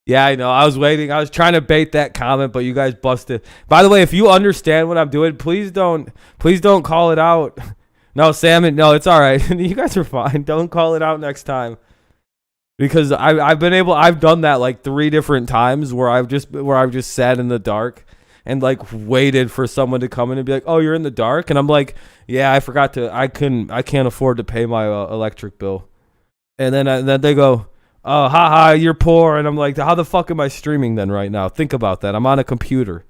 Yeah, I know. I was waiting. I was trying to bait that comment, but you guys busted. By the way, if you understand what I'm doing, please don't call it out. No, Sam, no, it's all right. You guys are fine. Don't call it out next time. Because I've done that like 3 different times where I've just sat in the dark and like waited for someone to come in and be like, "Oh, you're in the dark," and I'm like, "Yeah, I can't afford to pay my electric bill," and then they go, "Oh, haha, you're poor," and I'm like, "How the fuck am I streaming then right now? Think about that. I'm on a computer."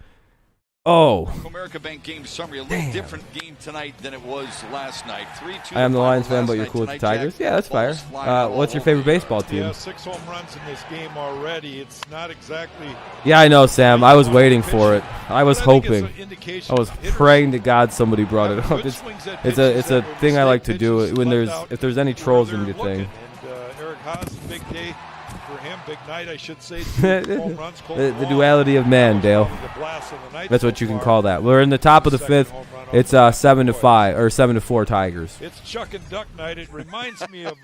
Oh. America Bank game summary, a little different game tonight than it was last night. 3-2. I am the Lions fan, but you're cool with the Tigers. Yeah, that's fire. What's your favorite baseball team? Yeah, 6 home runs in this game already. It's not exactly. Yeah, I know, Sam. I was waiting for it. I was hoping. I was praying to God somebody brought it up. It's a thing I like to do when if there's any trolls in the thing. And Eric Haas, big day for him, big night, I should say. Home runs, the duality of man, Dale. That's what you can call that. We're in the top of the 5th. It's 7-5 or 7-4 Tigers. It's Chuck and Duck night. It reminds me of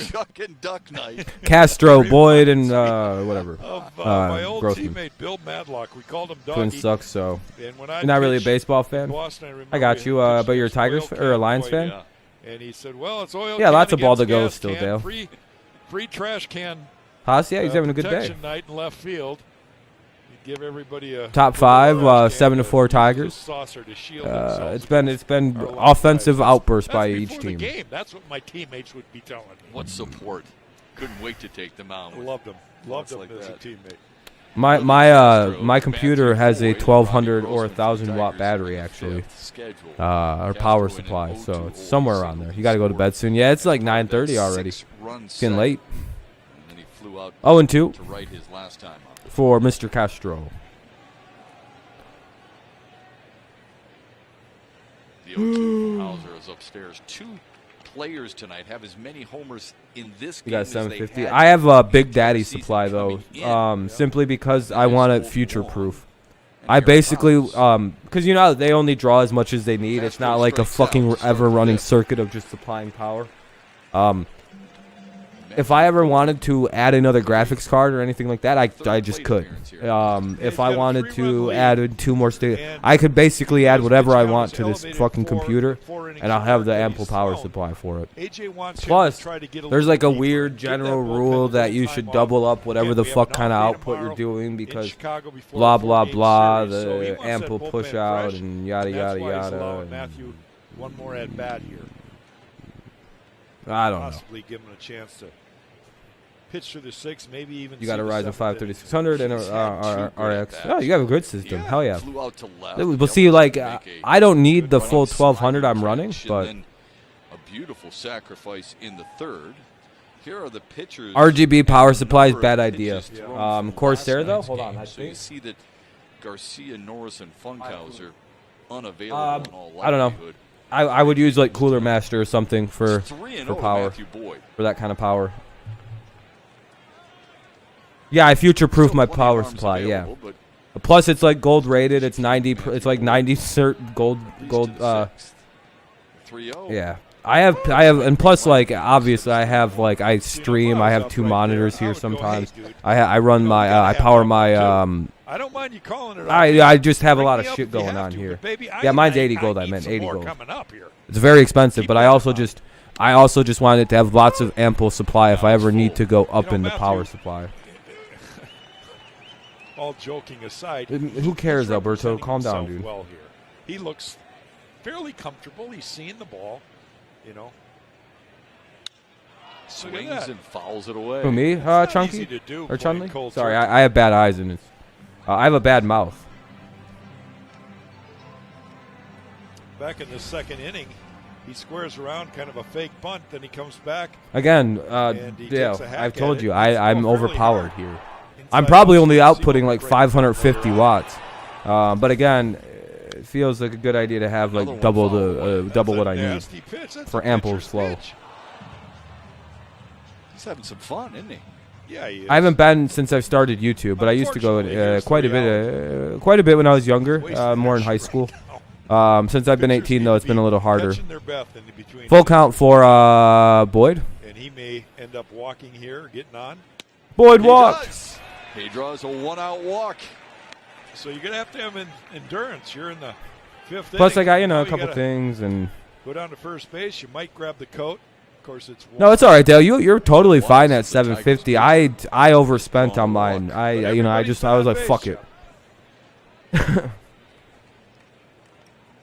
Chuck and Duck night. Castro, Boyd, and whatever. Of my old Grossman. teammate Bill Madlock. We called him Doggy. Twins suck, so And when you're not really a baseball fan. Boston, I got you, but you're a Tigers or a Lions fan. Yeah. And he said, "Well, it's oil. Yeah, can lots of ball to against go gas still, can, Dale. Free trash can. Haas, yeah, he's having a good day. Protection night in left field. He'd give everybody a Top 5, 7-4 Tigers. Saucer to shield It's been offensive outbursts by each team. The game. That's what my teammates would be telling me. What support? Couldn't wait to take them out. Loved them. Loved them like as a that. teammate. My computer has a 1200 or 1000 watt battery actually, or power supply, so it's somewhere around there. You got to go to bed soon. Yeah, it's like 9:30 already. It's getting late. 0-2 for Mr. Castro. The 0-2 from Hauser is upstairs. 2 players tonight have as many homers in this game. You got 750. I have a Big Daddy supply though, simply because I want it future proof. I basically, because you know they only draw as much as they need. It's not like a fucking ever running circuit of just supplying power. If I ever wanted to add another graphics card or anything like that, I just could. If I wanted to add 2 more I could basically add whatever I want to this fucking computer, and I'll have the ample power supply for it. Plus, there's like a weird general rule that you should double up whatever the fuck kind of output you're doing because blah, blah, blah, the ample push out and yada, yada, yada. Matthew, one more at bat here. I don't know. Possibly give him a chance to pitch through the 6, maybe even. You got a Ryzen 5 3600 and a RX. Oh, you have a good system. Hell yeah. We'll see. Like, I don't need the full 1200 I'm running, but a beautiful sacrifice in the 3rd. Here are the pitchers. RGB power supply is bad idea. Corsair though. Hold on. So you see that Garcia, Norris, and Funkhauser unavailable in all likelihood. I don't know. I would use like Cooler Master or something for power, for that kind of power. Yeah, I future-proof my power supply. Yeah. Plus, it's like gold rated. It's 90. It's like 90 cert gold. Yeah. I have, and plus, like obviously, I have like I stream. I have 2 monitors here sometimes. I run my. I power my. I don't mind you calling it. I just have a lot of shit going on here. Yeah, mine's 80 gold. I meant 80 gold. It's very expensive, but I also just wanted to have lots of ample supply if I ever need to go up in the power supply. All joking aside, who cares, Alberto? Calm down, dude. Well here. He looks fairly comfortable. He's seeing the ball, you know. Swings and fouls it away. Who, me? Chunky? Or Chunli? Sorry, I have bad eyes and it's. I have a bad mouth. Back in the 2nd inning, he squares around, kind of a fake bunt. Then he comes back. Again, Dale, I've told you, I'm overpowered here. I'm probably only outputting like 550 watts. But again, it feels like a good idea to have like double what I need for ample flow. He's having some fun, isn't he? Yeah, he is. I haven't been since I've started YouTube, but I used to go quite a bit when I was younger, more in high school. Since I've been 18, though, it's been a little harder. Full count for Boyd. And he may end up walking here, getting on. Boyd walks. He draws a 1-out walk. So you're going to have endurance. You're in the 5th Plus, inning. I got, a couple things. And go down to first base. You might grab the coat. Of course, it's no, it's all right, Dale. You're totally fine at 750. I overspent on mine. I was like, fuck it.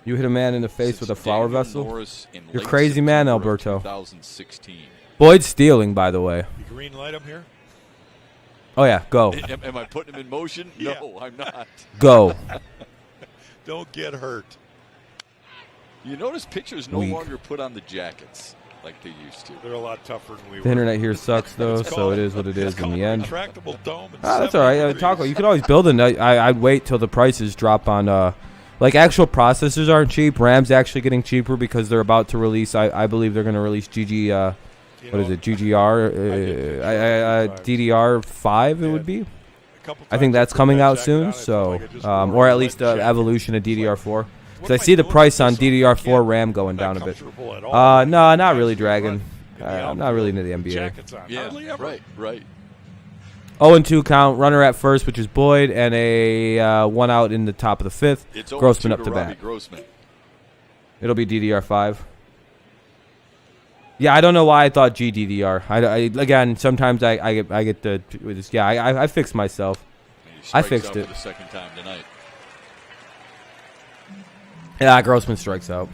You hit a man in the face with a flower vessel? You're crazy, man, Alberto. 2016. Boyd's stealing, by the way. You green light him here? Oh, yeah, go. Am I putting him in motion? Yeah. No, I'm not. Go. Don't get hurt. You notice pitchers no longer put on the jackets like they used to. They're a lot tougher than we were. The internet here sucks, though, so it is what it is in the end. Retractable dome. That's all right. Taco, you could always build it. I'd wait till the prices drop on. Like, actual processors aren't cheap. RAM's actually getting cheaper because they're about to release. I believe they're going to release GGR? DDR5. It would be. I think that's coming out soon. So, or at least evolution of DDR4. Because I see the price on DDR4 RAM going down a bit. No, not really, Dragon. I'm not really into the NBA. Yeah, right. 0-2 count, runner at first, which is Boyd, and a 1 out in the top of the 5th. Grossman up to bat. It'll be DDR5. Yeah, I don't know why I thought GDDR. Again, sometimes I get the I fixed myself. I fixed it. For the second time tonight. Yeah, Grossman strikes out.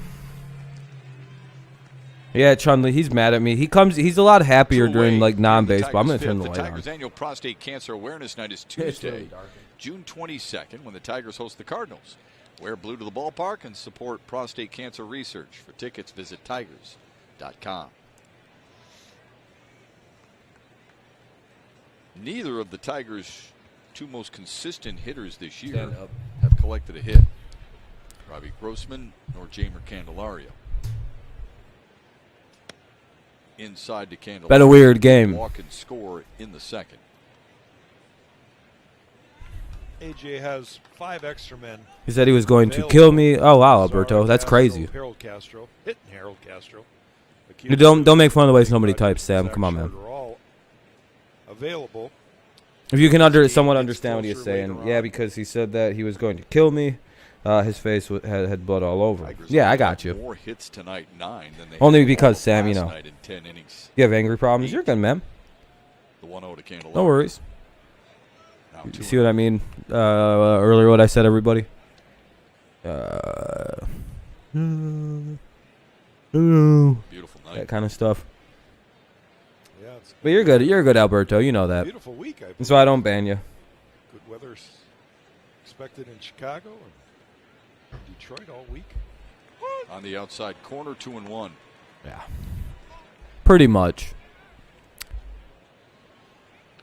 Yeah, Chun-Li, he's mad at me. He's a lot happier during like non-baseball. I'm gonna turn the light on. The Tigers' annual prostate cancer awareness night is Tuesday, June 22nd, when the Tigers host the Cardinals. Wear blue to the ballpark and support prostate cancer research. For tickets, visit tigers.com. Neither of the Tigers' two most consistent hitters this year have collected a hit. Robbie Grossman nor Jamer Candelario. Inside to Candelario. Been a weird game. Walk and score in the second. AJ has 5 extra men. He said he was going to kill me. Oh wow, Alberto, that's crazy. Harold Castro, hitting Harold Castro. Don't make fun of the way somebody types, Sam. Come on, man. All available. If you can somewhat understand what he's saying, yeah, because he said that he was going to kill me. His face had blood all over. Yeah, I got you. More hits tonight, 9 than they only because Sam, you know, in 10 innings. You have angry problems. You're good, man. The 1-0 to Candelario. No worries. You see what I mean? Earlier, what I said, everybody. Beautiful night. That kind of stuff. Yeah, but you're good. You're good, Alberto. You know that. Beautiful week. And so I don't ban you. Good weather expected in Chicago and Detroit all week. On the outside corner, 2-1. Yeah. Pretty much.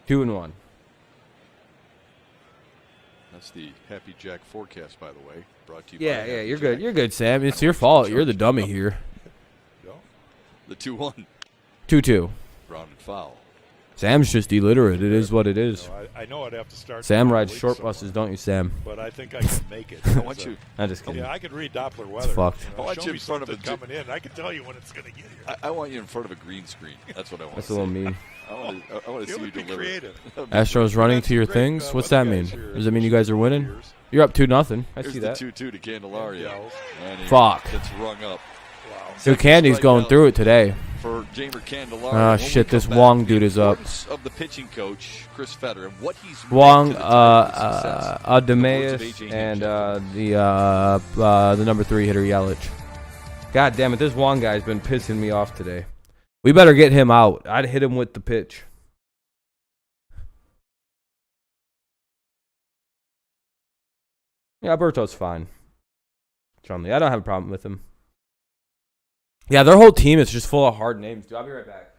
2-1. That's the Happy Jack forecast, by the way. Brought to you by Yeah, you're good. You're good, Sam. It's your fault. You're the dummy here. The 2-1. 2-2. Grounded foul. Sam's just illiterate. It is what it is. I know I'd have to start. Sam rides short buses, don't you, Sam? But I think I can make it. I want you. I'm just kidding. Yeah, I can read Doppler weather. It's fucked. You know, I want you in front of a coming in. I can tell you when it's going to get here. I want you in front of a green screen. That's what I want. That's a little mean. I want to see you deliver. Creative. Astros running to your things. What's that mean? Does it mean you guys are winning? You're up 2-0. I see that. 2-2 to Candelario. Fuck. Gets rung up. Wow. Dude, Candy's going through it today. For Jamer Candelario. Ah, shit, this Wong dude is up. Of the pitching coach, Chris Fetter, and what he's Wong, Ademayus, and the number 3 hitter, Yelich. God damn it, this Wong guy's been pissing me off today. We better get him out. I'd hit him with the pitch. Yeah, Alberto's fine. Chun-Li, I don't have a problem with him. Yeah, their whole team is just full of hard names. Dude, I'll be right back.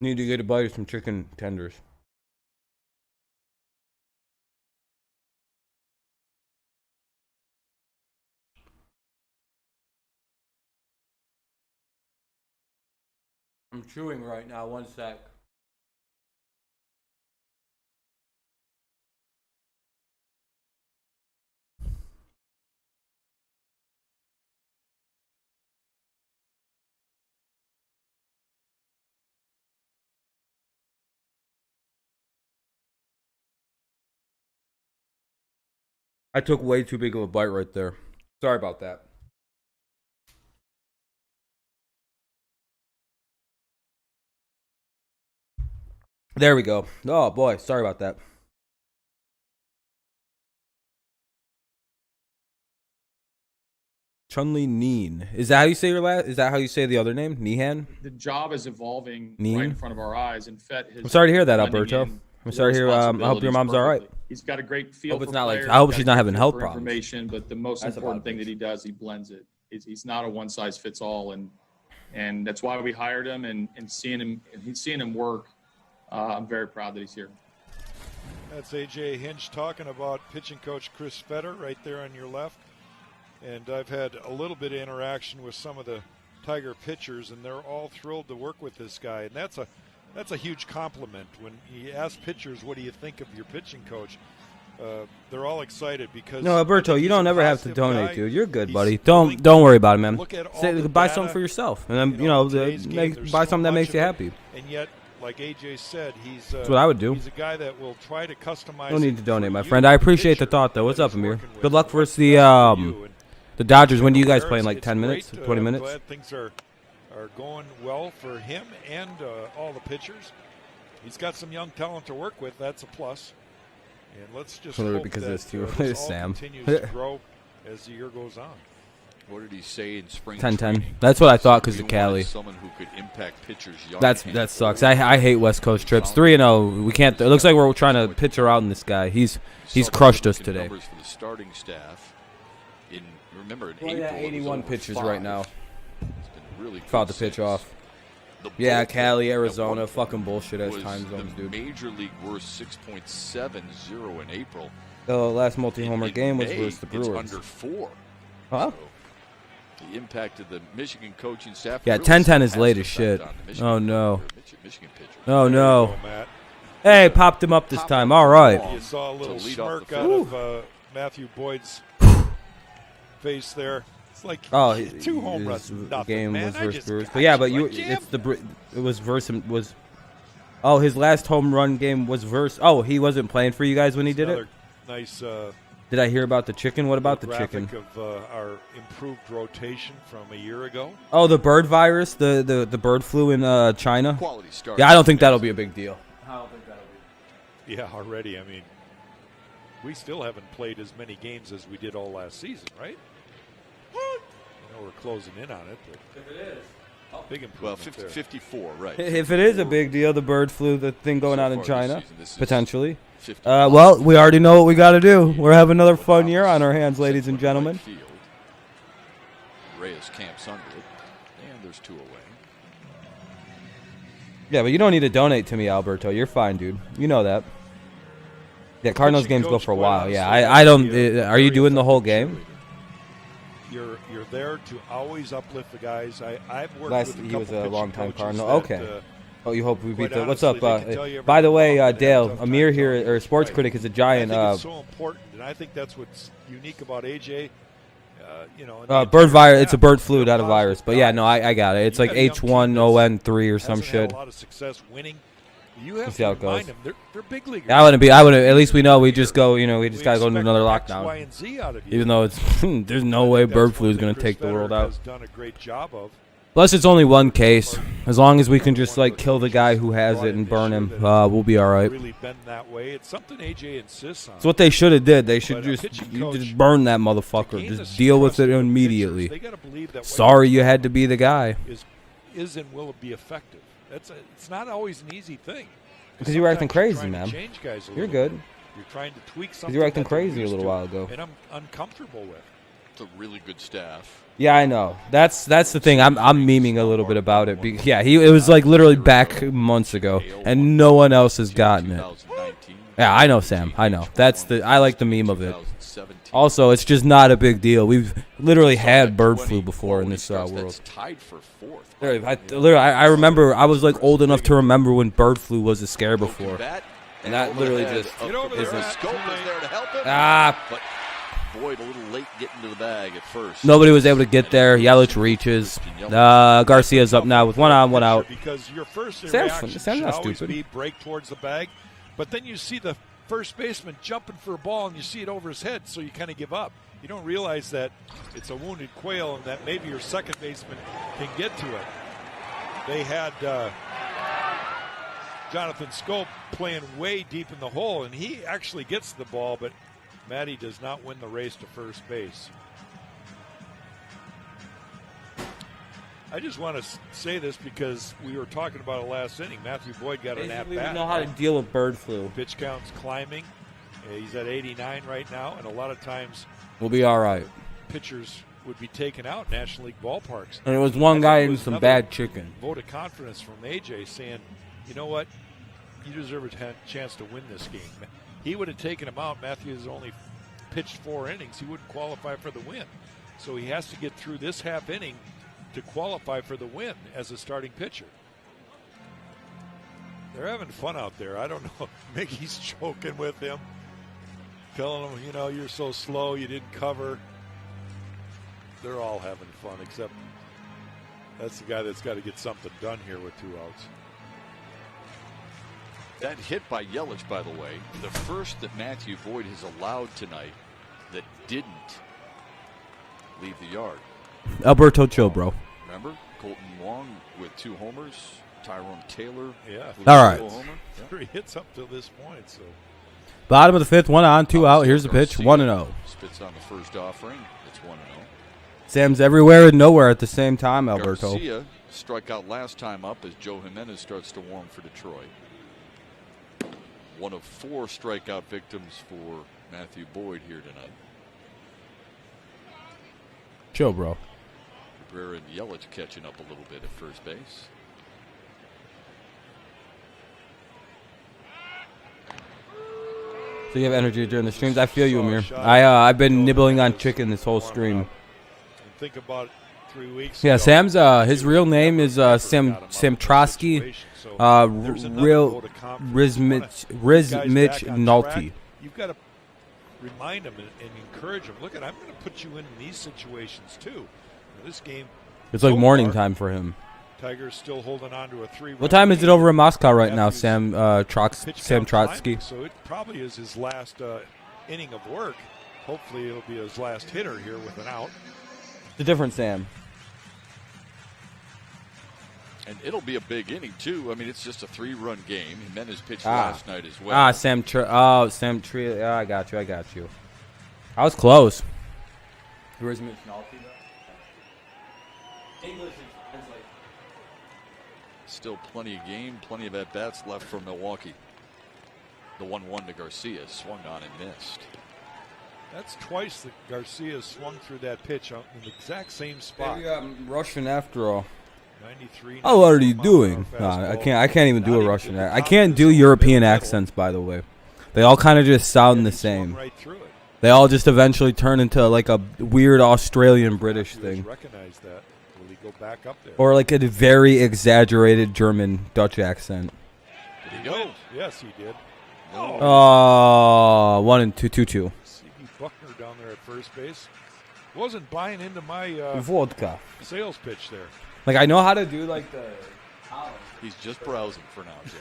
Need to get a bite of some chicken tenders. I'm chewing right now. One sec. I took way too big of a bite right there. Sorry about that. There we go. Oh boy, sorry about that. Chun-Li Neen. Is that how you say your last? Is that how you say the other name? Nihan? The job is evolving Neen? right in front of our eyes, and Fett has. I'm sorry to hear that, Alberto. I'm sorry to hear. I hope your mom's all right. He's got a great feel. Hope it's for not like. players. I hope He's she's got not a having feel health for problems. information, but the most That's important thing that he does, he blends it. He's not a one size fits all, and that's why we hired him. And seeing him work, I'm very proud that he's here. That's AJ Hinch talking about pitching coach Chris Fetter right there on your left. And I've had a little bit of interaction with some of the Tiger pitchers, and they're all thrilled to work with this guy. And that's a huge compliment. When you ask pitchers, what do you think of your pitching coach? They're all excited because No, Alberto, you don't ever have to donate, guy. dude. You're good, He's buddy. Don't worry about it, man. Look at all Say, the buy data. something for yourself, and then today's game, there's buy so something that much makes you of it. happy. And yet, like AJ said, he's That's what I would do. He's a guy that will try to customize. No need to it donate, for my you, friend. I the appreciate the pitcher thought, though. What's that up, he's Amir? working with. Good luck What's versus the best for you. And the Dodgers. When do you guys Bears, play? In like it's 10 great, minutes, 20 minutes? Glad things are going well for him and all the pitchers. He's got some young talent to work with. That's a plus. And let's just Clearly hope because that of this, too. this all Sam. continues to grow as the year goes on. What did he say in spring 10-10. training? That's what I thought because He of wanted Cali. Someone who could impact pitchers. That sucks. I hate West Coast trips. 3-0. We can't. It looks like we're trying to pitch her out in this guy. He's crushed us today. Numbers for the starting staff. Remember, in Well, April, yeah, it was 81 over pitches 5. right now. It's been really Fought good the pitch since. off. The Yeah, bullpen Cali, at Arizona, one fucking point bullshit as was time zones, the dude. Major league worst 6.70 in April. The last multi-homer In game was May, versus the Brewers. It's under 4. Huh? So the impact of the Michigan coaching staff. Yeah, really 10-10 is has late an as effect shit. on the Michigan Oh, no. Michigan pitchers. Oh, no. There you go, Matt. Hey, popped him up this time. All right. You saw a little To lead off smirk the out field. of Matthew Boyd's face there. It's like Oh, 2 home runs. his Nothing, game man. was I versus just Brewers. got But yeah, but I jammed it was versus was. Oh, his last home run game was versus. Oh, he wasn't playing for you guys when he did it. Another nice. Did I hear about the chicken? What about the graphic chicken? of our improved rotation from a year ago. Oh, the bird virus, the bird flu in China. Quality start. Yeah, I don't think that'll be a big deal. I don't think that'll be. Yeah, already. I mean, we still haven't played as many games as we did all last season, right? I know we're closing in on it, but If it is. big Well, improvement there. 54, right. If it is a big deal, the bird flu, the thing going So on in far this China, season, this is potentially. 55. Well, we already know what we got to do. We're having another fun year on our hands, ladies and gentlemen. Field. Reyes camps under it, and there's 2 away. Yeah, but you don't need to donate to me, Alberto. You're fine, dude. You know that. Yeah, Cardinals Pitching games go coach, for a quite while. honestly, Yeah, I don't. is a Are you very doing the whole effective game? cheerleader. You're there to always uplift the guys. I've worked Last with a he couple was a pitching longtime coaches Cardinal. that, Okay. Oh, you hope we beat quite the. What's up? honestly, they can tell you By the everything way, about it. They have Dale, tough Amir time here, telling or you sports right. critic, is a I giant. think it's so important, and I think that's what's unique about AJ. And the Bird entire virus. It's a staff. bird flu, They're not a virus. positive But yeah, guys. no, I got it. It's You like got a young team H1N3 or some hasn't shit. had a lot of success winning. You have see to how it remind goes. them they're big leaguers. I wouldn't be. I wouldn't. At least we know we just go. We just gotta go into expect another X, lockdown. Y, and Z out of you. Even though it's there's no I way think bird that's flu one is thing gonna Chris take the world Fetter out. has done a great job of. Plus, it's only one case. As long as we can just like kill the guy who has it and burn him, we'll be all right. Really been that way. It's something AJ insists on. It's what they should have did. They should But a just pitching you coach, just burn that to motherfucker. gain Just the deal with trust it of the pitchers, immediately. they gotta believe that what Sorry you do had to be the guy. is and will be effective. It's not always an easy thing. Because you were acting Sometimes crazy, you're trying man. to change guys a You're little good. bit. You're trying to tweak something. Because you were acting that they're crazy a used little to while ago. and I'm uncomfortable with. It's a really good staff. Yeah, I know. That's the thing. I'm memeing a little bit about it. Yeah, it was like literally back months ago, and no one else has gotten it. Yeah, I know, Sam. I know. I like the meme of it. Also, it's just not a big deal. We've literally had bird flu before in this world. I remember I was like old enough to remember when bird flu was a scare before, and that literally just isn't. But Boyd a little late getting to the bag at first. Nobody was able to get there. Yelich reaches. Garcia's up now with 1 on, 1 out. Because your first reaction should always be break towards the bag, but then you see the first baseman jumping for a ball and you see it over his head, so you kind of give up. You don't realize that it's a wounded quail and that maybe your second baseman can get to it. They had Jonathan Scope playing way deep in the hole, and he actually gets the ball, but Matty does not win the race to first base. I just want to say this because we were talking about it last inning. Matthew Boyd got an at-bat. We know how to deal with bird flu. Pitch count's climbing. He's at 89 right now, and a lot of times we'll be all right. Pitchers would be taken out in National League ballparks. And it was one guy in some bad chicken. Vote of confidence from AJ saying, you know what, you deserve a chance to win this game. He would have taken him out. Matthew has only pitched 4 innings. He wouldn't qualify for the win. So he has to get through this half inning to qualify for the win as a starting pitcher. They're having fun out there. I don't know. Mickey's joking with him, telling him, you know, you're so slow, you didn't cover. They're all having fun, except that's the guy that's got to get something done here with 2 outs. That hit by Yelich, by the way, the first that Matthew Boyd has allowed tonight that didn't leave the yard. Alberto, chill, bro. Remember? Colton Wong with 2 homers. Tyrone Taylor. Yeah. All right. 3 hits up to this point. So. Bottom of the 5th, 1 on, 2 out. Here's the pitch. 1-0. Spits on the first offering. It's 1-0. Sam's everywhere and nowhere at the same time, Alberto. Garcia struck out last time up as Joe Jimenez starts to warm for Detroit. One of 4 strikeout victims for Matthew Boyd here tonight. Chill, bro. Cabrera and Yelich catching up a little bit at first base. So you have energy during the streams. I feel you, Amir. I've been nibbling on chicken this whole stream. Think about 3 weeks. Yeah, Sam's his real name is Sam Trosky. Real Rizmich Nulty. You've got to remind him and encourage him. Look, I'm going to put you in these situations too. This game, it's like morning time for him. Tiger's still holding on to a 3-run. What time is it over in Moscow right now, Sam Trotsky? So it probably is his last inning of work. Hopefully it'll be his last hitter here with an out. The different Sam. And it'll be a big inning, too. I mean, it's just a 3-run game. Jimenez pitched last night as well. Sam Tree. I got you. I was close. Where's Mitch Nalty, though? English translate. Still plenty of game, plenty of at-bats left for Milwaukee. The 1-1 to Garcia, swung on and missed. That's twice that Garcia swung through that pitch in the exact same spot. Maybe I'm Russian after all. 93. Oh, what are you doing? I can't even do a Russian accent. I can't do European accents, by the way. They all kind of just sound the same. Right through it. They all just eventually turn into like a weird Australian British thing. Recognize that. Will he go back up there? Or like a very exaggerated German Dutch accent. Did he go? Yes, he did. Oh, 1-2. Buckner down there at first base. Wasn't buying into my vodka sales pitch there. Like, I know how to do like the. He's just browsing for now, Jay.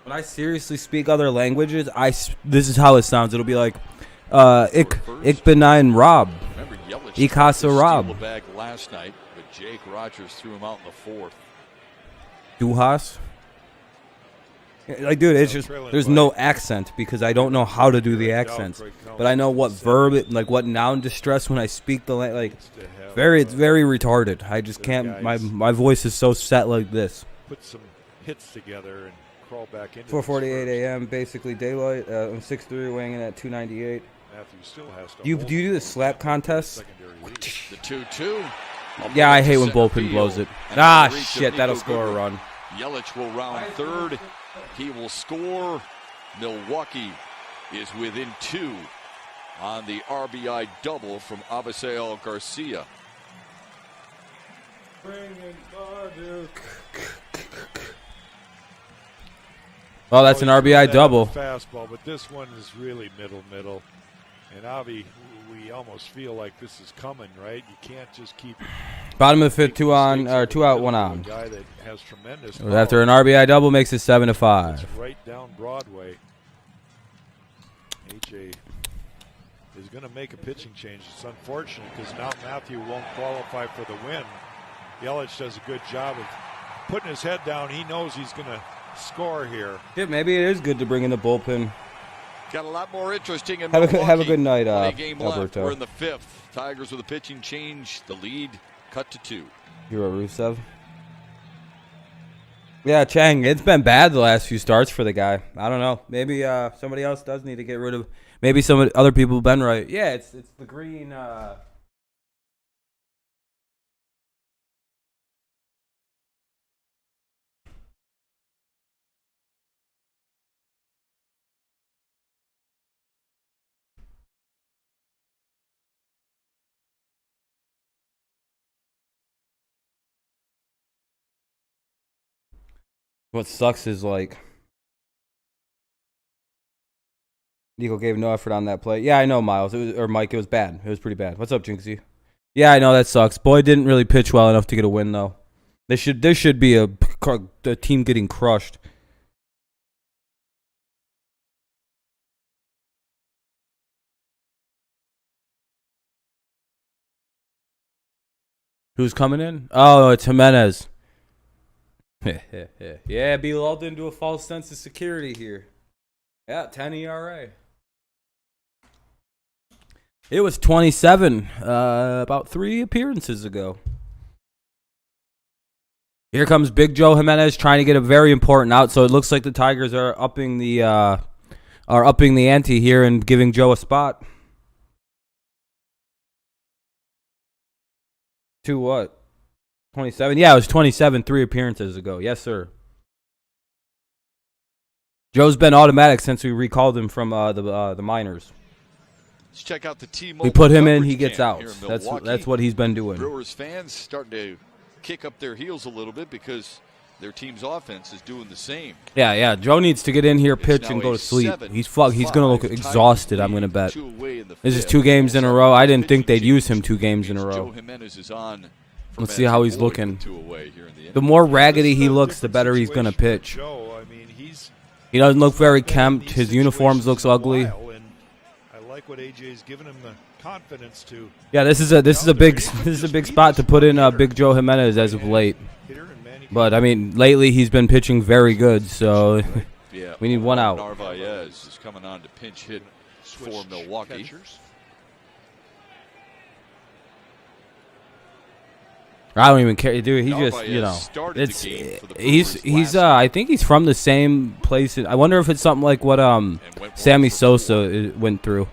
When I seriously speak other languages, this is how it sounds. It'll be like, ich bin ein Rob. Remember, Yelich Ich hasse Rob. the bag last night, but Jake Rogers threw him out in the 4th. Du hast? Like, dude, it's just, there's no accent because I don't know how to do the accents. But I know what verb, like what noun to stress when I speak the language. Like, it's very retarded. I just can't, my voice is so set like this. Put some hits together and crawl back into 4:48 a.m. Basically daylight. I'm 6'3", weighing in at 298. Matthew still has to Do you do the slap contest? The 2-2. Yeah, I hate when bullpen blows it. Ah, shit, that'll score a run. Yelich will round third. He will score. Milwaukee is within 2 on the RBI double from Abisail Garcia. Oh, that's an RBI double. Fastball, but this one is really middle. And Avi, we almost feel like this is coming, right? You can't just keep. Bottom of the fifth, 2 out, 1 on. Guy that has tremendous after an RBI double, makes it 7-5. It's right down Broadway. HA is going to make a pitching change. It's unfortunate because now Matthew won't qualify for the win. Yelich does a good job of putting his head down. He knows he's going to score here. Yeah, maybe it is good to bring in the bullpen. Got a lot more interesting in Have a good night, game Alberto. We're in the 5th. Tigers with a pitching change. The lead cut to 2. Hero Rusev. Yeah, Chang, it's been bad the last few starts for the guy. I don't know. Maybe somebody else does need to get rid of. Maybe some other people have been right. Yeah, it's the green. What sucks is like Nico gave no effort on that play. Yeah, I know, Miles. Mike. It was bad. It was pretty bad. What's up, Jinxie? Yeah, I know that sucks. Boyd didn't really pitch well enough to get a win, though. There should be a team getting crushed. Who's coming in? Oh, it's Jimenez. Yeah, be lulled into a false sense of security here. Yeah, 10 ERA. It was 27 about 3 appearances ago. Here comes Big Joe Jimenez trying to get a very important out. So it looks like the Tigers are upping the ante here and giving Joe a spot. To what? 27? Yeah, it was 27 3 appearances ago. Yes, sir. Joe's been automatic since we recalled him from the minors. Let's check out the T-Mobile. We put him in, he gets out. That's what he's been doing. Brewers fans starting to kick up their heels a little bit because their team's offense is doing the same. Yeah. Joe needs to get in here, pitch, and go to sleep. He's going to look exhausted, I'm going to bet. This is 2 games in a row. I didn't think they'd use him 2 games in a row. Let's see how he's looking. The more raggedy he looks, the better he's going to pitch. He doesn't look very kempt. His uniforms looks ugly. Like what AJ's given him the confidence to. Yeah, this is a big spot to put in Big Joe Jimenez as of late. But I mean, lately he's been pitching very good, so we need 1 out. Narvaez is coming on to pinch hit for Milwaukee. I don't even care, dude. He just, he's I think he's from the same place. I wonder if it's something like what Sammy Sosa went through.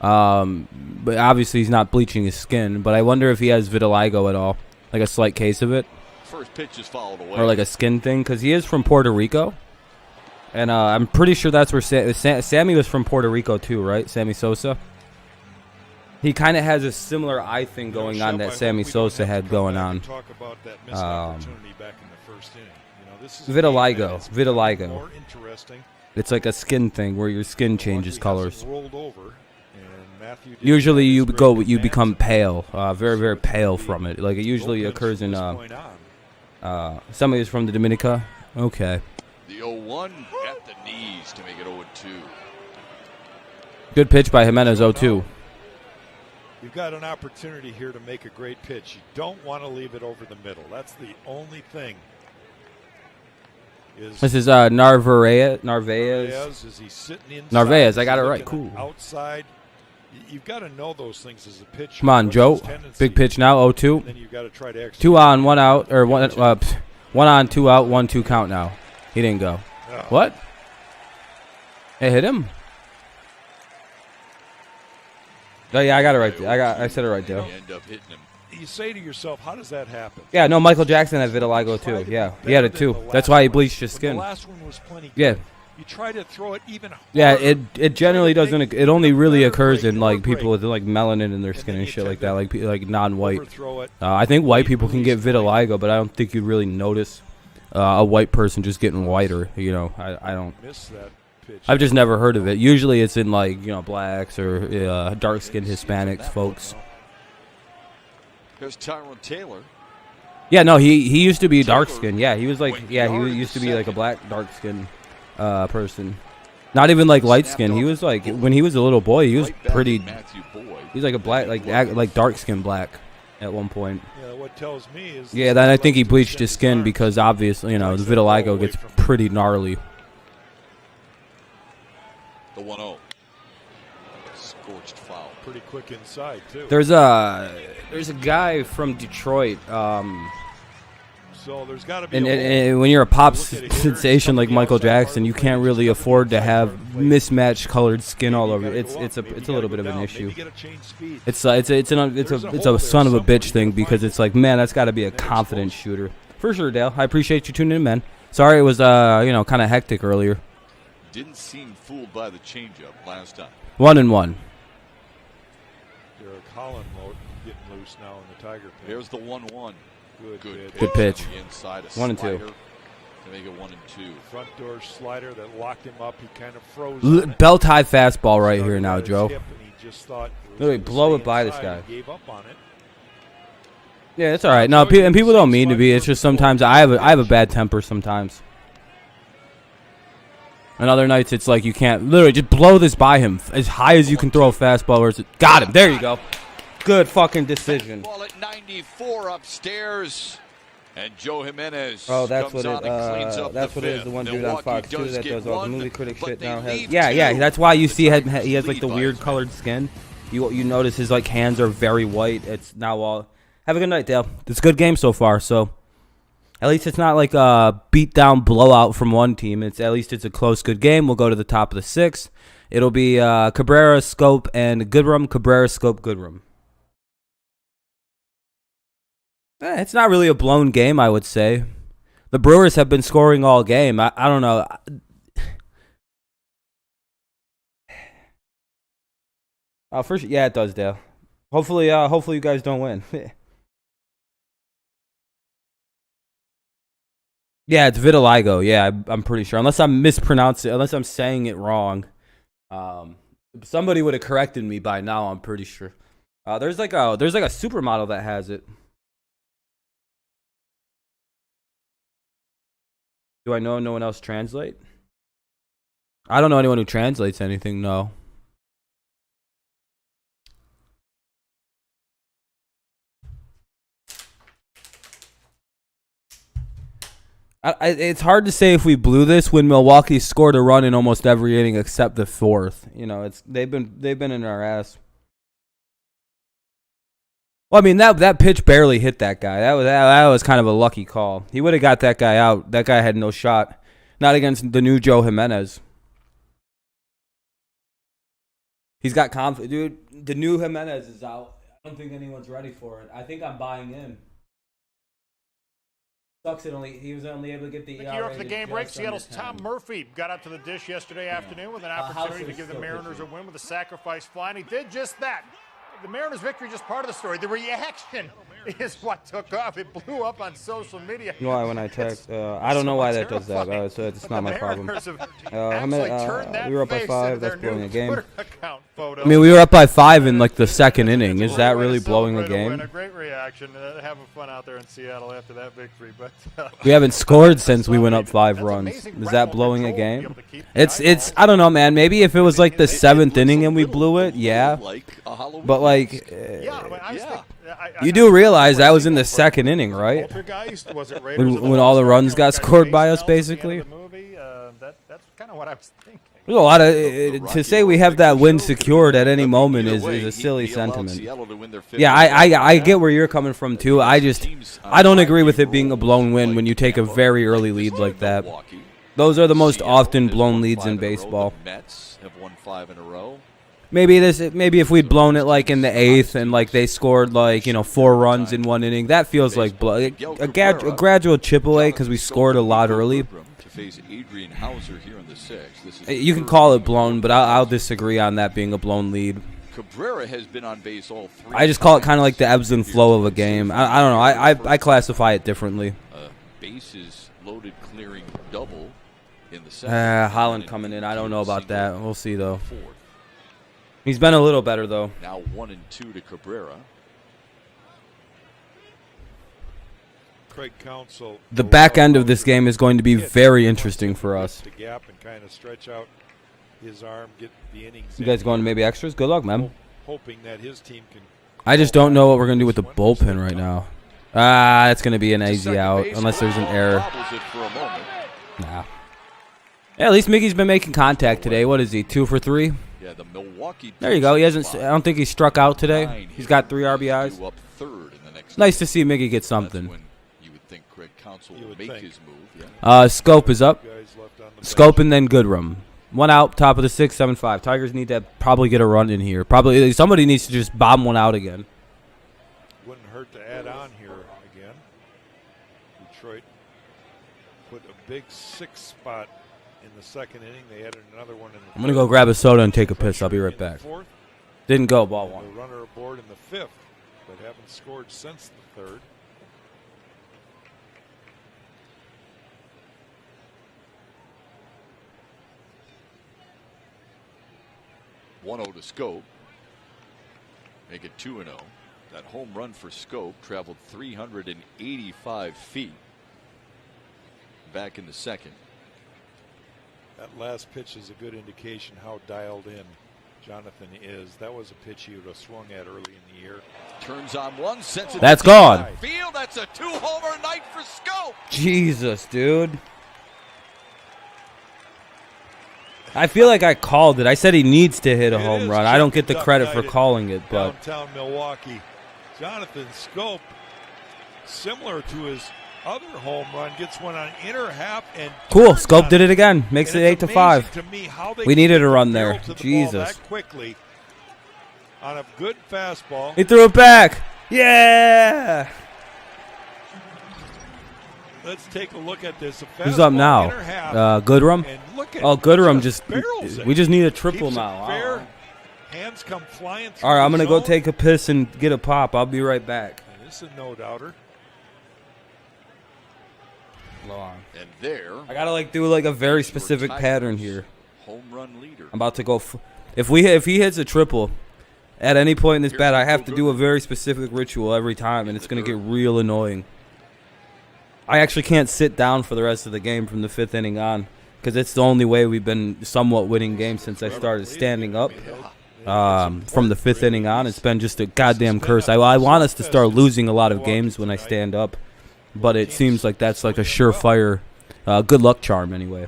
But obviously he's not bleaching his skin. But I wonder if he has vitiligo at all, like a slight case of it. First pitch is fouled away. Or like a skin thing, because he is from Puerto Rico, and I'm pretty sure that's where Sammy was from Puerto Rico too, right? Sammy Sosa. He kind of has a similar eye thing going on that Sammy Sosa had going on. Vitiligo. It's like a skin thing where your skin changes colors. Usually you become pale, very, very pale from it. Like it usually occurs in somebody who's from the Dominica. Okay. The 0-1 at the knees to make it 0-2. Good pitch by Jimenez, 0-2. You've got an opportunity here to make a great pitch. You don't want to leave it over the middle. That's the only thing. This is Narvaez. Is he sitting inside? Narvaez, I got it right. Cool. Outside. You've got to know those things as a pitcher. Come on, Joe. Big pitch now, 0-2. Then you've got to try to 2 on, 1 out, or 1 on, 2 out, 1-2 count now. He didn't go. What? It hit him? Oh yeah, I got it right there. I said it right there. End up hitting him. You say to yourself, how does that happen? Yeah, no, Michael Jackson had vitiligo too. Yeah, he had it too. That's why he bleached his skin. The last one was plenty good. Yeah. You try to throw it even harder. Yeah, it generally doesn't. It only really occurs in like people with like melanin in their skin and shit like that, like non-white. I think white people can get vitiligo, but I don't think you'd really notice a white person just getting whiter. You know, I don't. I've just never heard of it. Usually, it's in like blacks or dark-skinned Hispanics folks. Here's Tyrone Taylor. Yeah, no, he used to be dark-skinned. Yeah, he was like he used to be like a black dark-skinned person. Not even like light-skinned. He was like when he was a little boy, he was pretty. He's like a black, like dark-skinned black at one point. Yeah, what tells me is. Yeah, then I think he bleached his skin because obviously the vitiligo gets pretty gnarly. The 1-0. Scorched foul. Pretty quick inside too. There's a guy from Detroit. So there's got to be. And when you're a pop sensation like Michael Jackson, you can't really afford to have mismatched colored skin all over. It's a little bit of an issue. It's a son of a bitch thing because it's like, man, that's got to be a confident shooter for sure. Dale, I appreciate you tuning in, man. Sorry it was kind of hectic earlier. Didn't seem fooled by the changeup last time. 1-1. Derek Holland getting loose now in the Tiger pit. Here's the 1-1. Good pitch. Inside 1-2. To make it 1-2. Front door slider that locked him up. He kind of froze. Belt high fastball right here now, Joe. Literally blow it by this guy. Gave up on it. Yeah, it's all right. No, and people don't mean to be. It's just sometimes I have a bad temper sometimes. And other nights it's like you can't literally just blow this by him as high as you can throw a fastball. Or got him. There you go. Good fucking decision. Ball at 94 upstairs, and Joe Jimenez. Oh, that's what it. That's what it is. The one dude on Fox 2 that does all the movie critic shit now has. Yeah. That's why you see he has like the weird colored skin. You notice his like hands are very white. It's now all. Have a good night, Dale. It's a good game so far. So at least it's not like a beat down blowout from one team. At least it's a close, good game. We'll go to the top of the sixth. It'll be Cabrera, Scope, and Goodrum. Cabrera, Scope, Goodrum. It's not really a blown game, I would say. The Brewers have been scoring all game. I don't know. Yeah, it does, Dale. Hopefully you guys don't win. Yeah, it's vitiligo. Yeah, I'm pretty sure. Unless I'm mispronouncing, unless I'm saying it wrong. Somebody would have corrected me by now. I'm pretty sure. There's like a supermodel that has it. Do I know no one else translate? I don't know anyone who translates anything, no. It's hard to say if we blew this when Milwaukee scored a run in almost every inning except the fourth. They've been in our ass. Well, I mean that pitch barely hit that guy. That was kind of a lucky call. He would have got that guy out. That guy had no shot. Not against the new Joe Jimenez. He's got confidence, dude. The new Jimenez is out. I don't think anyone's ready for it. I think I'm buying in. Sucks it he was only able to get the Year after the game break, Seattle's Tom Murphy got up to the dish yesterday afternoon with an opportunity to give the Mariners a win with a sacrifice fly, and he did just that. The Mariners' victory is just part of the story. The reaction is what took off. It blew up on social media. Why when I text? I don't know why that does that. So it's not my problem. We were up by 5. That's blowing a game. I mean, we were up by 5 in like the second inning. Is that really blowing a game? A great reaction. Having fun out there in Seattle after that victory. But we haven't scored since we went up 5 runs. Is that blowing a game? It's. I don't know, man. Maybe if it was like the 7th inning and we blew it, yeah. But like, you do realize that was in the second inning, right? When all the runs got scored by us, basically. That's kind of what I was thinking. There's a lot of to say we have that win secured at any moment is a silly sentiment. Yeah, I get where you're coming from too. I don't agree with it being a blown win when you take a very early lead like that. Those are the most often blown leads in baseball. The Mets have won 5 in a row. Maybe if we'd blown it like in the 8th and like they scored like 4 runs in 1 inning, that feels like a gradual chip away because we scored a lot early. You can call it blown, but I'll disagree on that being a blown lead. Cabrera has been on base all 3. I just call it kind of like the ebbs and flow of a game. I don't know. I classify it differently. Bases loaded clearing double in the 2nd. Holland coming in. I don't know about that. We'll see though. He's been a little better though. Now 1 and 2 to Cabrera. Craig Counsell. The back end of this game is going to be very interesting for us. The gap and kind of stretch out his arm, get the innings. You guys going to maybe extras? Good luck, man. Hoping that his team can. I just don't know what we're going to do with the bullpen right now. It's going to be an easy out unless there's an error. Nah. Yeah, at least Miggy's been making contact today. What is he? 2 for 3? Yeah, the Milwaukee. There you go. He hasn't. I don't think he struck out today. He's got 3 RBIs. Nice to see Miggy get something. You would think Craig Counsell would make his move. Yeah. Scope is up. Scope and then Goodrum. 1 out, top of the 6th, 7-5. Tigers need to probably get a run in here. Probably somebody needs to just bomb 1 out again. Wouldn't hurt to add on here again. Detroit put a big 6 spot in the 2nd inning. They added another one in the 3rd. I'm gonna go grab a soda and take a piss. I'll be right back. Didn't go, ball 1. The runner aboard in the 5th, but haven't scored since the 3rd. (1-0) to Scope. Make it 2-0. That home run for Scope traveled 385 feet back in the 2nd. That last pitch is a good indication how dialed in Jonathan is. That was a pitch he would have swung at early in the year. Turns on 1, sets it. That's gone. Field. That's a 2-homer night for Scope. Jesus, dude. I feel like I called it. I said he needs to hit a home run. I don't get the credit for calling it, but downtown Milwaukee, Jonathan Scope, similar to his other home run, gets one on inner half and cool. Scope did it again. Makes it 8-5. We needed a run there. Jesus. That quickly on a good fastball. He threw it back. Yeah. Let's take a look at this. Who's up now? Goodrum. Oh, Goodrum just. We just need a triple now. Hands come flying through. All right, I'm gonna go take a piss and get a pop. I'll be right back. And this is a no-doubter. And there, I gotta do a very specific pattern here. Home run leader. I'm about to go. If he hits a triple at any point in this bat, I have to do a very specific ritual every time, and it's gonna get real annoying. I actually can't sit down for the rest of the game from the 5th inning on because it's the only way we've been somewhat winning games since I started standing up. From the 5th inning on, it's been just a goddamn curse. I want us to start losing a lot of games when I stand up, but it seems like that's like a surefire good luck charm anyway.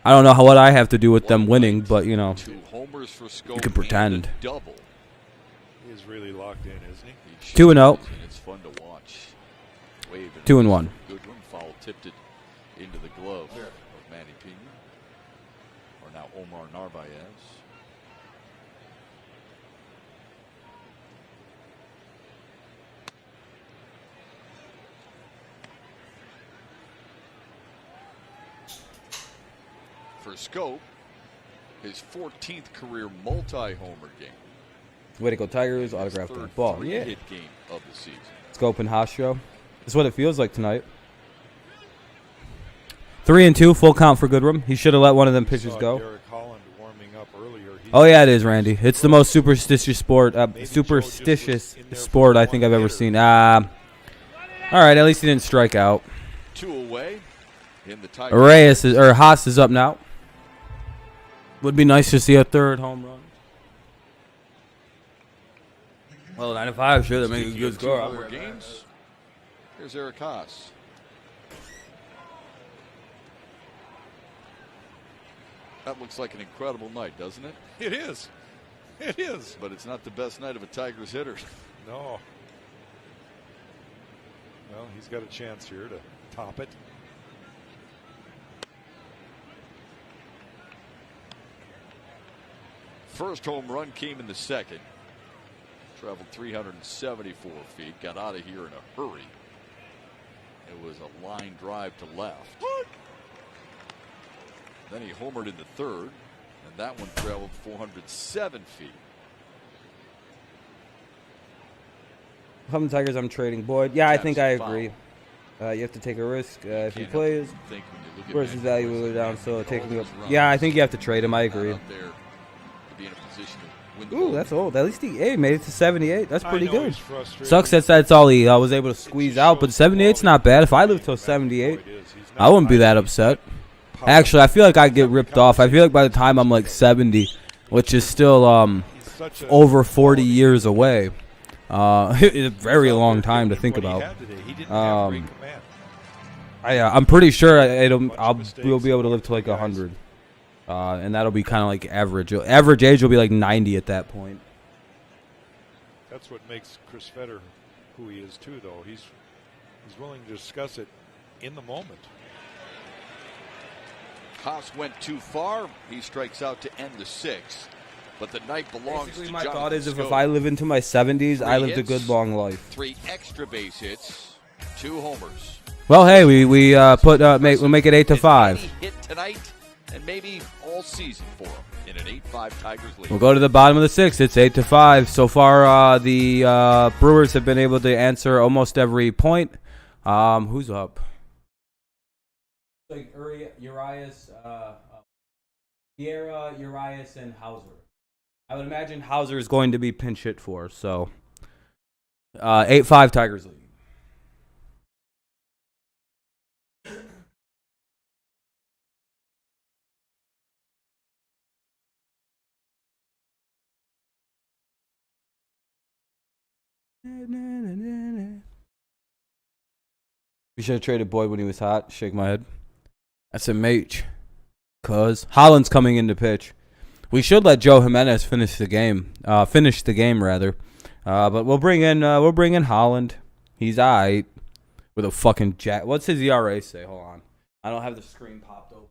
I don't know what I have to do with them winning, but you can pretend. He's really locked in, isn't he? 2-0. It's fun to watch. 2-1. Good one. Foul tipped it into the glove of Manny Pena. Or now Omar Narvaez. For Scope, his 14th career multi-homer game. Way to go, Tigers. Autographed on the ball. Yeah. Hit game of the season. Scope and Hostro. That's what it feels like tonight. 3-2, full count for Goodrum. He should have let one of them pitches go. Oh yeah, it is, Randy. It's the most superstitious sport. I think I've ever seen. All right, at least he didn't strike out. 2 away. In the Haas is up now. Would be nice to see a 3rd home run. Well, 9-5 sure that makes a good score. Games. Here's Eric Haas. That looks like an incredible night, doesn't it? It is. It is. But it's not the best night of a Tigers hitter. No. Well, he's got a chance here to top it. first home run came in the second. Traveled 374 feet. Got out of here in a hurry. It was a line drive to left. Then he homered in the third, and that one traveled 407 feet. How many Tigers I'm trading? Boyd? Yeah, I think I agree. You have to take a risk if he plays. Where's his value will go down? So taking up. Yeah, I think you have to trade him. I agree. Ooh, that's old. At least he made it to 78. That's pretty good. Sucks that's all he was able to squeeze out, but 78's not bad. If I live till 78, I wouldn't be that upset. Actually, I feel like I'd get ripped off. I feel like by the time I'm like 70, which is still over 40 years away, it's a very long time to think about. I'm pretty sure we'll be able to live to like 100. And that'll be kind of like average. Average age will be like 90 at that point. That's what makes Chris Fetter who he is too, though. He's willing to discuss it in the moment. Haas went too far. He strikes out to end the sixth. But the night belongs Basically, to my Jonathan thought is Schoop. if I live into my 70s, I lived a good long life. 3 extra base hits, 2 homers. Well, hey, we'll make it 8-5. Hit tonight and maybe all season for him in an 8-5 Tigers lead. We'll go to the bottom of the 6th. It's 8-5. So far, the Brewers have been able to answer almost every point. Who's up? Like Urias, Sierra, Urias, and Hauser. I would imagine Hauser is going to be pinch hit for. So 8-5 Tigers lead. We should have traded Boyd when he was hot. Shake my head. That's a mate. Cause Holland's coming in to pitch. We should let Joe Jimenez finish the game. But we'll bring in Holland. He's alright. With a fucking jack. What's his ERA say? Hold on. I don't have the screen popped open.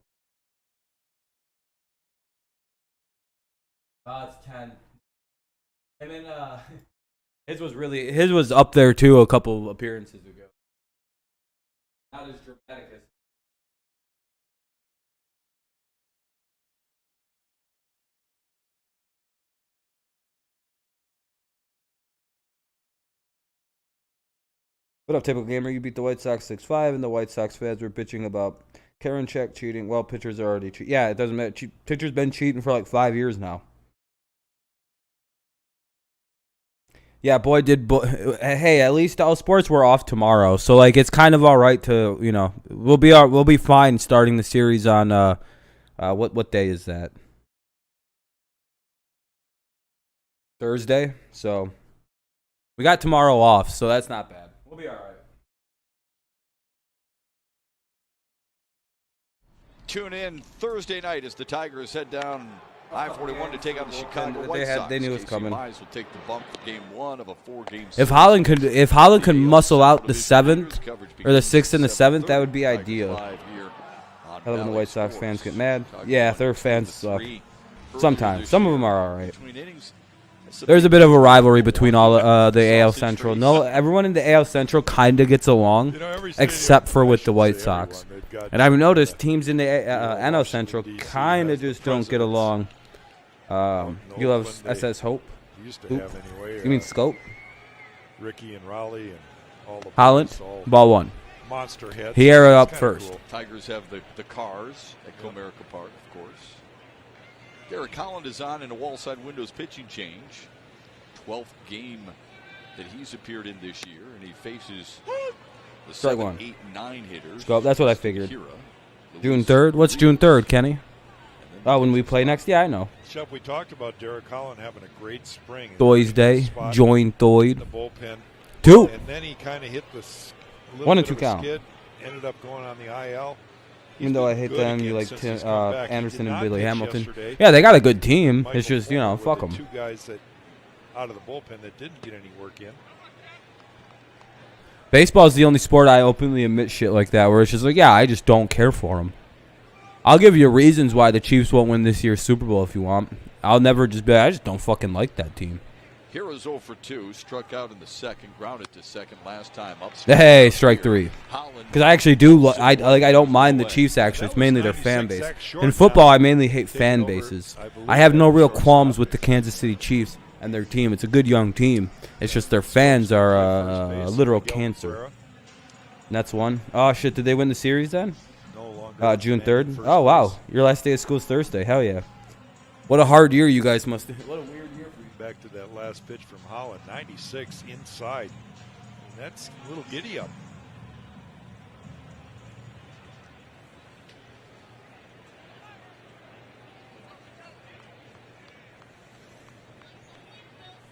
It's 10. And then his was up there too a couple appearances ago. Not as dramatic as. What up, typical gamer? You beat the White Sox 6-5, and the White Sox fans were bitching about Karinchak cheating. Well, pitchers are already cheating. Yeah, it doesn't matter. Pitchers been cheating for like 5 years now. Yeah, boy, hey, at least all sports were off tomorrow, so like it's kind of all right to we'll be fine starting the series on what day is that? Thursday. So we got tomorrow off, so that's not bad. We'll be all right. Tune in Thursday night as the Tigers head down I-41 to take on the Chicago White Sox. They knew it was coming. Mize will take the bump for game 1 of a 4-game series. If Holland could muscle out the 7th or the 6th and the 7th, that would be ideal. I love when the White Sox fans get mad. Yeah, their fans suck. Sometimes. Some of them are all right. There's a bit of a rivalry between all the AL Central. No, everyone in the AL Central kind of gets along, except for with the White Sox. And I've noticed teams in the NL Central kind of just don't get along. You love SS Hope? You mean Scope? Ricky and Raleigh and all the Holland, ball 1. Monster heads. Hiera up first. Cool. Tigers have the cars at Comerica Park, of course. Derek Holland is on in a wall-side windows pitching change. 12th game that he's appeared in this year, and he faces the 7, 8, 9 hitters. Go. That's what I figured. June 3rd? What's June 3rd, Kenny? Oh, when we play next? Yeah, I know. Shep, we talked about Derek Holland having a great spring. Thoy's Day. Join Thoyd. The bullpen. 2. And then he kind of hit the 1 and 2 count. Skid, ended up going on the IL. Even though I hate them, you like Anderson and Billy Hamilton. Yesterday. Yeah, they got a good team. Michael it's just, fuck them. 2 guys that out of the bullpen that didn't get any work in. Baseball is the only sport I openly admit shit like that, where it's just like, yeah, I just don't care for them. I'll give you reasons why the Chiefs won't win this year's Super Bowl if you want. I'll never just be like, I just don't fucking like that team. Heroes 0 for 2, struck out in the second, grounded to second last time up. Hey, strike 3. Because I actually do I don't mind the Chiefs actually. It's mainly their fan base. In football, I mainly hate fan bases. I have no real qualms with the Kansas City Chiefs and their team. It's a good young team. It's just their fans are a literal cancer. And that's one. Oh shit, did they win the series then? June 3rd. Oh wow, your last day of school is Thursday. Hell yeah. What a hard year you guys must have. What a weird year for you. Back to that last pitch from Holland, 96 inside. And that's a little giddy up.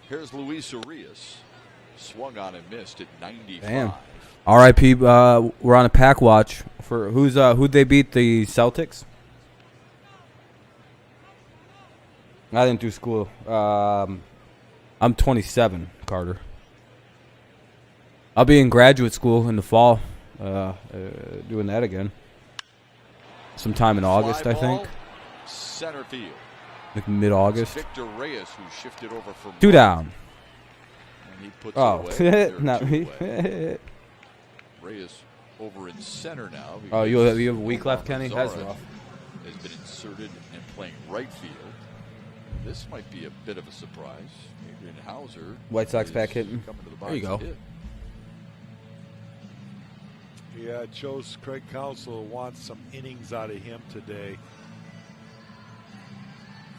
Here's Luis Urias. Swung on and missed at 95. Damn. R.I.P. We're on a pack watch for who'd they beat, the Celtics? I didn't do school. I'm 27, Carter. I'll be in graduate school in the fall, doing that again. Sometime in August, I think. Center field. Like mid-August. Victor Reyes, who shifted over for 2 down. And he puts it away. Not me. Reyes over in center now. Oh, you have a week left, Kenny? That's rough. Has been inserted and playing right field. This might be a bit of a surprise. Adrian Hauser. White Sox back hitting. There you go. Yeah, it shows Craig Counsell wants some innings out of him today.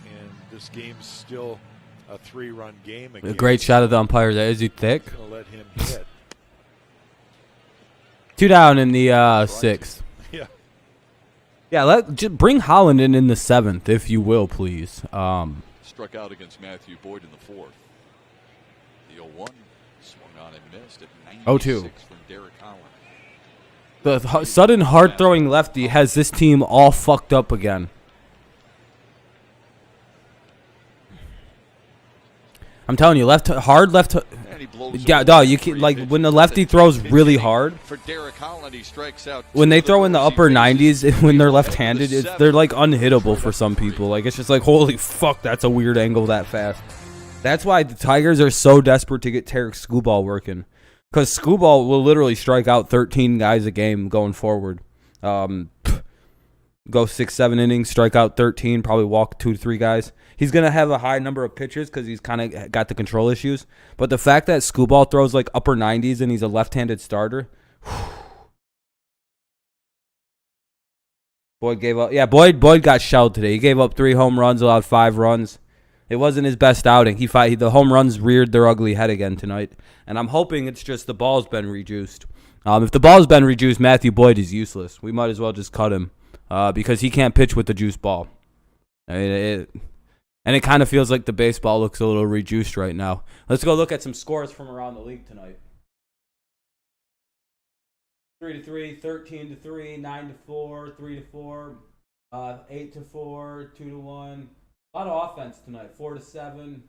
And this game's still a 3-run game again. A great shot of the umpire there. Is he thick? Gonna let him hit. 2 down in the 6th. Yeah. Yeah, just bring Holland in the 7th, if you will, please. Struck out against Matthew Boyd in the 4th. The 0-1 swung on and missed at 96 from Derek Holland. The sudden hard-throwing lefty has this team all fucked up again. I'm telling you, hard left. Yeah, dog. You can, like, when the lefty throws really hard. For Derek Holland, he strikes out. When they throw in the upper 90s, when they're left-handed, they're like unhittable for some people. Like, it's just like, holy fuck, that's a weird angle that fast. That's why the Tigers are so desperate to get Tarek Skubal working, because Skubal will literally strike out 13 guys a game going forward. Go 6-7 innings, strike out 13, probably walk 2 to 3 guys. He's going to have a high number of pitches because he's kind of got the control issues. But the fact that Skubal throws like upper 90s and he's a left-handed starter. Boyd gave up. Yeah, Boyd got shelled today. He gave up 3 home runs, allowed 5 runs. It wasn't his best outing. The home runs reared their ugly head again tonight. And I'm hoping it's just the ball's been reduced. If the ball's been reduced, Matthew Boyd is useless. We might as well just cut him because he can't pitch with the juice ball. And it kind of feels like the baseball looks a little reduced right now. Let's go look at some scores from around the league tonight. 3-3, 13-3, 9-4, 3-4, 8-4, 2-1. A lot of offense tonight. 4-7,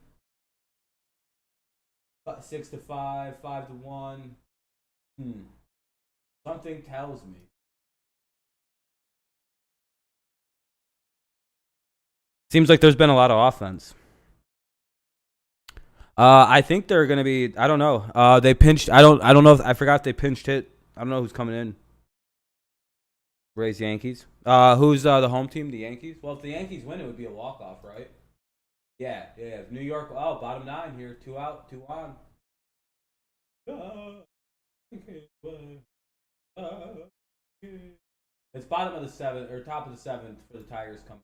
6-5, 5-1. Something tells me. Seems like there's been a lot of offense. I think they're gonna be. I don't know. They pinched. I don't know. I forgot if they pinched hit. I don't know who's coming in. Rays Yankees. Who's the home team? The Yankees. Well, if the Yankees win, it would be a walk off, right? Yeah. New York. Oh, bottom 9 here. 2 out, 2 on. It's bottom of the 7th or top of the 7th for the Tigers coming.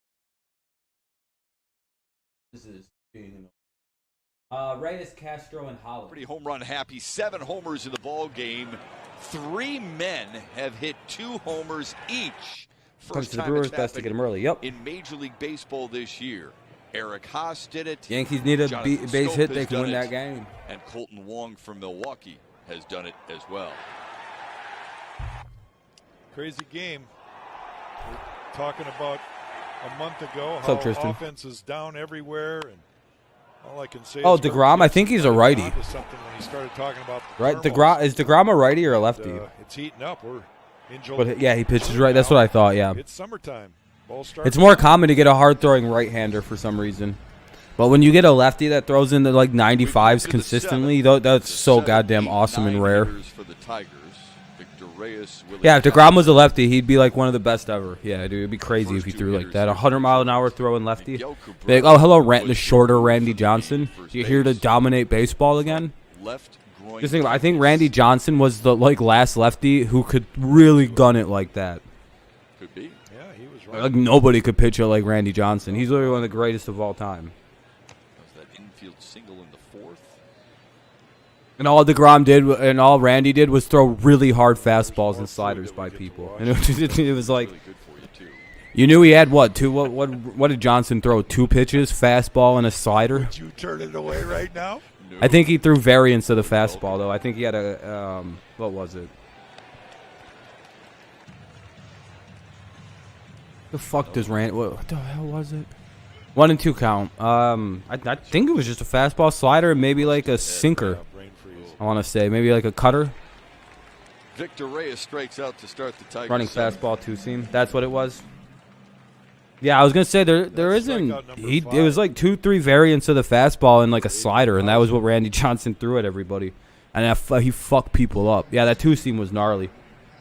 This is being Reyes, Castro, and Holland. Pretty home run happy. 7 homers in the ball game. 3 men have hit 2 homers each. Comes to the Brewers, best to get him early. Yep. In Major League Baseball this year, Eric Haas did it. Yankees need a base hit; they can win that game. And Colton Wong from Milwaukee has done it as well. Crazy game. We're talking about a month ago how offense is down everywhere, and all I can say is DeGrom, I think he's a righty. When he started talking about right, is DeGrom a righty or a lefty? It's heating up. We're in July. But yeah, he pitches right. That's what I thought. Yeah. It's summertime. It's more common to get a hard-throwing right-hander for some reason. But when you get a lefty that throws in the like 95s consistently, that's so goddamn awesome and rare. Yeah, if DeGrom was a lefty, he'd be like one of the best ever. Yeah, dude, it'd be crazy if he threw like that. 100-mile-an-hour throwing lefty. Be like, oh, hello, the shorter Randy Johnson. You're here to dominate baseball again? Just think about it. I think Randy Johnson was the like last lefty who could really gun it like that. Could be. Yeah, he was right. Like nobody could pitch it like Randy Johnson. He's literally one of the greatest of all time. That was that infield single in the 4th. And all DeGrom did, and all Randy did, was throw really hard fastballs and sliders by people. And it was like, you knew he had what? What did Johnson throw? 2 pitches, fastball, and a slider. Would you turn it away right now? No. I think he threw variants of the fastball though. I think he had a what was it? The fuck does Randy? What the hell was it? 1 and 2 count. I think it was just a fastball, slider, and maybe like a sinker. I want to say maybe like a cutter. Victor Reyes strikes out to start the Tigers. Running fastball 2-seam. That's what it was. Yeah, I was gonna say there isn't. It was like 2-3 variants of the fastball and like a slider, and that was what Randy Johnson threw at everybody, and he fucked people up. Yeah, that 2-seam was gnarly.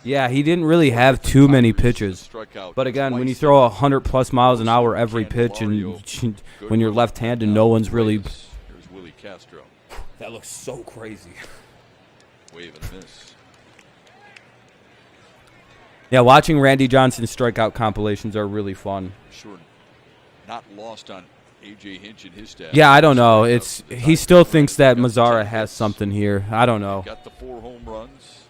Yeah, he didn't really have too many pitches, but again, when you throw 100+ miles an hour every pitch, and when you're left-handed, no one's really. Here's Willie Castro. That looks so crazy. Wave and miss. Yeah, watching Randy Johnson strikeout compilations are really fun. Sure, not lost on AJ Hinch and his staff. Yeah, I don't know. He still thinks that Mazzara has something here. I don't know. Got the 4 home runs.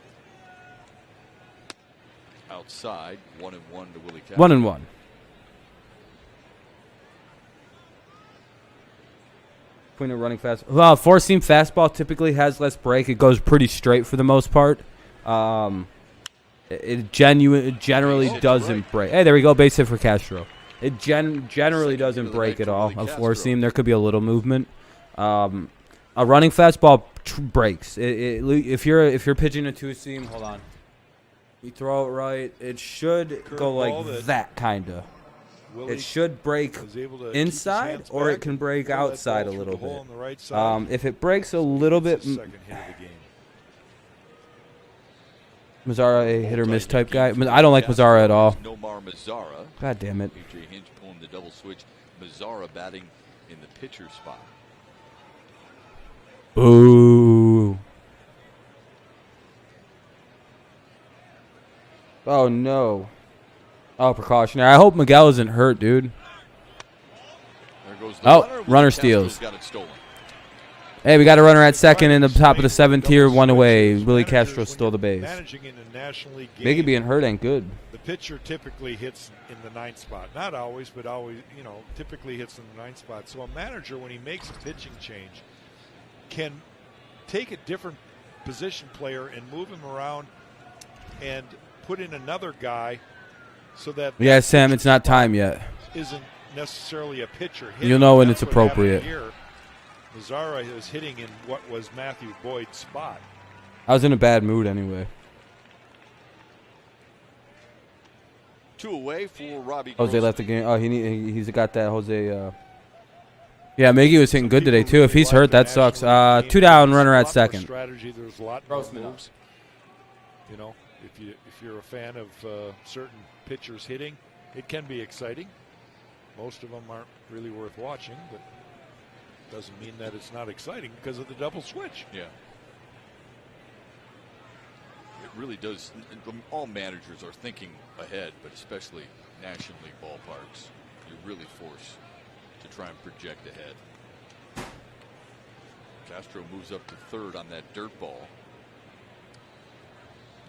Outside, 1-1 to Willie Castro. 1-1. Between a running fast. Well, 4-seam fastball typically has less break. It goes pretty straight for the most part. It generally doesn't break. Hey, there we go. Base hit for Castro. It generally doesn't break at all. A 4-seam, there could be a little movement. A running fastball breaks. If you're pitching a 2-seam, hold on. You throw it right. It should go like that, kind of. It should break inside, or it can break outside a little bit. If it breaks a little bit. Mazzara, a hit or miss type guy. I don't like Mazzara at all. God damn it. AJ Hinch pulling the double switch. Mazzara batting in the pitcher spot. Ooh. Oh no. Oh, precautionary. I hope Miguel isn't hurt, dude. There goes the runner steals. Got it stolen. Hey, we got a runner at second in the top of the 7th tier, 1 away. Willie Castro stole the base. Biggie being hurt ain't good. The pitcher typically hits in the 9th spot. Not always, but always, typically hits in the 9th spot. So a manager, when he makes a pitching change, can take a different position player and move him around and put in another guy so that. Yeah, Sam, it's not time yet. Isn't necessarily a pitcher. You'll know when it's appropriate. Mazzara is hitting in what was Matthew Boyd's spot. I was in a bad mood anyway. 2 away for Robbie. Jose left the game. Oh, he's got that Jose. Yeah, Miggy was hitting good today too. If he's hurt, that sucks. 2 down, runner at second. Strategy. There's a lot more moves. If you're a fan of certain pitchers hitting, it can be exciting. Most of them aren't really worth watching, but doesn't mean that it's not exciting because of the double switch. Yeah. It really does. All managers are thinking ahead, but especially National League ballparks, you're really forced to try and project ahead. Castro moves up to 3rd on that dirt ball.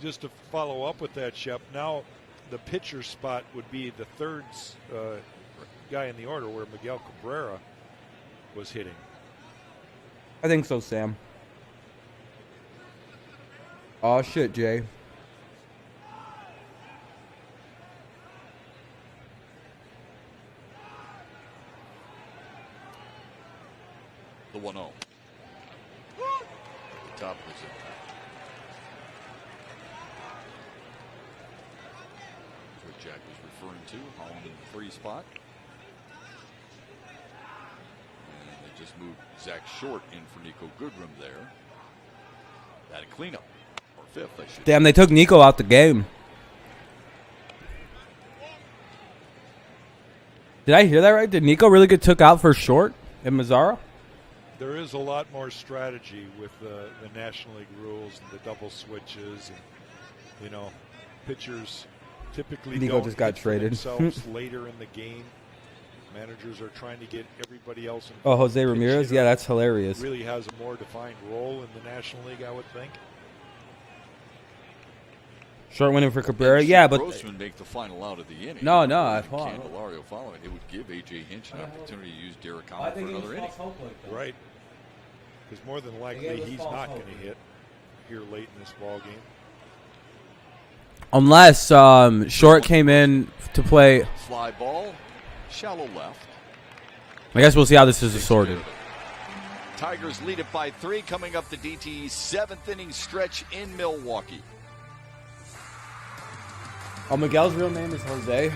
Just to follow up with that, Shep, now the pitcher spot would be the 3rd guy in the order where Miguel Cabrera was hitting. I think so, Sam. Oh shit, Jay. The 1-0. Top was it. Jack was referring to. Holland in the 3 spot. And they just moved Zach Short in for Nico Goodrum there. That a cleanup. Or 5th, I should Damn, they took Nico out the game. Did I hear that right? Did Nico really get took out for Short in Mazzara? There is a lot more strategy with the National League rules and the double switches, and pitchers typically Nico don't just got hit for traded themselves later in the game. Managers are trying to get everybody else involved. Oh, Jose Ramirez? Yeah, that's hilarious. Really has a more defined role in the National League, I would think. Short winning for Cabrera. Yeah, but Grossman make the final out of the inning. No. Candelario following. It would give A.J. Hinch an opportunity to use Derek Holland for another inning. Right. Because more than likely he's not going to hit here late in this ball game. Unless Short came in to play. Fly ball, shallow left. I guess we'll see how this is assorted. Tigers lead it by 3 coming up the DTE's 7th inning stretch in Milwaukee. Oh, Miguel's real name is Jose.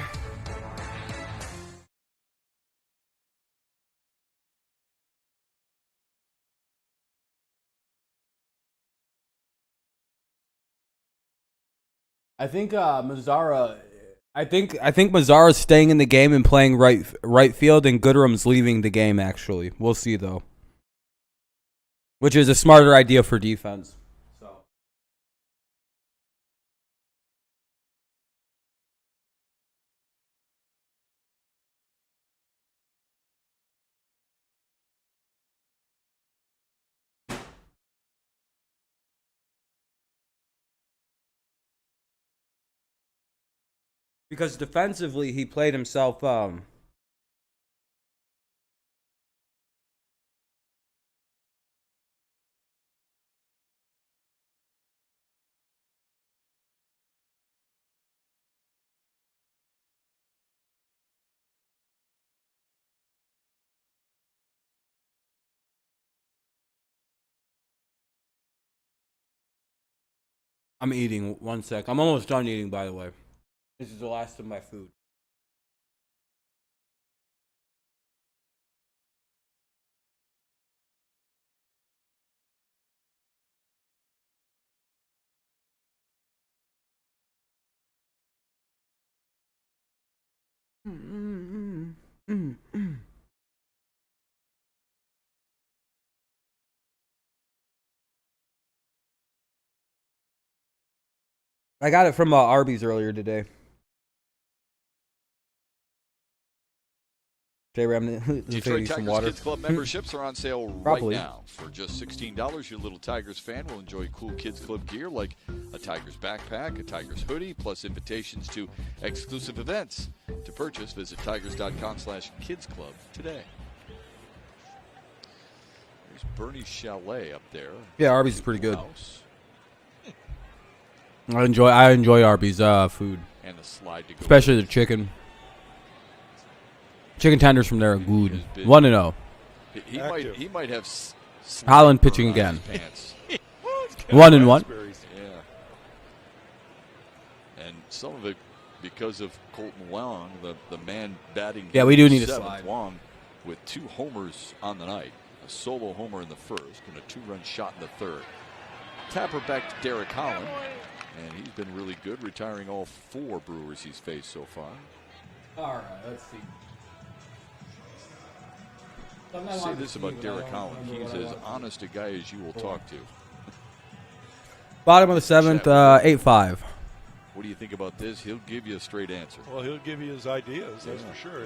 I think Mazzara. I think Mazzara's staying in the game and playing right field, and Goodrum's leaving the game. Actually, we'll see though. Which is a smarter idea for defense. Because defensively, he played himself. I'm eating. 1 sec. I'm almost done eating, by the way. This is the last of my food. I got it from Arby's earlier today. Detroit Tigers Kids Club memberships are on sale right now. For just $16, your little Tigers fan will enjoy cool Kids Club gear like a Tigers backpack, a Tigers hoodie, plus invitations to exclusive events. To purchase, visit tigers.com/kidsclub today. There's Bernie Chalet up there. Yeah, Arby's is pretty good. I enjoy Arby's food. And the slide to go, especially the chicken. Chicken tenders from there are good. 1-0. He might have Holland pitching again. 1-1. Yeah. And some of it because of Colton Wong, the man batting. Yeah, we do need a slide. Wong with 2 homers on the night. A solo homer in the first and a 2-run shot in the third. Tapper back to Derek Holland. And he's been really good, retiring all 4 Brewers he's faced so far. All right, let's see. Say this about Derek Holland. He's as honest a guy as you will talk to. Bottom of the 7th, 8-5. What do you think about this? He'll give you a straight answer. Well, he'll give you his ideas, that's for sure.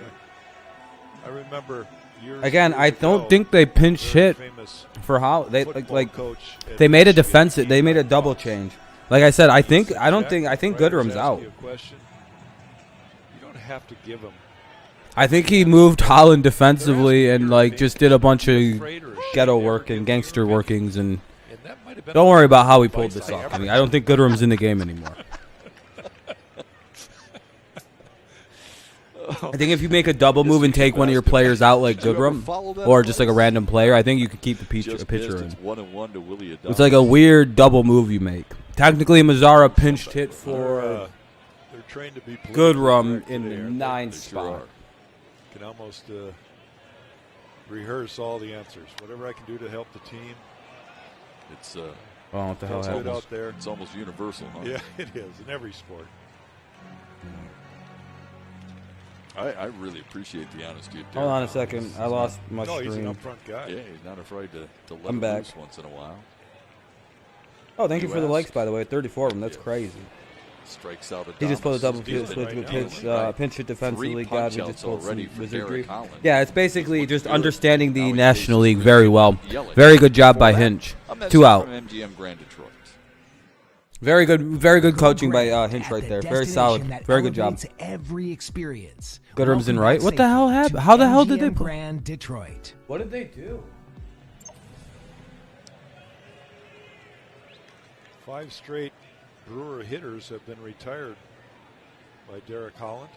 I remember years Again, I don't ago, think they pinch hit for Holland. They they made a defensive. They made a double change. Like I said, I think Goodrum's out. You don't have to give him. I think he moved Holland defensively and just did a bunch of ghetto work and gangster workings, and don't worry about how he pulled this off. I mean, I don't think Goodrum's in the game anymore. I think if you make a double move and take one of your players out like Goodrum, or just like a random player, I think you could keep the pitcher in. It's like a weird double move you make. Technically, Mazzara pinched hit for trained to be Goodrum in the 9th spot. Can almost rehearse all the answers. Whatever I can do to help the team. It's what the hell happened out there? It's almost universal, huh? Yeah, it is in every sport. I really appreciate the honesty of Derek. Hold on a second. I lost my stream. stream. He's an upfront guy. Yeah, he's not afraid to let I'm it back. loose once in a while. Oh, thank you for the likes, by the way. 34 of them. That's crazy. Strikes out. He just pulled a double pitch pinch hit defensively. God, we just pulled some wizardry. Yeah, it's basically just understanding the National League very well. Very good job by Hinch. 2 out. MGM Grand Detroit. Very good coaching by Hinch right there. Very solid. Very good job. Every experience. Goodrum's in right. What the hell happened? How the hell did they play? Grand Detroit. What did they do? 5 straight Brewer hitters have been retired by Derek Holland.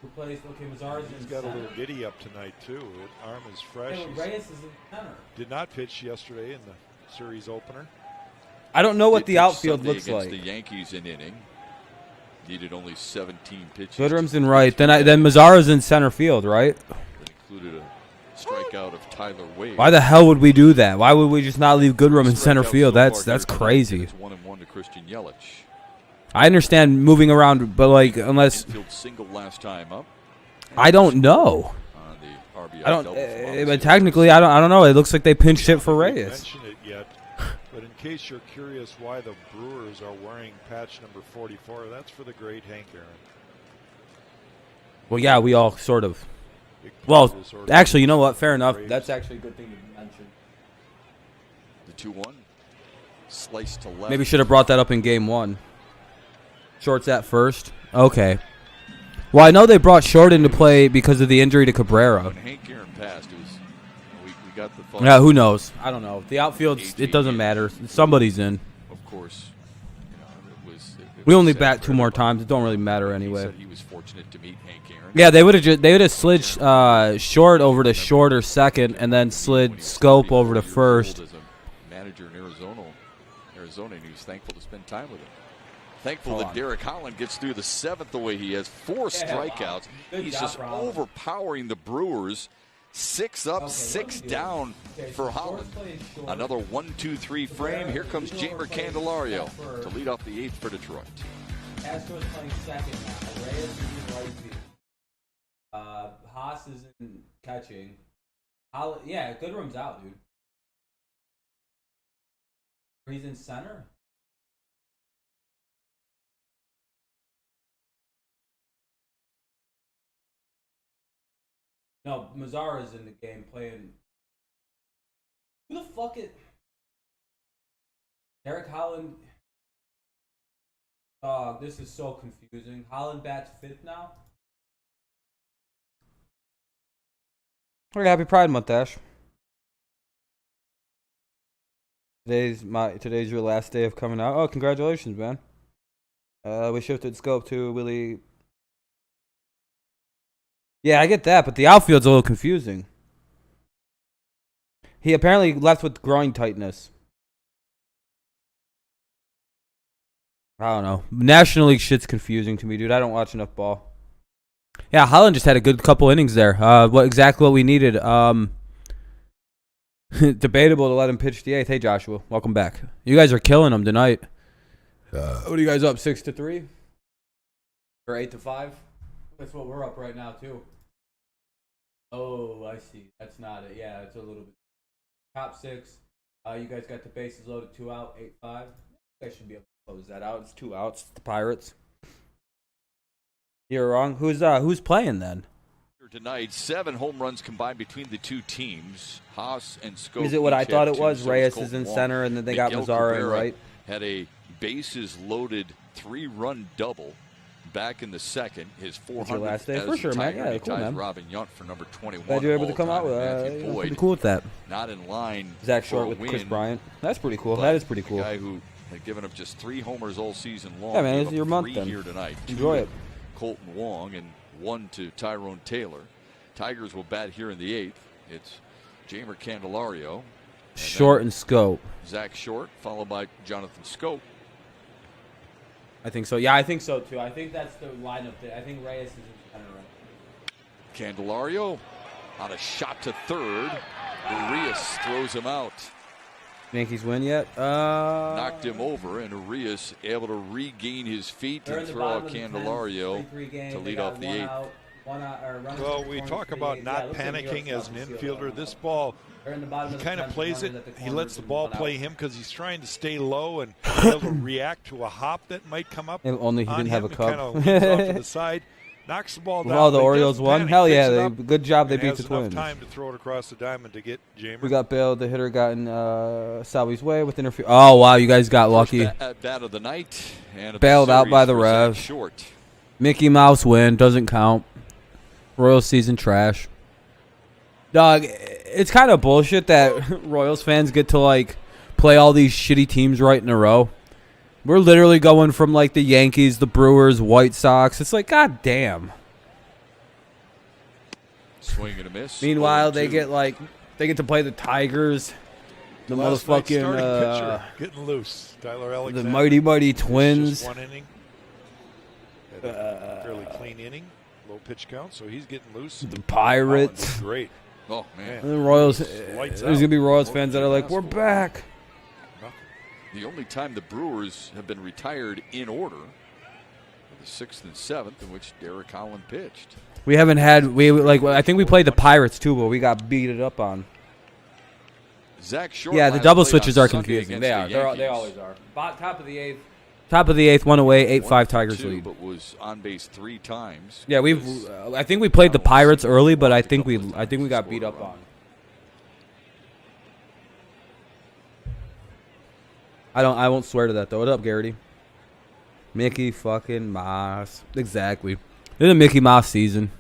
Replaced Mazar's. He's got a little giddy up tonight too. His arm is fresh. Reyes is in center. Did not pitch yesterday in the series opener. I don't know what the outfield looks like. The Yankees in inning. Needed only 17 pitches. Goodrum's in right. Then Mazara's in center field, right? That included a strikeout of Tyler Wade. Why the hell would we do that? Why would we just not leave Goodrum in center field? That's crazy. It's 1-1 to Christian Yelich. I understand moving around, but like unless Infield single last time up. I don't know. The RBI I don't. double But technically, I don't know. It looks like they pinched hit for Reyes. Mention it yet, but in case you're curious why the Brewers are wearing patch number 44, that's for the great Hank Aaron. Well, yeah, we all sort of. Well, actually, you know what? Fair enough. That's actually a good thing to mention. The 2-1 sliced to left. Maybe should have brought that up in game 1. Short's at first. Okay. Well, I know they brought Short into play because of the injury to Cabrera. When Hank Aaron passed, it was we got the phone. Yeah, who knows? I don't know. The outfield, it doesn't matter. Somebody's in. Of course, we only bat 2 more times. It don't really matter anyway. He was fortunate to meet Hank Aaron. Yeah, they would have slid Short over to short or second, and then slid Scope over to first. As a manager in Arizona, and he was thankful to spend time with him. Thankful that Derek Holland gets through the 7th the way he has. 4 strikeouts. He's just overpowering the Brewers. 6 up, 6 down for Holland. Another 1-2-3 frame. Here comes Jeimer Candelario to lead off the 8th for Detroit. Castro's playing second now. Reyes is in right field. Haas is in catching. Yeah, Goodrum's out, dude. He's in center. No, Mazara's in the game playing. Who the fuck is Derek Holland? This is so confusing. Holland bats 5th now. Happy Pride Month, Ash. Today's your last day of coming out. Oh, congratulations, man. We shifted Scope to Willie. Yeah, I get that, but the outfield's a little confusing. He apparently left with groin tightness. I don't know. National League shit's confusing to me, dude. I don't watch enough ball. Yeah, Holland just had a good couple innings there. Exactly what we needed. Debatable to let him pitch the 8th. Hey, Joshua, welcome back. You guys are killing him tonight. What are you guys up, 6-3? Or 8-5? That's what we're up right now, too. Oh, I see. That's not it. Yeah, it's a little bit. Top 6. You guys got the bases loaded, 2 out, 8-5. You guys should be able to close that out. It's 2 outs. It's the Pirates. You're wrong. Who's playing then? Tonight, 7 home runs combined between the 2 teams. Haas and Scope. Is it what I thought it was? Reyes is in center, and then they got Mazara in right. Had a bases loaded 3-run double back in the 2nd. His 400th last day for sure, man. Yeah, cool, man. Robin Yount for number 21. Glad you're able to come out with pretty cool with that. Not in line. Zach Short with Chris Bryant. That's pretty cool. That is pretty cool. A guy who had given up just 3 homers all season long. Yeah, man, it's your month then. Here tonight. Enjoy it. Colton Wong and 1 to Tyrone Taylor. Tigers will bat here in the 8th. It's Jeimer Candelario. Short and Scope. Zach Short, followed by Jonathan Scope. I think so. Yeah, I think so too. I think that's the lineup. I think Reyes is kind of right. Candelario on a shot to third. Urias throws him out. Yankees win yet? Knocked him over, and Urias able to regain his feet and throw out Candelario to lead off the eighth. Well, we talk about not panicking as an infielder. This ball, he kind of plays it. He lets the ball play him because he's trying to stay low and be able to react to a hop that might come up. If only he didn't have a cup. Kind of leans off to the side, knocks the ball down. Well, the Orioles won. Hell yeah, good job. They beat the Twins. Time to throw it across the diamond to get Jamer. We got bailed. The hitter got in Salvi's way with interference. Oh wow, you guys got lucky. At bat of the night, and bailed out by the ref. Short. Mickey Mouse win, doesn't count. Royals season trash. Dog, it's kind of bullshit that Royals fans get to like play all these shitty teams right in a row. We're literally going from like the Yankees, the Brewers, White Sox. It's like, god damn. Swing and a miss. Meanwhile, they get to play the Tigers, the motherfucking getting loose. Tyler Alexander, the mighty Twins. Just one inning. Had a fairly clean inning. Low pitch count, so he's getting loose. The Pirates. Great. Oh, man. And the Royals. There's going to be Royals fans that are like, we're back. The only time the Brewers have been retired in order, the 6th and 7th, in which Derek Holland pitched. We haven't had, I think we played the Pirates too, but we got beat it up on. Zach Short. Yeah, the double switches are confusing. They are. They always are. Top of the eighth. Top of the eighth, one away, 8-5 Tigers lead. But was on base 3 times. Yeah, I think we played the Pirates early, but I think we got beat up on. I won't swear to that though. What up, Garrity? Mickey fucking Mouse. Exactly. It's a Mickey Mouse season.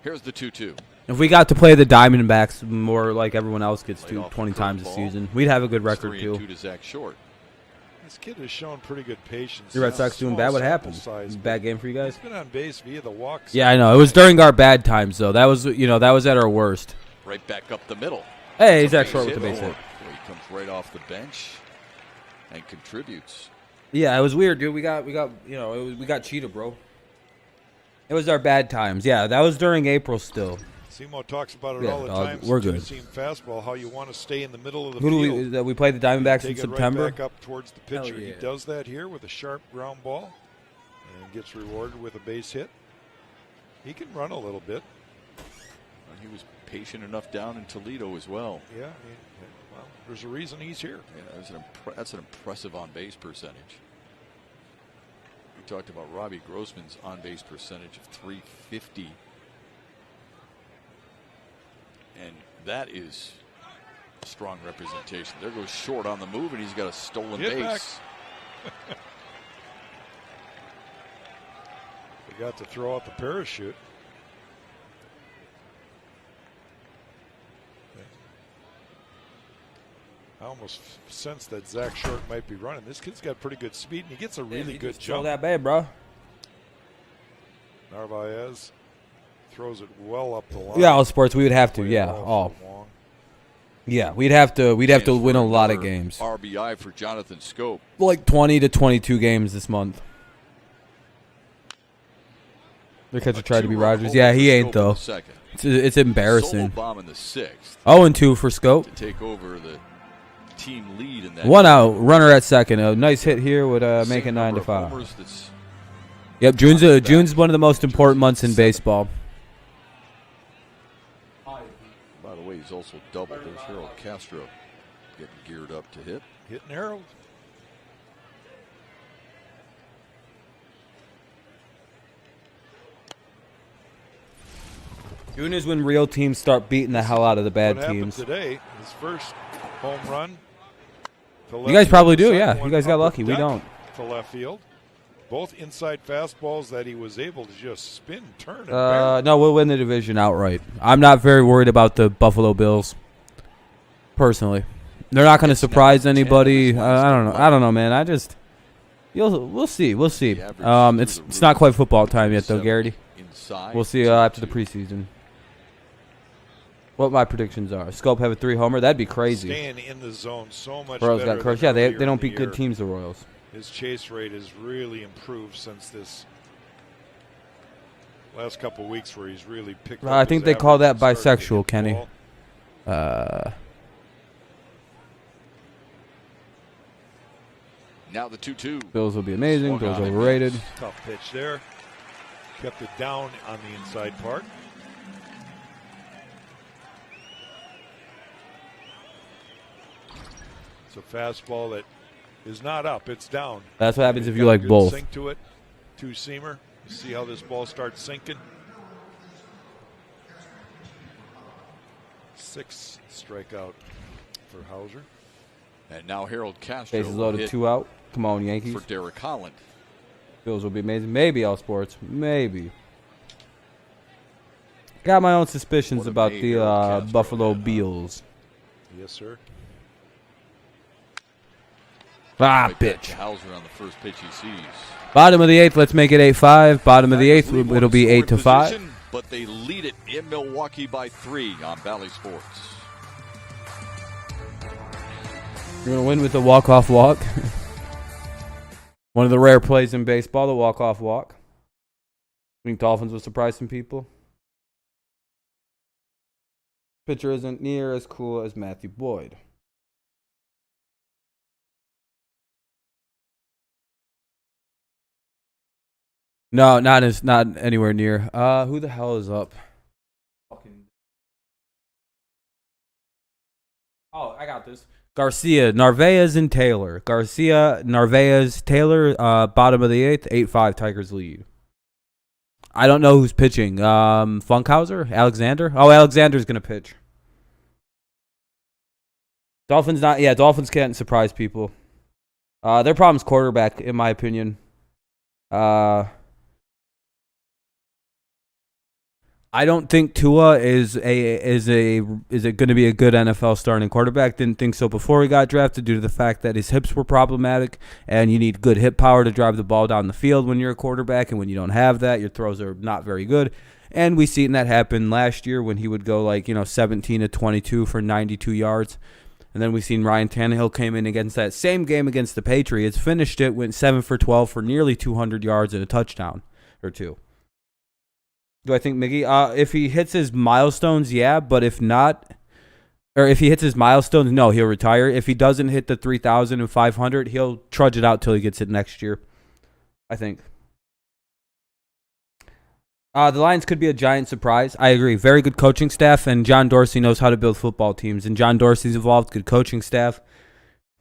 Here's the 2-2. If we got to play the Diamondbacks more like everyone else gets to 20 times a season, we'd have a good record too. 3-2 to Zach Short. This kid has shown pretty good patience. Your Red Sox doing bad? What happened? Bad game for you guys? He's been on base via the walks. Yeah, I know. It was during our bad times, though. That was at our worst. Right back up the middle. Hey, he's Zach Short with the base hit. He comes right off the bench and contributes. Yeah, it was weird, dude. We got cheated, bro. It was our bad times. Yeah, that was during April still. Simo talks about it all the time. We're good. Seam fastball, how you want to stay in the middle of the field. We played the Diamondbacks in September. Right back up towards the pitcher. Yeah. He does that here with a sharp ground ball and gets rewarded with a base hit. He can run a little bit. He was patient enough down in Toledo as well. Yeah, well, there's a reason he's here. Yeah, that's an impressive on-base percentage. We talked about Robbie Grossman's on-base percentage of .350. And that is a strong representation. There goes Short on the move, and he's got a stolen base. They got to throw out the parachute. I almost sense that Zach Short might be running. This kid's got pretty good speed, and he gets a really good jump. That bad, bro. Narvaez throws it well up the line. Yeah, all sports we would have to. Yeah, all. Yeah, we'd have to win a lot of games. RBI for Jonathan Scope. Like 20 to 22 games this month. Their catcher tried to be Rogers. Yeah, he ain't though. It's embarrassing. Bomb in the 6th. 0-2 for Scope. To take over the team lead in that. One out, runner at second. A nice hit here would make it 9-5. Yep, June's one of the most important months in baseball. By the way, he's also doubled. There's Harold Castro getting geared up to hit. Hitting Harold. June is when real teams start beating the hell out of the bad teams. Today, his first home run. You guys probably do, yeah. You guys got lucky. We don't. To left field. Both inside fastballs that he was able to just spin, turn, and no, we'll win the division outright. I'm not very worried about the Buffalo Bills. Personally, they're not going to surprise anybody. I don't know, man. We'll see. It's not quite football time yet, though, Garrity. We'll see after the preseason. What my predictions are: Scope have a 3-homer. That'd be crazy. Staying in the zone so much. Royals better got crushed. than Yeah, they don't the beat good teams. The Royals. His chase rate has really improved since this last couple of weeks where he's really picked up. I think they call that bisexual, Kenny. Now the 2-2. Bills will be amazing. Bills overrated. Tough pitch there. Kept it down on the inside part. It's a fastball that is not up. It's down. That's what happens if you like both. Sink to it. Two-seamer. See how this ball starts sinking. 6 strikeout for Hauser. And now Harold Castro. Bases loaded, 2 out. Come on, Yankees. For Derek Holland. Bills will be amazing. Maybe all sports. Maybe. Got my own suspicions about the Buffalo Bills. Yes, sir. Bitch. Hauser on the first pitch he sees. Bottom of the 8th, let's make it 8-5. Bottom of the 8th, it'll be 8-5. But they lead it in Milwaukee by 3 on Valley Sports. You're going to win with a walk-off walk. One of the rare plays in baseball, the walk-off walk. I think Dolphins will surprise some people. Pitcher isn't near as cool as Matthew Boyd. No, not anywhere near. Who the hell is up? Oh, I got this. Garcia, Narvaez, and Taylor. Garcia, Narvaez, Taylor. Bottom of the 8th, 8-5. Tigers lead. I don't know who's pitching. Funkhauser, Alexander. Oh, Alexander's gonna pitch. Dolphins not. Yeah, Dolphins can't surprise people. Their problem's quarterback, in my opinion. I don't think Tua is going to be a good NFL starting quarterback. Didn't think so before he got drafted due to the fact that his hips were problematic, and you need good hip power to drive the ball down the field when you're a quarterback, and when you don't have that, your throws are not very good. And we seen that happen last year when he would go 17-22 for 92 yards. And then we seen Ryan Tannehill came in against that same game against the Patriots, finished it, went 7 for 12 for nearly 200 yards and a touchdown or 2. Do I think Miggy? If he hits his milestones, yeah. But if not, or if he hits his milestones, no, he'll retire. If he doesn't hit the 3,500, he'll trudge it out till he gets it next year, I think. The Lions could be a giant surprise. I agree. Very good coaching staff, and John Dorsey knows how to build football teams. And John Dorsey's involved. Good coaching staff.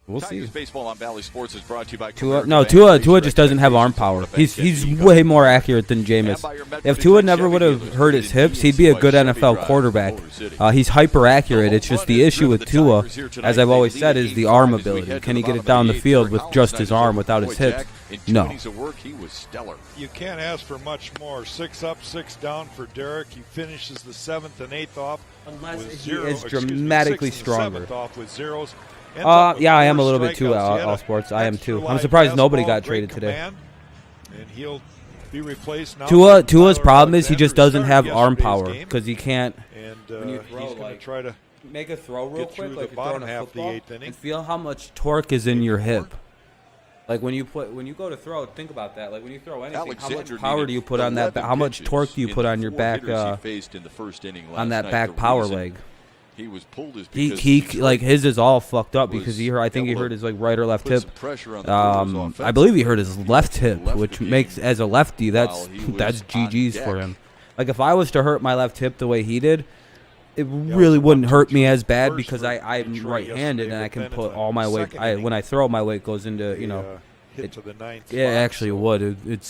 We'll see. Baseball on Valley Sports is brought to you by Tua just doesn't have arm power. He's way more accurate than Jameis. If Tua never would have hurt his hips, he'd be a good NFL quarterback. He's hyper accurate. It's just the issue with Tua, as I've always said, is the arm ability. Can he get it down the field with just his arm without his hips? No. You can't ask for much more. 6 up, 6 down for Derek. He finishes the 7th and 8th off. Unless he is dramatically stronger. Off with zeros. Yeah, I am a little bit too all sports. I am too. I'm surprised nobody got traded today. And he'll be replaced now. Tua's problem is he just doesn't have arm power because he can't. And he's going to try to make a throw real quick, like the bottom half of the 8th inning, and feel how much torque is in your hip. Like when you go to throw, think about that. Like when you throw anything, how much power do you put on that? How much torque do you put on your back? On that back power leg. He was pulled he like his is all fucked up because I think he hurt his right or left hip. I believe he hurt his left hip, which makes, as a lefty, that's GG's for him. Like if I was to hurt my left hip the way he did, it really wouldn't hurt me as bad because I'm right-handed and I can put all my weight. When I throw, my weight goes into it actually would.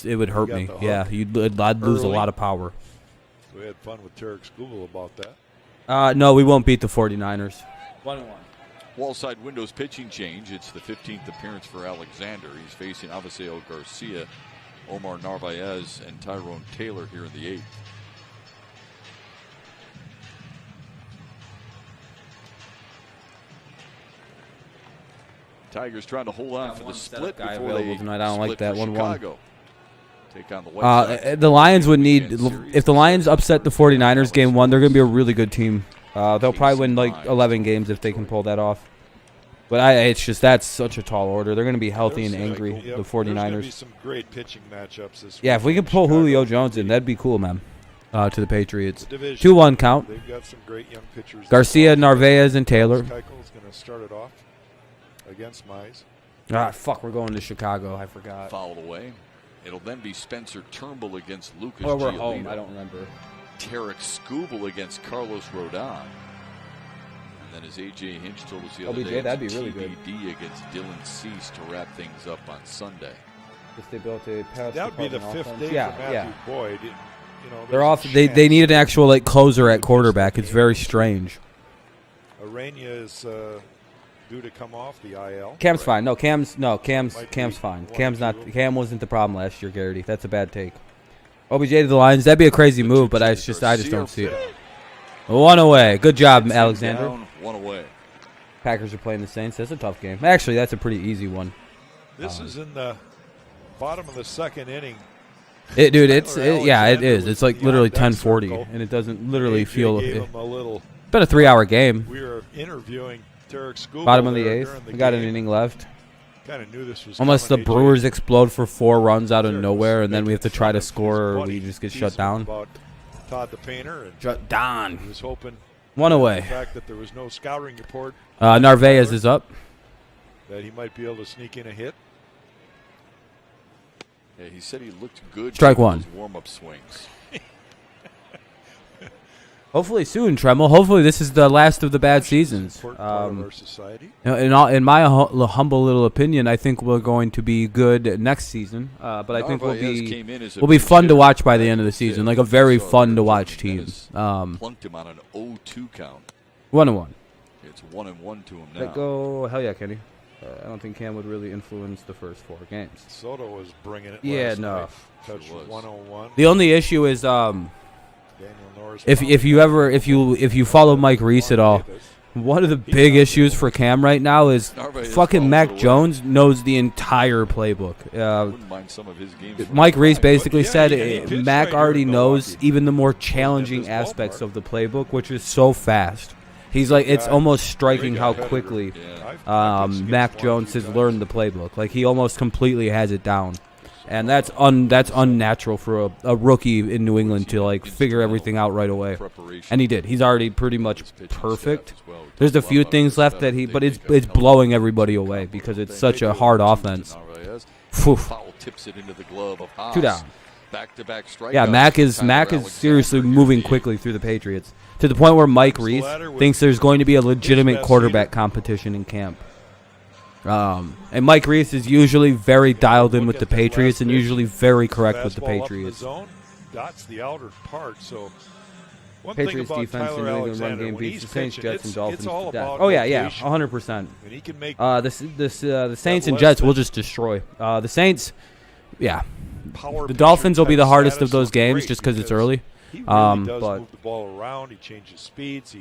It would hurt me. Yeah, I'd lose a lot of power. We had fun with Tarek Skubal about that. No, we won't beat the 49ers. 1-1. Wallside Windows pitching change. It's the 15th appearance for Alexander. He's facing Avisail Garcia, Omar Narvaez, and Tyrone Taylor here in the 8th. Tigers trying to hold on for the split before they tonight. I don't like that 1-1. Take on the the Lions would need, if the Lions upset the 49ers game 1, they're going to be a really good team. They'll probably win like 11 games if they can pull that off. But it's just that's such a tall order. They're going to be healthy and angry, the 49ers. There's going to be some great pitching matchups this week. Yeah, if we could pull Julio Jones in, that'd be cool, man. To the Patriots. 2-1 count. They've got some great young pitchers. Garcia, Narvaez, and Taylor. Keuchel's going to start it off against Mize. Ah, fuck, we're going to Chicago. I forgot. Fouled away. It'll then be Spencer Turnbull against Lucas Or we're Giolito. home. I don't remember. Tarek Skubal against Carlos Rodon. And then as A.J. Hinch told us the other day, that'd be really good. TBD against Dylan Cease to wrap things up on Sunday. They built a pass. That would be the fifth day for Matthew Boyd. You know, they're off. They need an actual like closer at quarterback. It's very strange. Arena is due to come off the IL. Cam's fine. No, Cam's fine. Cam wasn't the problem last year, Garrity. That's a bad take. OBJ to the Lions. That'd be a crazy move, but I just don't see it. 1 away. Good job, Alexander. 1 away. Packers are playing the Saints. That's a tough game. Actually, that's a pretty easy one. This is in the bottom of the second inning. It is. It's like literally 10:40, and it doesn't literally feel. It's been a 3-hour game. We were interviewing Tarek Skubal. Bottom of the 8th. We got an inning left. Kind of knew this was unless the Brewers explode for 4 runs out of nowhere, and then we have to try to score, or we just get shut down. Todd the Painter. Shut down. He was hoping 1 away. The fact that there was no scouting report. Narvaez is up. That he might be able to sneak in a hit. Yeah, he said he looked good. Strike 1. Warm-up swings. Hopefully soon, Tremel. Hopefully this is the last of the bad seasons. Part of our society. In my humble little opinion, I think we're going to be good next season. But I think we'll be fun to watch by the end of the season, like a very fun to watch team. Plunked him on an 0-2 count. 1-1. It's 1-1 to him now. Let go. Hell yeah, Kenny. I don't think Cam would really influence the first 4 games. Soto was bringing it. Yeah, last no. night. Touched 101. The only issue is if you follow Mike Reese at all, one of the big issues for Cam right now is fucking Mac Jones knows the entire playbook. Mike Reese basically said Mac already knows even the more challenging aspects of the playbook, which is so fast. He's like, it's almost striking how quickly Mac Jones has learned the playbook. Like, he almost completely has it down. And that's unnatural for a rookie in New England to, like, figure everything out right away. And he did. He's already pretty much perfect. There's a few things left that but it's blowing everybody away because it's such a hard offense. 2 down. Yeah, Mac is seriously moving quickly through the Patriots to the point where Mike Reese thinks there's going to be a legitimate quarterback competition in camp. And Mike Reese is usually very dialed in with the Patriots and usually very correct with the Patriots. Dots the outer part, so Patriots defense and New England run game beats the Saints, Jets, and Dolphins to death. Oh yeah, 100%. The Saints and Jets will just destroy. The Saints, yeah. The Dolphins will be the hardest of those games just because it's early. He really does move the ball around. He changes speeds.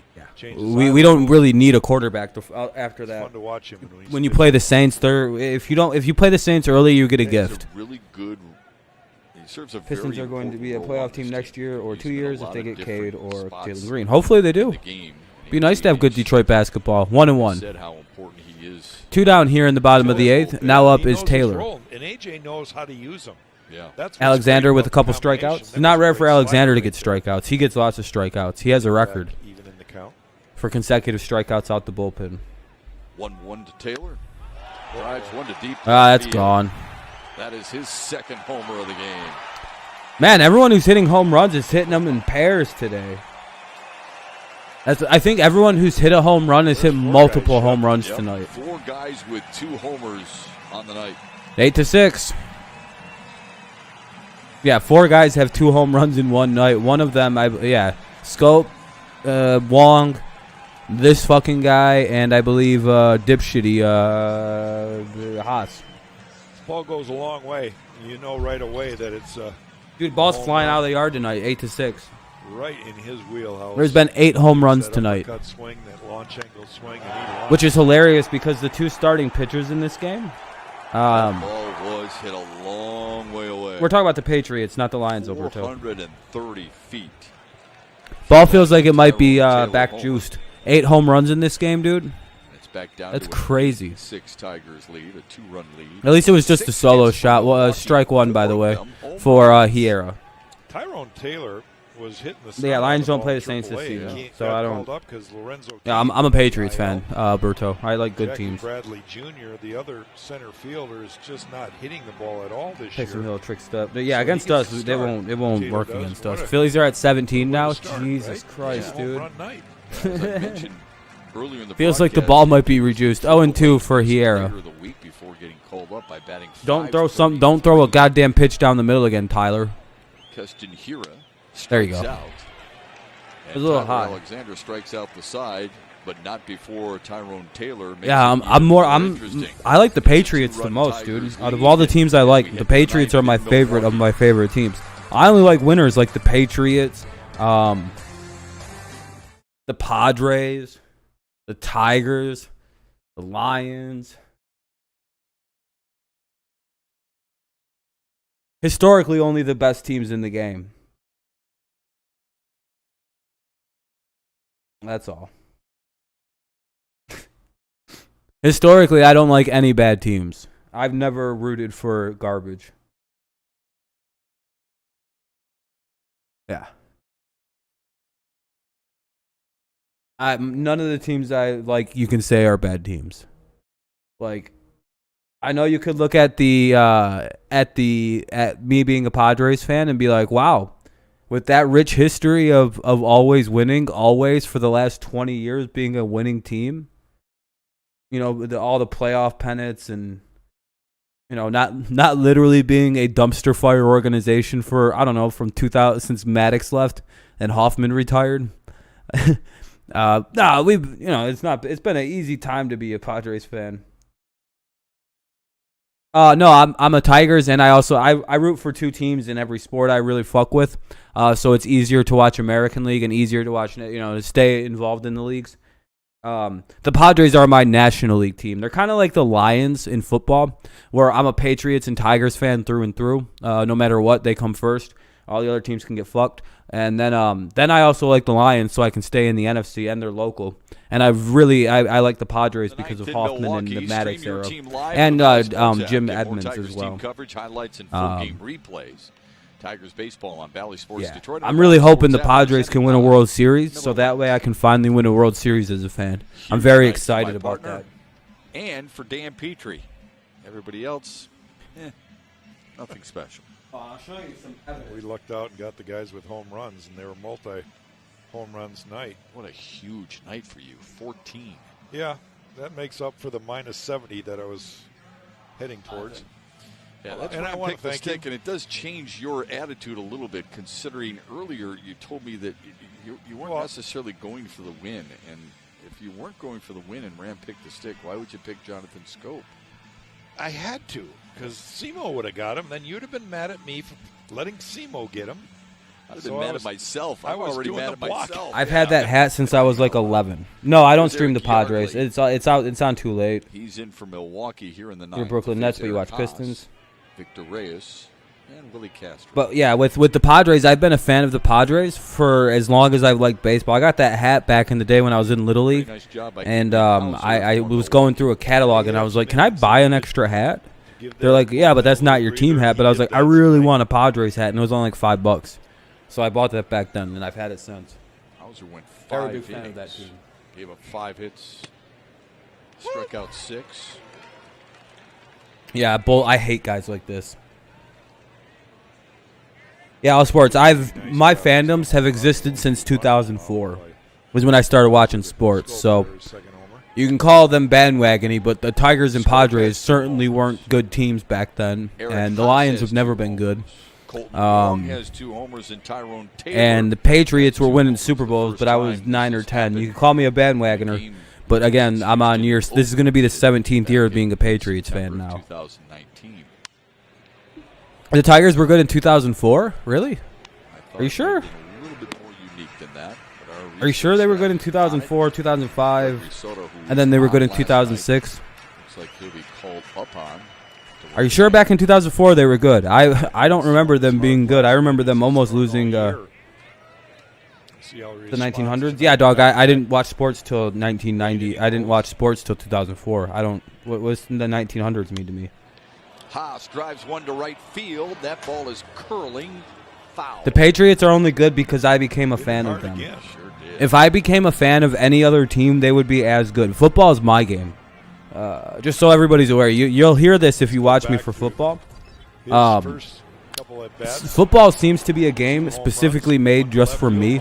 We don't really need a quarterback after that. It's fun to watch him when you play the Saints, if you play the Saints early, you get a gift. Really good. He serves a Pistons are going to be a playoff team next year or 2 years if they get Cade or Jalen Green. Hopefully they do. Be nice to have good Detroit basketball. 1-1. 2 down here in the bottom of the 8th. Now up is Taylor. And AJ knows how to use them. Yeah. Alexander with a couple strikeouts. It's not rare for Alexander to get strikeouts. He gets lots of strikeouts. He has a record for consecutive strikeouts out the bullpen. 1-1 to Taylor. Drives 1 to deep. That's gone. That is his second homer of the game. Man, everyone who's hitting home runs is hitting them in pairs today. I think everyone who's hit a home run has hit multiple home runs tonight. 4 guys with 2 homers on the night. 8-6. Yeah, 4 guys have 2 home runs in one night. One of them, Scope, Wong, this fucking guy, and I believe dipshitty Haas. This ball goes a long way. You know right away that it's dude, ball's flying out of the yard tonight, 8-6. Right in his wheelhouse. There's been 8 home runs tonight. Cut swing, that launch angle swing, which is hilarious because the 2 starting pitchers in this game. That ball was hit a long way away. We're talking about the Patriots, not the Lions, Alberto. 430 feet. Ball feels like it might be back juiced. 8 home runs in this game, dude. It's back down. That's to crazy. 6 Tigers lead, a 2-run lead. At least it was just a solo shot. Well, strike one, by the way, for Hiera. Tyrone Taylor was hitting the Yeah, Lions don't play the Saints Saints this season, yeah. so I don't. Yeah, I'm a Patriots fan, Berto. I like good Jackie teams. Bradley Jr., the other center fielder, is just not hitting the ball at all this year. Take some little trick stuff. But yeah, So against he us, gets it the won't start. work Taylor against does. us. Phillies are at 17 now. Start, Jesus right? Christ, Yeah, dude. home run night. As I mentioned earlier in the Feels like the broadcast, ball might be reduced. 0-2 for player Hiera. of the week before getting called up by batting Don't throw 5-33. Don't throw a goddamn pitch down the middle again, Tyler. Keston Hiera There you strikes go. out. It was a little Tyler high. Alexander strikes out the side, but not before Tyrone Taylor makes Yeah, it even interesting. I like the Patriots the most, dude. Out of all the teams I like, the Patriots are my favorite of my favorite teams. I only like winners like the Patriots, the Padres, the Tigers, the Lions. Historically, only the best teams in the game. That's all. Historically, I don't like any bad teams. I've never rooted for garbage. Yeah. None of the teams I like you can say are bad teams. Like, I know you could look at at me being a Padres fan and be like, wow, with that rich history of always winning, always for the last 20 years being a winning team, you know, all the playoff pennants and, you know, not literally being a dumpster fire organization for, I don't know, from 2000 since Maddox left and Hoffman retired. No, it's been an easy time to be a Padres fan. No, I'm a Tigers, and I root for two teams in every sport I really fuck with. So it's easier to watch American League and easier to watch, to stay involved in the leagues. The Padres are my National League team. They're kind of like the Lions in football, where I'm a Patriots and Tigers fan through and through. No matter what, they come first. All the other teams can get fucked. And then I also like the Lions, so I can stay in the NFC, and they're local. And I like the Padres because of Hoffman and the Maddox era, and Jim Edmonds as well. Coverage, highlights, and full-game replays. Tigers baseball on Valley Sports Detroit. I'm really hoping the Padres can win a World Series, so that way I can finally win a World Series as a fan. I'm very excited about that. And for Dan Petrie. Everybody else, nothing special. I'll show you some evidence. We lucked out and got the guys with home runs, and they were multi-home runs night. What a huge night for you, 14. Yeah, that makes up for the minus 70 that I was heading towards. Yeah, that's and why I I want to picked the thank stick, you. and it does change your attitude a little bit, considering earlier you told me that you weren't necessarily going for the win. And if you weren't going for the win and Ram picked the stick, why would you pick Jonathan Scope? I had to, because Simo would have got him. Then you'd have been mad at me for letting Simo get him. I'd have been mad at myself. I was already doing mad the at block. myself. I've had that hat since I was like 11. No, I don't There's stream the Eric Padres. Yardley. It's out. It's on too late. He's in for Milwaukee here in the ninth. You're Brooklyn Nets, but you Eric watch Haas, Pistons. Victor Reyes, and Willie Castro. But yeah, with the Padres, I've been a fan of the Padres for as long as I've liked baseball. I got that hat back in the day when I was in Little League, Nice job by and Hauser, I former was going through a catalog, and I was like, "Can I buy an extra hat?" They're like, "Yeah, but that's not your team hat." But I was like, "I really want a Padres hat," and it was only like $5. So I bought that back then, and I've had it since. Hauser went Very 5 big fan innings. of that team. Gave up 5 hits. Struck out 6. Yeah, I hate guys like this. Yeah, all sports. My fandoms have existed since 2004. Was when I started watching sports. So you can call them bandwagony, but the Tigers and Padres certainly weren't good teams back then, and the Lions have never been good. Colton Wong has 2 homers, and Tyrone Taylor. And the Patriots were winning Super Bowls, but I was 9 or 10. You can call me a bandwagoner, but again, I'm on year. This is going to be the 17th year of being a Patriots fan now. 2019. The Tigers were good in 2004? Really? Are you sure? A little bit more unique than that. Are you sure they were good in 2004, 2005, and then they were good in 2006? Looks like he'll be called up on. Are you sure back in 2004 they were good? I don't remember them being good. I remember them almost losing. So See how he The responds 1900s? to Yeah, that. dog. I didn't watch sports till 1990. I didn't watch sports till 2004. I don't. What's the 1900s mean to me? Haas drives one to right field. That ball is curling. Foul. The Patriots are only good because I became a fan of Hard them. again. Sure did. If I became a fan of any other team, they would be as good. Football is my game. Just so everybody's aware, you'll hear this if you watch me for football. His first couple at bats. Football seems to be a game specifically made just for me,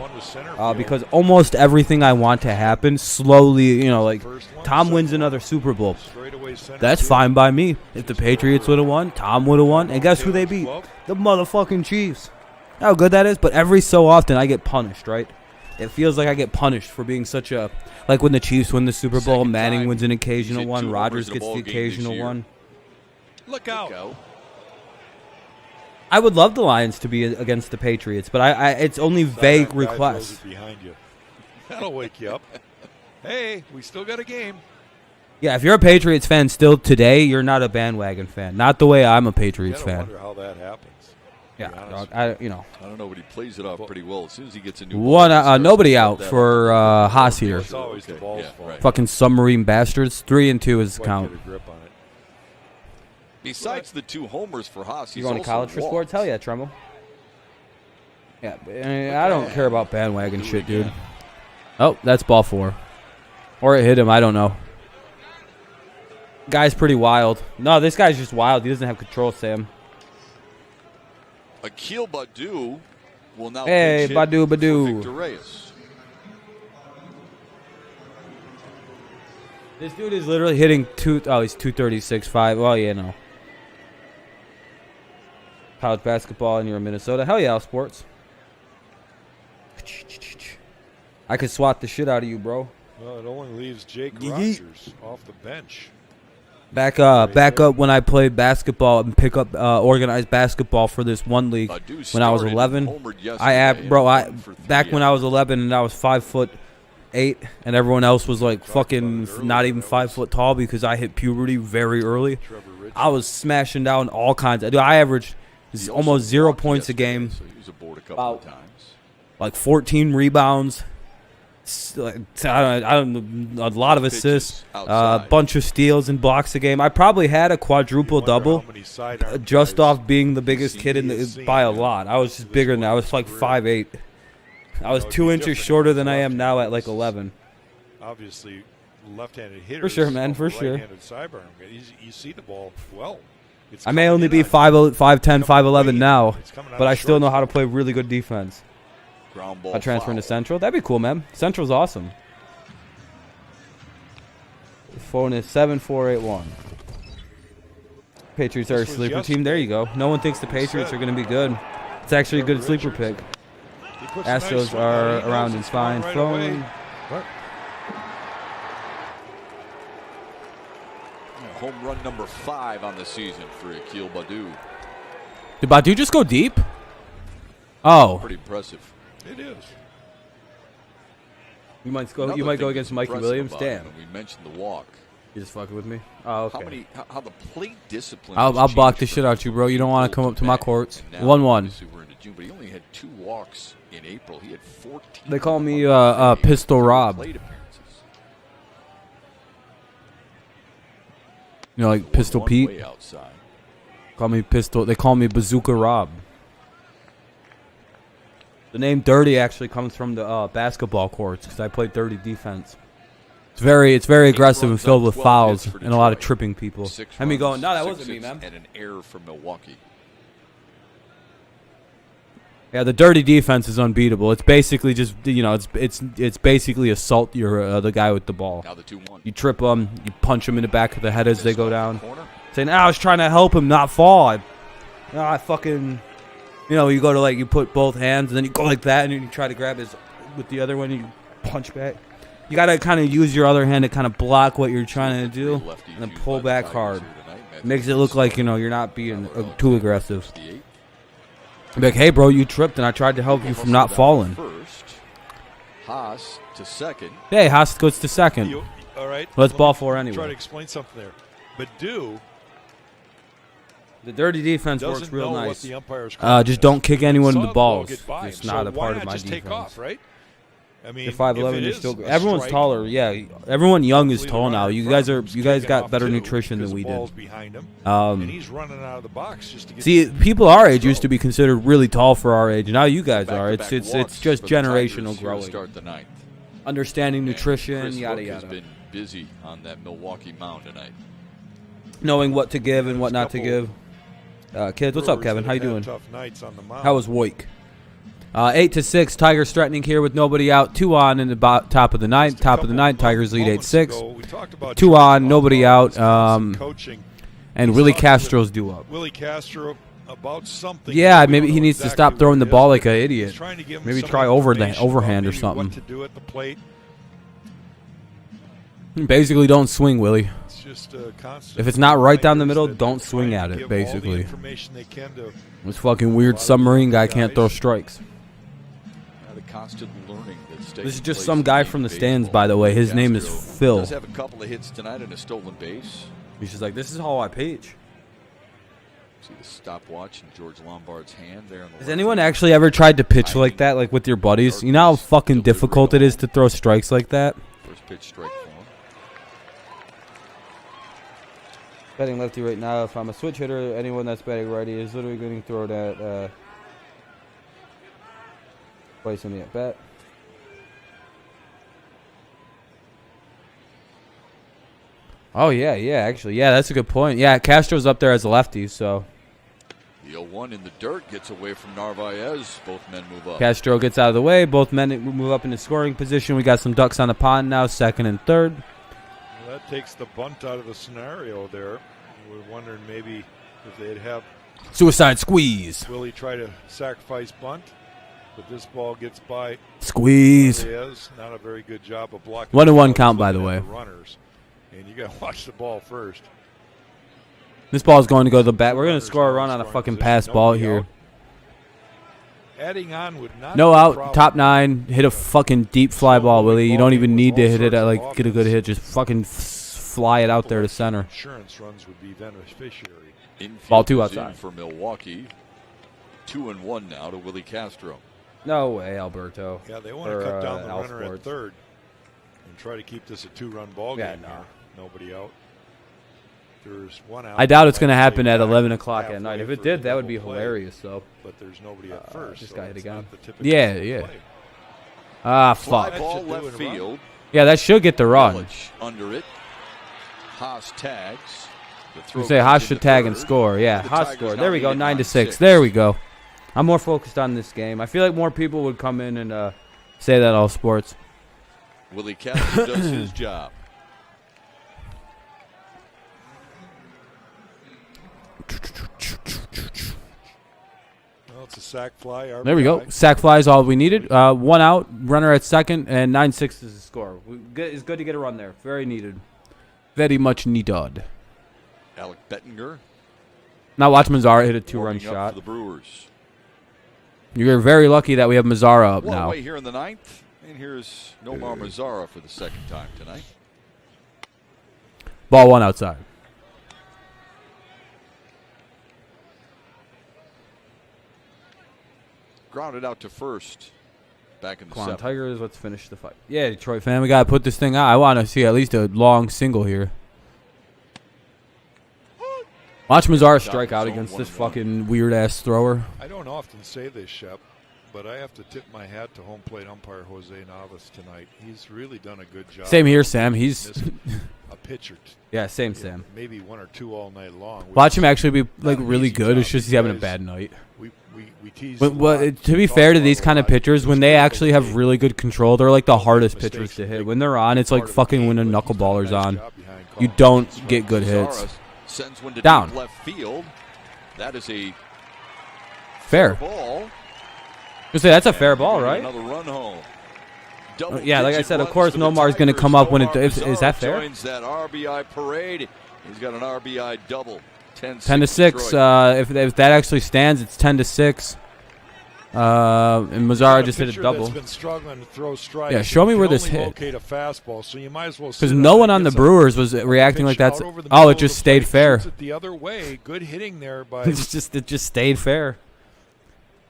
because almost everything I want to happen slowly, like Tom wins another Super Bowl. That's fine by me. If the Patriots would have won, Tom would have won, and guess who they beat? The motherfucking Chiefs. How good that is, but every so often I get punished, right? It feels like I get punished for being such a, like when the Chiefs win the Super Bowl, Manning wins an occasional one, Rodgers gets the occasional one. Look out. I would love the Lions to be against the Patriots, but it's only vague requests. Behind you. That'll wake you up. Hey, we still got a game. Yeah, if you're a Patriots fan still today, you're not a bandwagon fan. Not the way I'm a Patriots fan. I wonder how that happens. Yeah, dog, I don't know, but he plays it off pretty well. As soon as he gets a new nobody out for Haas here. It's always the ball's fault. Right. Fucking submarine bastards. 3-2 is the count. Get a grip on it. Besides the 2 homers for Haas, You he's going to college for walked. sports? Hell yeah, Trumbull. Yeah, but, I don't care about bandwagon shit, dude. Oh, that's ball 4. Or it hit him. I don't know. Guy's pretty wild. No, this guy's just wild. He doesn't have control, Sam. Akil Badu will now Hey, pinch hit Badu, for Badu. Victor Reyes. This dude is literally hitting he's 236.5. Well, yeah, no. College basketball and you're in Minnesota. Hell yeah, sports. I could swat the shit out of you, bro. Well, it only leaves Jake Rogers off the bench. Back up when I played basketball and pick up organized basketball for this one league when I was 11. Back when I was 11 and I was 5'8" and everyone else was like fucking not even 5 foot tall because I hit puberty very early. I was smashing down all kinds. I averaged almost 0 points a game. So he was aboard a couple of times. Like 14 rebounds. I don't know, a lot of assists, a bunch of steals and blocks a game. I probably had a quadruple double just off being the biggest kid by a lot. I was just bigger than that. I was like 5'8". I was 2 inches shorter than I am now at like 11. Obviously, left-handed hitter. For sure, man. For sure. Sidearm. You see the ball well. I may only be 5'10", 5'11" now, but I still know how to play really good defense. Ground ball I transfer into foul. Central. That'd be cool, man. Central's awesome. Phone is 7481. Patriots are a sleeper team. There you go. No one thinks the Patriots are going to be good. It's actually a good sleeper pick. Astros are around and fine. Phone. Home run number 5 on the season for Akil Badu. Did Badu just go deep? Oh. Pretty impressive. It is. You might go Another thing against that's Mikey impressive Williams. about Damn. him, we mentioned the walk. You just fucking with me? Oh, okay. How the plate discipline. I'll has block changed the shit from out you, bro. You don't want to come up to my courts. And now, 1-1. obviously, we're into June, but he only had 2 walks in April. He had 14. They call me Pistol Rob. Plate appearances. You know, like Pistol Pete. Way outside. Call me Pistol. They call me Bazooka Rob. The name Dirty actually comes from the basketball courts because I played dirty defense. It's very aggressive and filled with fouls and a lot of tripping people. 6 And me going, runs, no, that 6 wasn't me, hits, man. And an error from Milwaukee. Yeah, the dirty defense is unbeatable. It's basically just it's basically assault the guy with the ball. Now the 2-1. You trip them, you punch them in the back of the head as they go down. Saying, I was trying to help him not fall. I fucking. You go to you put both hands and then you go like that and you try to grab his with the other one and you punch back. You got to kind of use your other hand to kind of block what you're trying to do and then pull back hard. Makes it look like, you're not being too aggressive. Be like, hey, bro, you tripped and I tried to help you from not falling. First, Haas to second. Hey, Haas goes to second. All right. Let's ball 4 anyway. Try to explain something there. Badu The dirty defense works doesn't real know nice. what the umpire's calling just is. don't kick anyone in Saw the balls. get by him. It's not So a part why of my just defense. take off, right? I mean, You're 5'11", you're still. Everyone's strike, taller. Yeah, everyone young is hopefully tall the now. runner in You front guys of are. him's You guys taking got off better too, nutrition because than we the did. ball's behind him, and he's running out of the box just to get. See, people our age used to be considered really tall for our age. Now you guys are. It's just generational growing. Start the ninth. Understanding nutrition, Chris yada Hook yada. has been busy on that Milwaukee mound tonight. Knowing what to give and what not to give. Kids, what's up, Brewers Kevin? that How you have had doing? Tough nights on the mound. How was Woik? 8-6. Tigers threatening here with nobody out. 2 on in the top of the ninth. Top of the ninth. Tigers lead 8-6. 2 on, nobody out. And Willie Castro's due up. Willie Castro about something. Yeah, We maybe don't he know needs to exactly stop what throwing it the is, ball but like an he's idiot. trying to give him Maybe some try information about overhand or maybe something. What to do at the plate. Basically, don't swing, Willie. It's just a constant. If it's not right down the middle, reminders that don't they're swing trying at to it, give all the basically. information they can to This fucking weird submarine guy can't throw strikes. The constant learning that's taking This is just place some in guy the from the game of stands, baseball. by the way. His name is Castro Phil. does have a couple of hits tonight and a stolen base. He's just like, this is how I pitch. See the stopwatch in George Lombard's hand there. Has anyone actually ever tried to pitch like that, like with your buddies? You know how fucking difficult it is to throw strikes like that? First pitch strike for him. Betting lefty right now. If I'm a switch hitter, anyone that's betting righty is literally going to throw that place in the at bat. Oh, yeah, actually. Yeah, that's a good point. Yeah, Castro's up there as a lefty, so. The 0-1 in the dirt gets away from Narvaez. Both men move up. Castro gets out of the way. Both men move up into scoring position. We got some ducks on the pond now, second and third. Well, that takes the bunt out of the scenario there. We're wondering maybe if they'd have Suicide squeeze. Willie try to sacrifice bunt, but this ball gets by. Squeeze. Narvaez. Not a very good job of blocking. 1-1 count, by the way. Runners, and you got to watch the ball first. This ball is going to go to the bat. We're going to score a run on a fucking pass ball here. Adding on would not No be a out, problem. top 9. Hit a fucking deep fly ball, Willie. You don't even need to hit it, like get a good hit. Just fucking fly it out there to center. Insurance runs would be beneficiary. Infield Ball 2 is in outside. for Milwaukee. 2-1 now to Willie Castro. No way, Alberto. Yeah, they want to cut down the Al runner Sports. at third and try to keep this a 2-run ball Yeah, game no. here. Nobody out. There's one out. I doubt it's going to Might happen stay at back 11 o'clock at halfway night. If for it did, that would be double play, hilarious, though. But there's nobody at first. Just so got hit it's again. not the typical Yeah, double yeah. play. Ah, Fly fuck. ball should do left it, run. field. Yeah, that should get the run. Yelich under it. Haas tags. The throw You say comes Haas into should tag and third. score. Yeah, The Haas Tigers scored. now There we go, lead it 9-6. 9-6. There we go. I'm more focused on this game. I feel like more people would come in and say that all sports. Willie Castro does his job. Well, it's a sac fly. RBI. There we go. Sack fly is all we needed. 1 out, runner at second, and 9-6 is the score. It's good to get a run there. Very needed. Very much needed. Alec Bettinger. Now watch Mazzara hit a 2-run warming up shot. for the Brewers. You're very lucky that we have Mazzara up One now. away here in the ninth. And here's Nomar Mazzara for the second time tonight. Ball 1 outside. Grounded out to first. Back in the Come on, seventh. Tigers, let's finish the fight. Yeah, Detroit fan, we got to put this thing out. I want to see at least a long single here. Watch Mazzara strike out against this fucking weird-ass thrower. I don't often say this, Shep, but I have to tip my hat to home plate umpire Jose Navas tonight. He's really done a good job. Same here, Sam. He's Missing a pitcher. yeah, same Sam. Maybe 1 or 2 all night long. Watch him actually be like Not an really easy good. It's job just he's having a because bad night. We tease. But a lot, to be talk fair to about these a kind of lot. pitchers, when they actually have really good control, they're like the Don't make hardest mistakes pitchers to and hit. make When they're on, it's like part of the fucking game, when a but he's done knuckleballer's nice on. job behind You calls. don't get good hits. Mazzara sends one to Down. deep left field. That is a Fair. ball. You say that's a fair ball, right? Another run home. Yeah, like I Double-digit said, of runs course for the Nomar's going to Tigers. come up when it Nomar is that Mazzara fair? Joins that RBI parade. He's got an RBI double. 10-6. 10-6. Detroit. If that actually stands, it's 10-6. And Mazzara just hit a pitcher double. That's been struggling to throw strikes. Yeah, show me You where can this only hit. locate a fastball, so you might as well. Because no one on the Brewers was reacting like that's. Oh, it just stayed fair. It the other way. Good hitting there by It just stayed fair.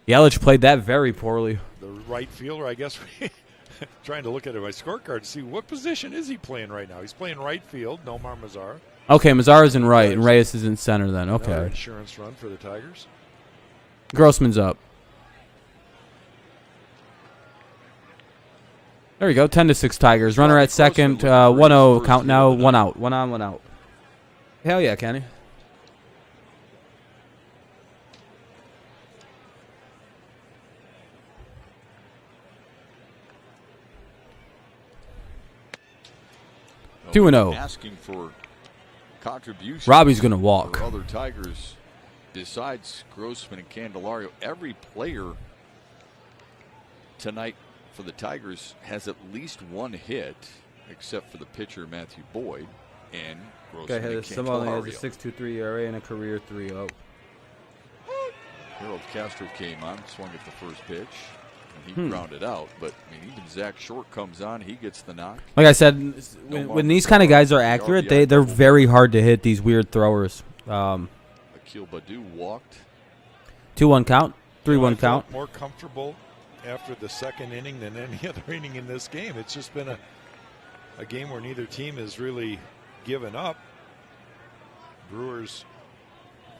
Yelich played that very poorly. the right fielder. I guess trying to look at my scorecard to see what position is he playing right now. He's playing right field. Nomar Mazar. Okay, Mazara's in right, and Reyes is in center then. Okay. Another insurance run for the Tigers. Grossman's up. There we go. 10-6 Tigers. Runner at second. 1-0 count now. 1 out. 1 on, 1 out. Hell yeah, Kenny. Well, 2-0. Asking for contributions. Robbie's gonna walk. For other Tigers, besides Grossman and Candelario, every player tonight for the Tigers has at least one hit, except for the pitcher Matthew Boyd and Grossman and Candelario. Has a 6.23 ERA and a career 3.0. Harold Castro came on, swung at the first pitch, and he grounded out. But I mean, even Zach Short comes on, he gets the knock. Like I said, when these kind of guys are accurate, they're very hard to hit. These weird throwers. Akil Baddoo walked. 2-1 count. 3-1 count. More comfortable after the second inning than any other inning in this game. It's just been a game where neither team has really given up. Brewers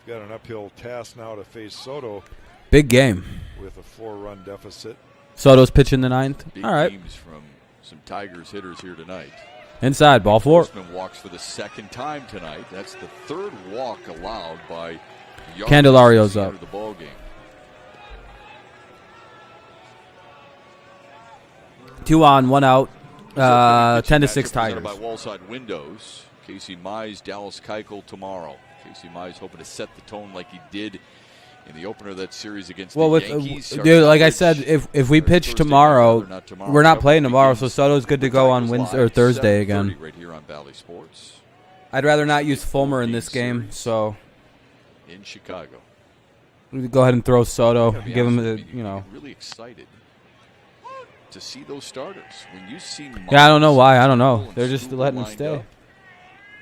got an uphill task now to face Soto. Big game. With a 4-run deficit. Soto's pitching the ninth. Big all right. Games from some Tigers hitters here tonight. Inside, ball 4. Grossman walks for the second time tonight. That's the third walk allowed by Candelario's up. The ball game. 2 on, 1 out. 10-6 Tigers. By Wallside Windows. Casey Mize, Dallas Keuchel tomorrow. Casey Mize hoping to set the tone like he did in the opener of that series against the Yankees. Dude, like I said, if we pitch tomorrow, we're not playing tomorrow, so Soto's good to go on Wednesday or Thursday again. Right here on Valley Sports. I'd rather not use Fulmer in this game, so in Chicago. Go ahead and throw Soto. Give him the, Really excited to see those starters. When you see I don't know why. I don't know. They're just letting him stay.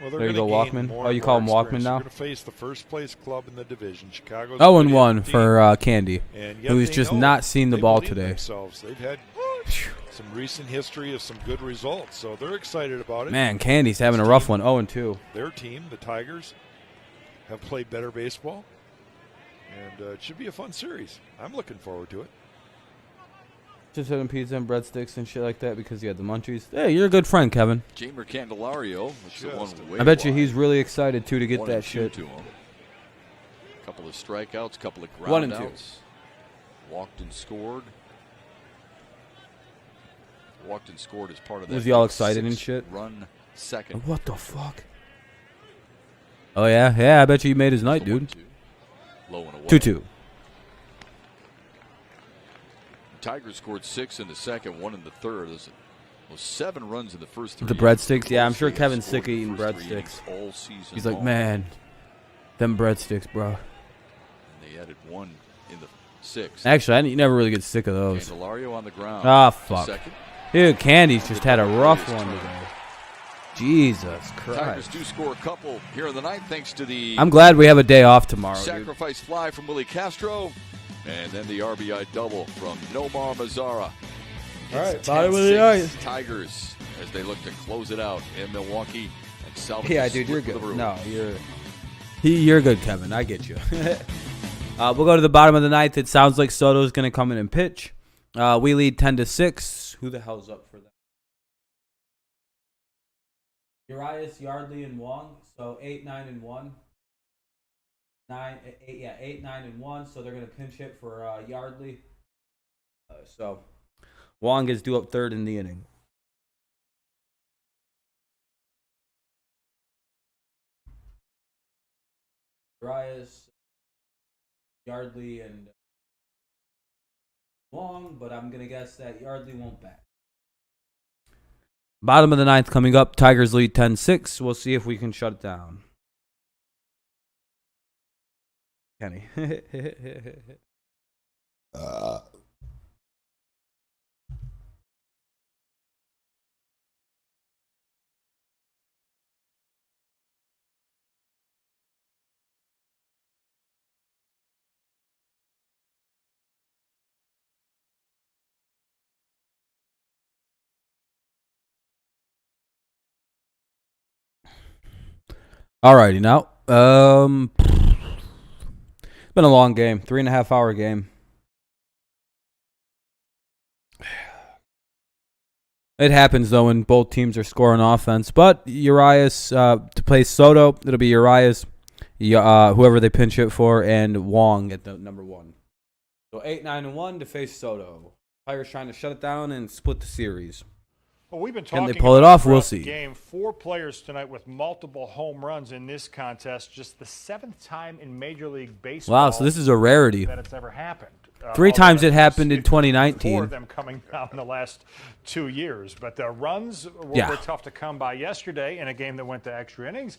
Well, there you go, Walkman. Oh, you call him Walkman now? They're going to face the first place club in the division, Chicago. 0-1 for Candy, who's just not seen the ball today. They've had some recent history of some good results, so they're excited about it. Man, Candy's having a rough one, 0-2. Their team, the Tigers, have played better baseball, and it should be a fun series. I'm looking forward to it. Just having pizza and breadsticks and shit like that because you had the munchies. Hey, you're a good friend, Kevin. Jamer Candelario. I bet you he's really excited, too, to get that shit. To him. Couple of strikeouts, couple of groundouts. 1 and 2. Walked and scored. Walked and scored as part of that. Was y'all excited and shit? Run second. What the fuck? Oh, yeah? Yeah, I bet you made his night, dude. 2-2. Tigers scored 6 in the second, 1 in the third. There's 7 runs in the first 3. The breadsticks, yeah, I'm sure Kevin's sick of eating breadsticks. All season He's like, long. man, them breadsticks, bro. And they added 1 in the 6th. Actually, I never really get sick of those. Candelario on the ground. Ah, fuck. Dude, Candy's just had a rough one today. Jesus Christ. Tigers do score a couple here in the ninth thanks to the I'm glad we have a day off tomorrow, sacrifice fly from Willie Castro. And then the RBI double from Nomar Mazara. All right, bottom of the ninth. Tigers as they look to close it out in Milwaukee and salvage. Yeah, dude, you're good. No, you're good, Kevin. I get you. We'll go to the bottom of the ninth. It sounds like Soto's going to come in and pitch. We lead 10-6. Who the hell's up for that? Urias, Yardley, and Wong. So 8, 9, and 1. 8, 9, and 1. So they're going to pinch hit for Yardley. So Wong is due up third in the inning. Urias, Yardley, and Wong, but I'm going to guess that Yardley won't bat. Bottom of the ninth coming up. Tigers lead 10-6. We'll see if we can shut it down. Kenny. Alrighty, now. It's been a long game. 3.5-hour game. It happens, though, when both teams are scoring offense. But Urias, to play Soto, it'll be Urias, whoever they pinch hit for, and Wong at the number 1. So 8-9-1 to face Soto. Tigers trying to shut it down and split the series. Well, we've been talking Can they pull it off? We'll see. Game 4 players tonight with multiple home runs in this contest. Just the 7th time in Major League Baseball. Wow, so this is a rarity. That it's ever happened. 3 times it happened in 2019. 4 of them coming down in the last 2 years. But the runs were tough to come by yesterday in a game that went to extra innings.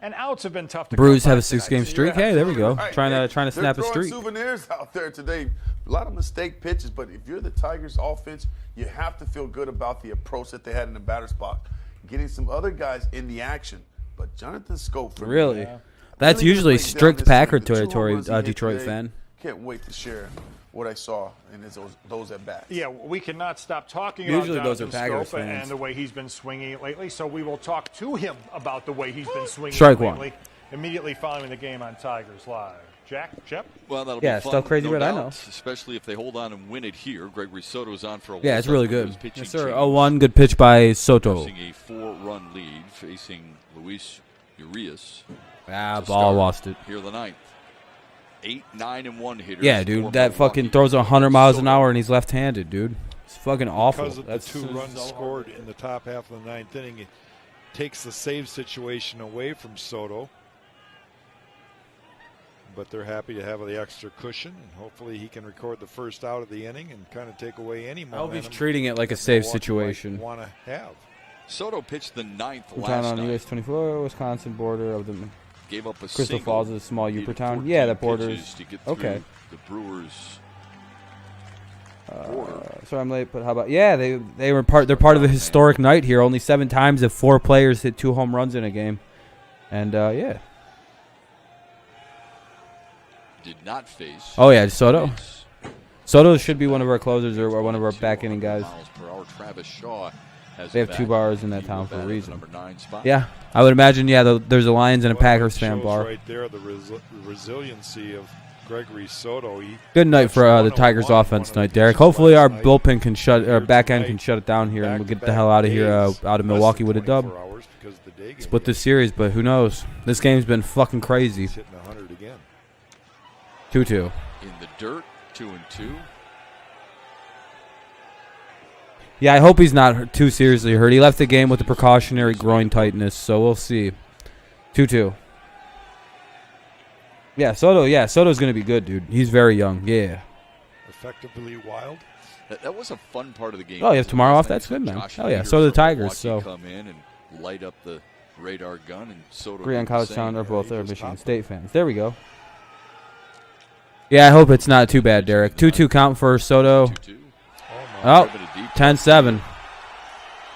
And outs have been tough to Brewers come by have a 6-game streak. Hey, there we go. Right. Trying to snap a streak. Souvenirs out there today. A lot of mistake pitches, but if you're the Tigers offense, you have to feel good about the approach that they had in the batter spot. Getting some other guys in the action. But Jonathan Scope, for Really? me, That's really usually breaks down strict this Packer thing. The 2 territory, home runs he hit Detroit today. fan. Can't wait to share what I saw in those at bats. Yeah, we cannot stop talking Usually about those are Jonathan Packers Scope fans. and the way he's been swinging it lately. So we will talk to him about the way he's been swinging Strike it one. lately, immediately following the game on Tigers Live. Jack, Chip? Well, that'll Yeah, be fun. still crazy, no but I doubt, know. especially if they hold on and win it here. Gregory Soto's on for a Yeah, it's really He was good. pitching Yes, sir. change, 0-1, good pitch by Soto. forcing a 4-run lead, facing Luis Urias. Ball lost it. Here the 9th. 8-9-1 hitters. Yeah, dude, that fucking throws 100 miles an hour and he's left-handed, dude. It's fucking awful. Because of the 2 runs scored in the top half of the 9th inning, it takes the save situation away from Soto. But they're happy to have the extra cushion, and hopefully he can record the first out of the inning and kind of take away any I momentum. hope he's treating it like a save situation. Want to have. Soto pitched the 9th Town last on night. US 24, Wisconsin border of the Gave up a Crystal single. Falls is a small Needed Uper town. 14 Yeah, that borders. pitches to get through Okay. The Brewers. border. Sorry, I'm late, but how about they were part. They're part of the historic night here. Only 7 times have 4 players hit 2 home runs in a game, and yeah. Did not face. Oh yeah, Soto. Soto should be one of our closers or one of our back inning guys. Miles per hour. Travis Shaw has They have a 2 bat. bars in that He town will for a bat at the reason. number 9 spot. Yeah, I would imagine. Yeah, there's a Lions and a Well, Packers it fan shows bar. right there the resiliency of Gregory Soto. Good night for the Tigers' offense tonight, Derek. Hopefully our bullpen can Here back end tonight, can shut it down here, and we'll get the back-to-back hell out of here, days, out of less Milwaukee than with a dub. 24 hours because the day game Split this again. series, but who knows? This game's been fucking crazy. He's hitting 100 again. 2-2. In the dirt, 2-2. Yeah, I hope he's not too seriously hurt. He left the game with a precautionary groin tightness, so we'll see. 2-2. Yeah, Soto's going to be good, dude. He's very young. Yeah. Effectively wild. That was a fun part of the game. Oh, you have tomorrow off? That's good, man. Oh, yeah, so do the Tigers, so. Come in and light up the radar gun, and Soto. Agree on did the College same. Town are both he are just Michigan popped State fans. There we go. Yeah, I hope it's not too bad, Derek. 2-2 count for Soto. 2-2. Oh, Driven it deep. 10-7.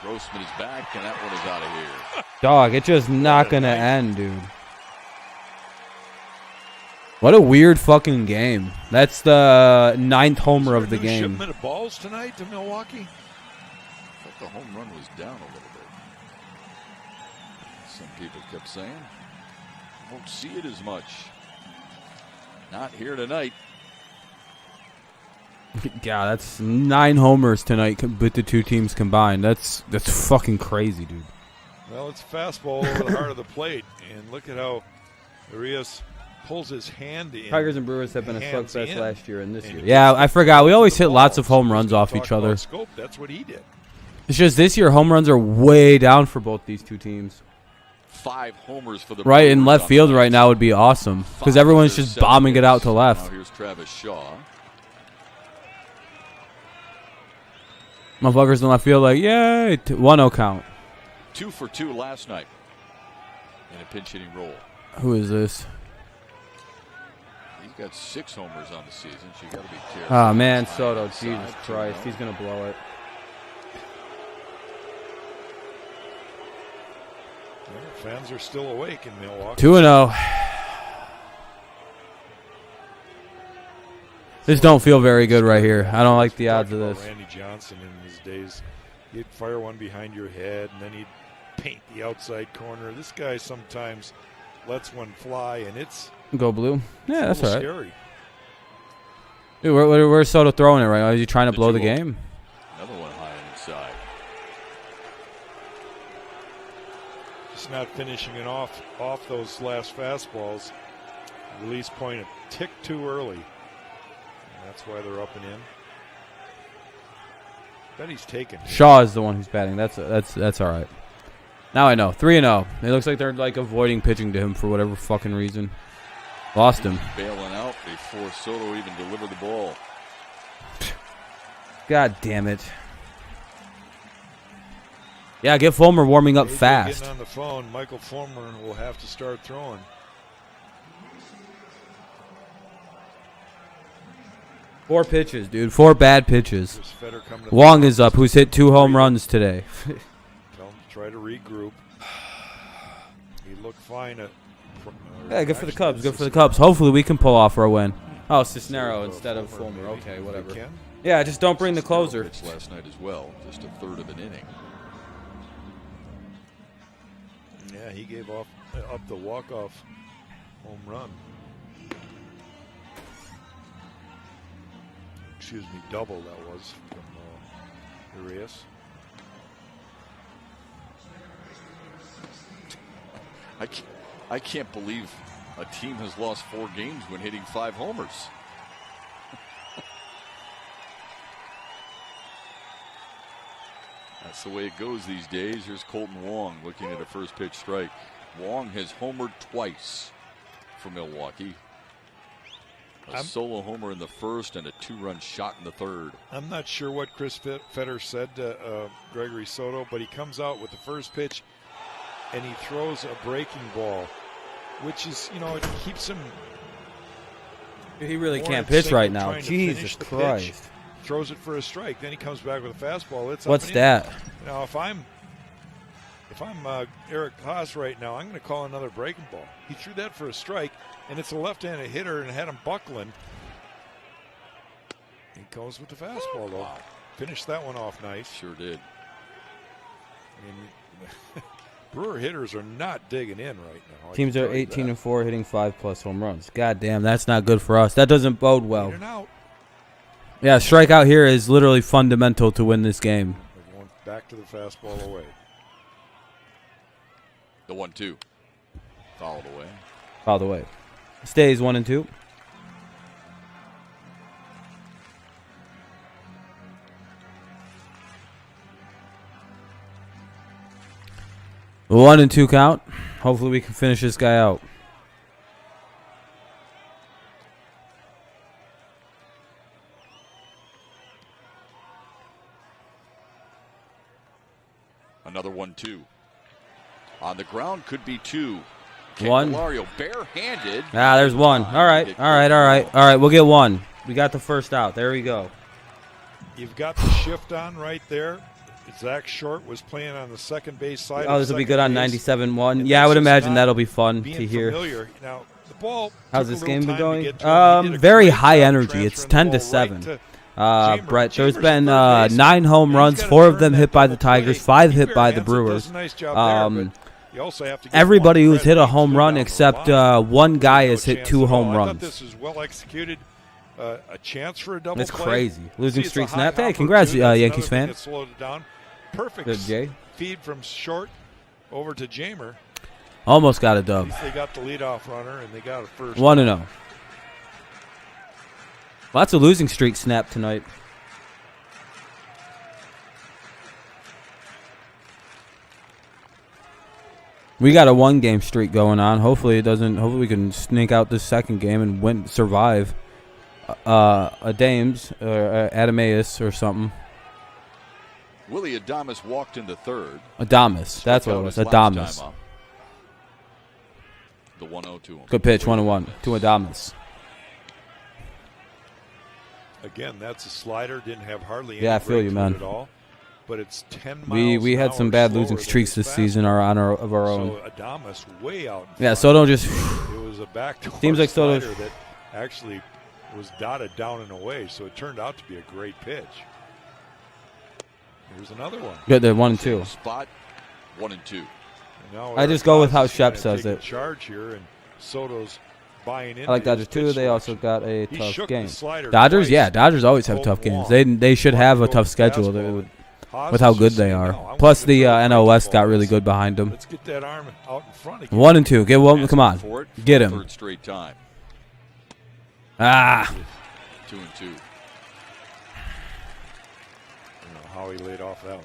Grossman is back, and that one is out of here. Dog, it's just not going to end, dude. What a weird fucking game. That's the 9th homer of the game. Shipment of balls tonight to Milwaukee. I thought the home run was down a little bit. Some people kept saying, won't see it as much. Not here tonight. Yeah, that's 9 homers tonight with the 2 teams combined. That's fucking crazy, dude. Well, it's fastball over the heart of the plate, and look at how Urias pulls his hand in. Tigers and Brewers have been a Hands slugfest in. last year and this And year. he Yeah, gets I forgot. We always the hit lots of ball. home runs off Talk each other. about Scope, that's what he did. It's just this year, home runs are way down for both these 2 teams. 5 homers for the Right in Brewers left on field the right night. now would be awesome because 5 everyone's of their just 7 bombing it out to hits. left. Now here's Travis Shaw. Motherfuckers in left field like, yay, 1-0 count. 2 for 2 last night in a pinch hitting role. Who is this? He's got 6 homers on the season, so you got to be careful. Oh, man, Flying Soto, inside, Jesus Christ, 2-0. he's going to blow it. Well, fans are still awake in Milwaukee. 2-0. This don't feel very good right here. I don't like the odds of Talked this. about Randy Johnson in his days. He'd fire one behind your head, and then he'd paint the outside corner. This guy sometimes lets one fly, and it's go blue. Yeah, that's all right. Scary. Dude, where's Soto throwing it right now? Is he trying to blow the game? Another one high and inside. Just not finishing it off those last fastballs. Release point a tick too early. And that's why they're up and in. Bet he's taken. Shaw is the one who's batting. That's all right. Now I know. 3-0. It looks like they're like avoiding pitching to him for whatever fucking reason. Lost him. Bailing out before Soto even delivered the ball. God damn it. Yeah, get Fulmer warming up fast. Getting on the phone. Michael Fulmer will have to start throwing. Four pitches, dude. 4 bad pitches. Wong is up, who's hit 2 home runs today. Tell him to try to regroup. He looked fine at. Yeah, good for the Cubs. Good for the Cubs. Hopefully we can pull off our win. Oh, Cisnero instead of Fulmer. Okay, whatever. Yeah, just don't bring the closer. Last night as well, just a third of an inning. Yeah, he gave up the walk-off home run. Excuse me, double that was from Urias. I can't believe a team has lost 4 games when hitting 5 homers. That's the way it goes these days. Here's Colton Wong looking at a first pitch strike. Wong has homered twice for Milwaukee. A solo homer in the first and a 2-run shot in the third. I'm not sure what Chris Fetter said to Gregory Soto, but he comes out with the first pitch and he throws a breaking ball, which is, it keeps him. He really can't pitch right now. Jesus Christ. Throws it for a strike. Then he comes back with a fastball. It's what's that? Now, if I'm Eric Haas right now, I'm going to call another breaking ball. He threw that for a strike, and it's a left-handed hitter and had him buckling. He goes with the fastball, though. Wow. Finished that one off nice. Sure did. And Brewer hitters are not digging in right now. Teams are 18-4, hitting 5+ home runs. God damn, that's not good for us. That doesn't bode well. Yeah, strikeout here is literally fundamental to win this game. They're going back to the fastball away. The 1-2. Fouled away. Fouled away. Stays 1-2. The 1-2 count. Hopefully we can finish this guy out. Another 1-2. On the ground could be 2. One. Candelario barehanded. There's 1. All right. We'll get 1. We got the first out. There we go. You've got the shift on right there. Zach Short was playing on the second base side. Oh, this will be good on 97-1. Yeah, I would imagine that'll be fun to hear. Now, the ball. How's this game been going? Very high energy. It's 10-7. Brett, there's been 9 home runs, 4 of them hit by the Tigers, 5 hit by the Brewers. Everybody who's hit a home run except one guy has hit 2 home runs. This is well executed. A chance for a double. It's crazy. Losing streak snap. Hey, congrats, Yankees fan. Slowed it down. Perfect good, Jay. Feed from Short over to Jamer. Almost got a dub. They got the leadoff runner and they got a first. 1-0. Lots of losing streak snap tonight. We got a 1-game streak going on. Hopefully it doesn't. Hopefully we can sneak out this second game and survive. A Dames or Adameus or something. Willie Adames walked into third. Adames, that's what it was. Adames. The 1-0 to him. Good pitch, 1-1 to Adames. Again, that's a slider. Didn't have hardly any. Yeah, I feel you, man. At all, but it's 10 miles. We had some bad losing streaks this season of our own. So Adames way out. Yeah, Soto just. It was a backdoor seems like Soto that actually was dotted down and away, so it turned out to be a great pitch. Here's another one. Good, the 1-2. Spot 1-2. Now I just go with how Ross is gonna Shep says take it. a charge here, and Soto's buying in. I like Dodgers too. They also got a He tough shook game. the slider Dodgers, twice. yeah, Dodgers always have tough games. They should have a tough schedule with how good they are. Plus the NOS got really good behind them. Let's get that arm out in front again. 1-2. Get one. Come on, get him. Third straight time. Ah. 2-2. I don't know how he laid off that one.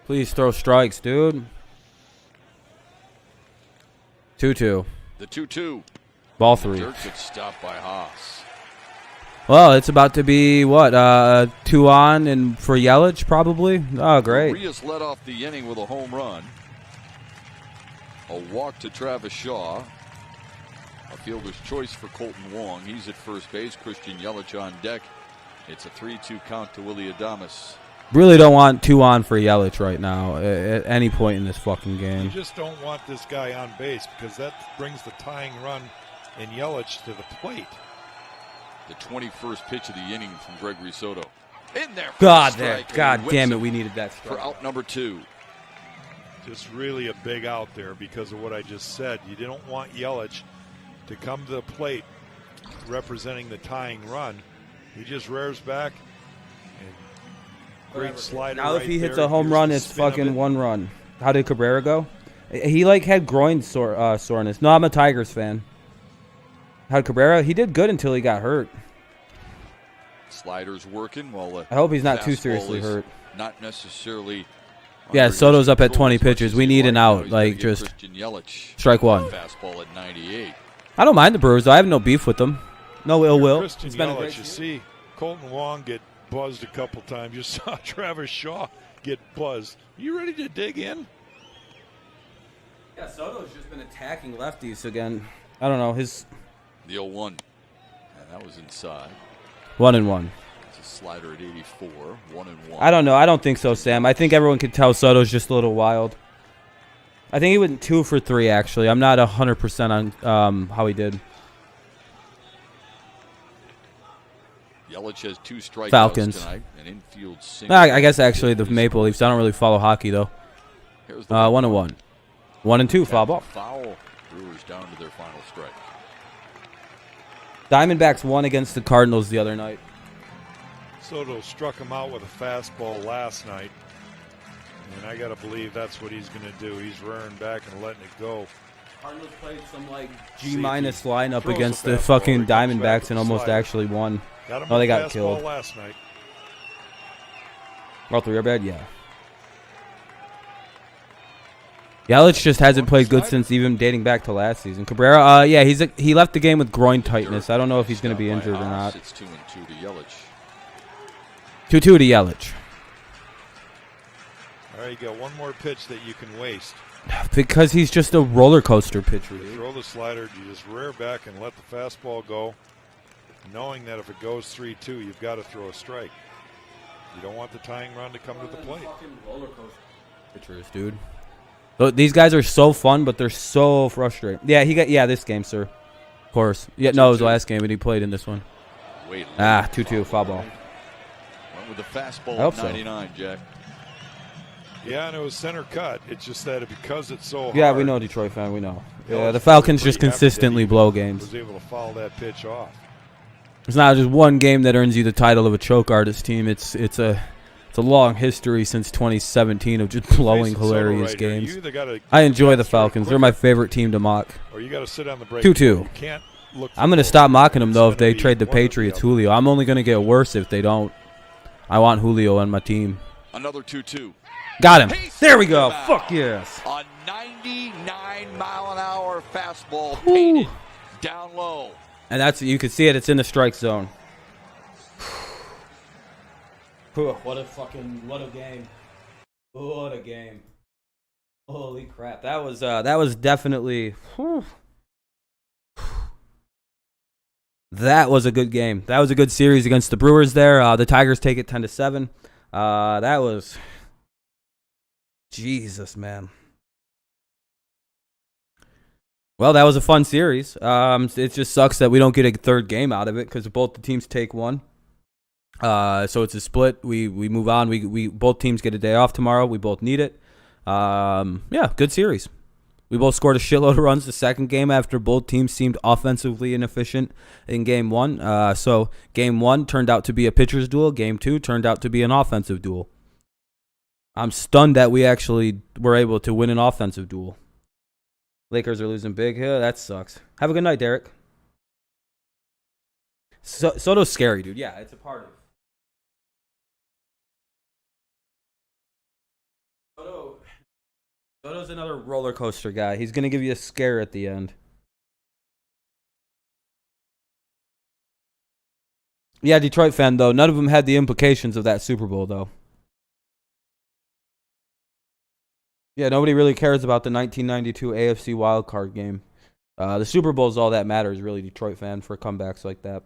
Please throw strikes, dude. 2-2. The 2-2. Ball 3. Dirk gets stopped by Haas. Well, it's about to be, what, 2 on and for Yelich, probably? Oh, great. Urias led off the inning with a home run. A walk to Travis Shaw. A fielder's choice for Colton Wong. He's at first base. Christian Yelich on deck. It's a 3-2 count to Willy Adames. Really don't want 2 on for Yelich right now at any point in this fucking game. You just don't want this guy on base because that brings the tying run in Yelich to the plate. The 21st pitch of the inning from Gregory Soto. In there. God God damn it, we needed that strike. For out number 2. Just really a big out there because of what I just said. You don't want Yelich to come to the plate representing the tying run. He just rears back. Great slider. Now if he hits there. a home Here's run, the it's spin of fucking it. 1 run. How did Cabrera go? He like had groin soreness. No, I'm a Tigers fan. How did Cabrera? He did good until he got hurt. Sliders working while I hope he's not too fastball seriously is hurt. Not necessarily. Yeah, under Soto's his up at control 20 as much pitches. as We he'd need an Now out, he's like, gonna get just Christian Yelich. strike 1. Fastball at 98. I don't mind the Brewers, though. I have no beef with them. No ill will. Christian It's been a Yelich, great you season. see Colton Wong get buzzed a couple times. You saw Travis Shaw get buzzed. You ready to dig in? Yeah, Soto's just been attacking lefties again. I don't know. His The 0-1. And that was inside. 1-1. It's a slider at 84. 1-1. I don't know. I don't think so, Sam. I think everyone can tell Soto's just a little wild. I think he went 2 for 3, actually. I'm not 100% on how he did. Yelich has 2 strikeouts Falcons. tonight. An infield single. I guess, actually, the Maple Leafs. I don't really follow hockey, though. Here's the 1-1. 1-2, foul ball. Foul. Brewers down to their final strike. Diamondbacks won against the Cardinals the other night. Soto struck him out with a fastball last night. And I got to believe that's what he's going to do. He's rearing back and letting it go. Cardinals played some, like, See if G-minus he lineup throws against the the fastball fucking or he comes back Diamondbacks with and a almost slider. actually won. Got him Oh, they with got a fastball killed. last night. All 3 are bad, yeah. Yelich just hasn't played good since even dating back to last season. Cabrera, yeah, he left the game with groin tightness. I don't know if he's going to be injured or not. It's 2-2 to Yelich. 2-2 to Yelich. All right, you got one more pitch that you can waste. Because he's just a roller coaster pitcher. You Dude. throw the slider, you just rear back and let the fastball go, knowing that if it goes 3-2, you've got to throw a strike. You don't want the tying run to come to the plate. Pitchers, dude. These guys are so fun, but they're so frustrating. Yeah, this game, sir. Of course. Yeah, no, it was the last game, and he played in this one. Wait. 2-2, foul ball. Went with the fastball I hope at so. 99, Jack. Yeah, and it was center cut. It's just that because it's so hard. Yeah, we know, Detroit fan, we know. Yeah, Yelich the Falcons was just pretty happy that consistently he blow games. Was able to foul that pitch off. It's not just one game that earns you the title of a choke artist team. It's a long history since 2017 of just blowing Jason Soto hilarious right here. games. You either gotta I enjoy get the straight Falcons. They're quicker, my favorite team to mock. Or you got to sit on the break. 2-2. You can't look. I'm going to stop mocking them, though, if they trade the Patriots Julio. I'm only going to get worse if they don't. I want Julio on my team. Another 2-2. Got him. There we go. Fuck yes. A 99-mile-an-hour fastball painted down low. And you can see it. It's in the strike zone. What a game. What a game. Holy crap. That was definitely that was a good game. That was a good series against the Brewers there. The Tigers take it 10-7. That was Jesus, man. Well, that was a fun series. It just sucks that we don't get a third game out of it because both the teams take one. So it's a split. We move on. We both teams get a day off tomorrow. We both need it. Yeah, good series. We both scored a shitload of runs the second game after both teams seemed offensively inefficient in game one. So game one turned out to be a pitcher's duel. Game two turned out to be an offensive duel. I'm stunned that we actually were able to win an offensive duel. Lakers are losing big. Yeah, that sucks. Have a good night, Derek. Soto's scary, dude. Yeah, it's a part of Soto's another roller coaster guy. He's going to give you a scare at the end. Yeah, Detroit fan, though. None of them had the implications of that Super Bowl, though. Yeah, nobody really cares about the 1992 AFC wildcard game. The Super Bowl is all that matters, really, Detroit fan, for comebacks like that.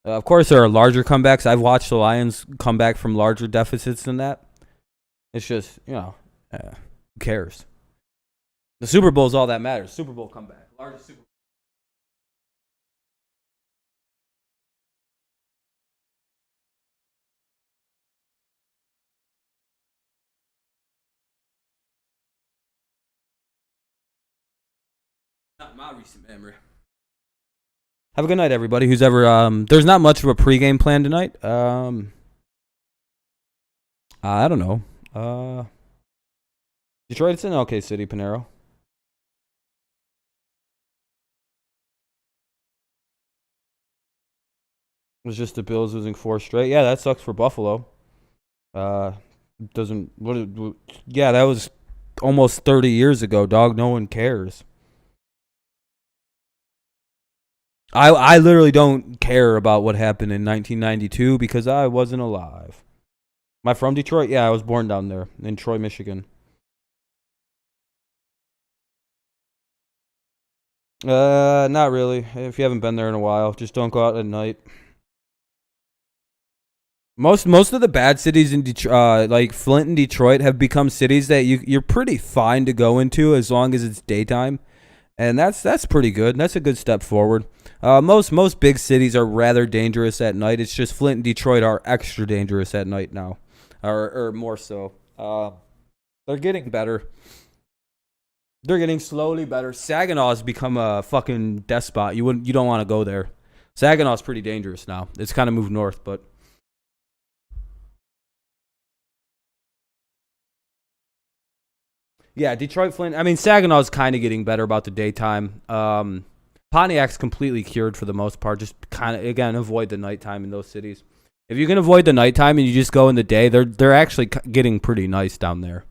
Of course, there are larger comebacks. I've watched the Lions come back from larger deficits than that. It's just, who cares? The Super Bowl is all that matters. Super Bowl comeback. Largest Super Bowl. Not my recent memory. Have a good night, everybody. Who's ever there's not much of a pregame plan tonight. I don't know. Detroit, it's in OK City, Panero. It was just the Bills losing 4 straight. Yeah, that sucks for Buffalo. Yeah, that was almost 30 years ago, dog. No one cares. I literally don't care about what happened in 1992 because I wasn't alive. Am I from Detroit? Yeah, I was born down there in Troy, Michigan. Not really. If you haven't been there in a while, just don't go out at night. Most of the bad cities in Detroit, like Flint and Detroit, have become cities that you're pretty fine to go into as long as it's daytime. And that's pretty good. That's a good step forward. Most big cities are rather dangerous at night. It's just Flint and Detroit are extra dangerous at night now, or more so. They're getting better. They're getting slowly better. Saginaw's become a fucking death spot. You don't want to go there. Saginaw's pretty dangerous now. It's kind of moved north, but. Yeah, Detroit, Flint. I mean, Saginaw's kind of getting better about the daytime. Pontiac's completely cured for the most part. Just kind of, again, avoid the nighttime in those cities. If you can avoid the nighttime and you just go in the day, they're actually getting pretty nice down there.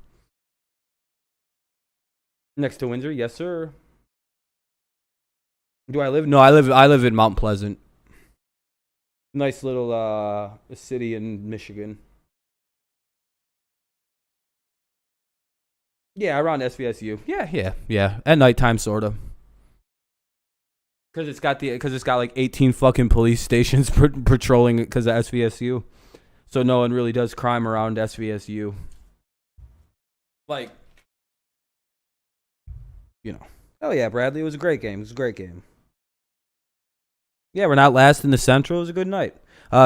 Next to Windsor, yes, sir. Do I live? No, I live in Mount Pleasant. Nice little city in Michigan. Yeah, around SVSU. Yeah. At nighttime, sort of. Because it's got like 18 fucking police stations patrolling it because of SVSU. So no one really does crime around SVSU. Like, Oh yeah, Bradley. It was a great game. Yeah, we're not last in the Central. It was a good night.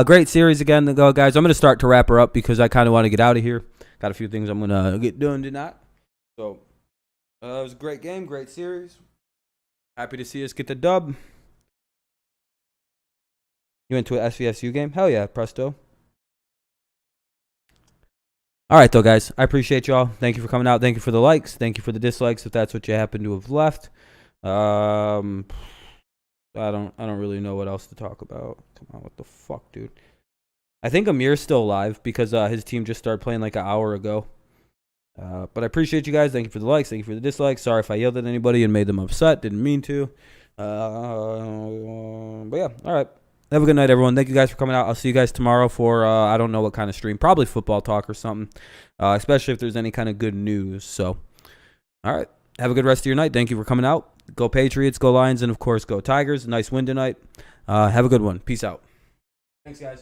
Great series again to go, guys. I'm going to start to wrap her up because I kind of want to get out of here. Got a few things I'm going to get done tonight. So, it was a great game, great series. Happy to see us get the dub. You went to an SVSU game? Hell yeah, presto. All right, though, guys. I appreciate y'all. Thank you for coming out. Thank you for the likes. Thank you for the dislikes, if that's what you happen to have left. I don't really know what else to talk about. Come on, what the fuck, dude? I think Amir's still alive because his team just started playing like an hour ago. But I appreciate you guys. Thank you for the likes. Thank you for the dislikes. Sorry if I yelled at anybody and made them upset. Didn't mean to. But yeah, all right. Have a good night, everyone. Thank you guys for coming out. I'll see you guys tomorrow for, I don't know what kind of stream. Probably football talk or something. Especially if there's any kind of good news. So, all right. Have a good rest of your night. Thank you for coming out. Go Patriots, go Lions, and, of course, go Tigers. Nice win tonight. Have a good one. Peace out. Thanks, guys.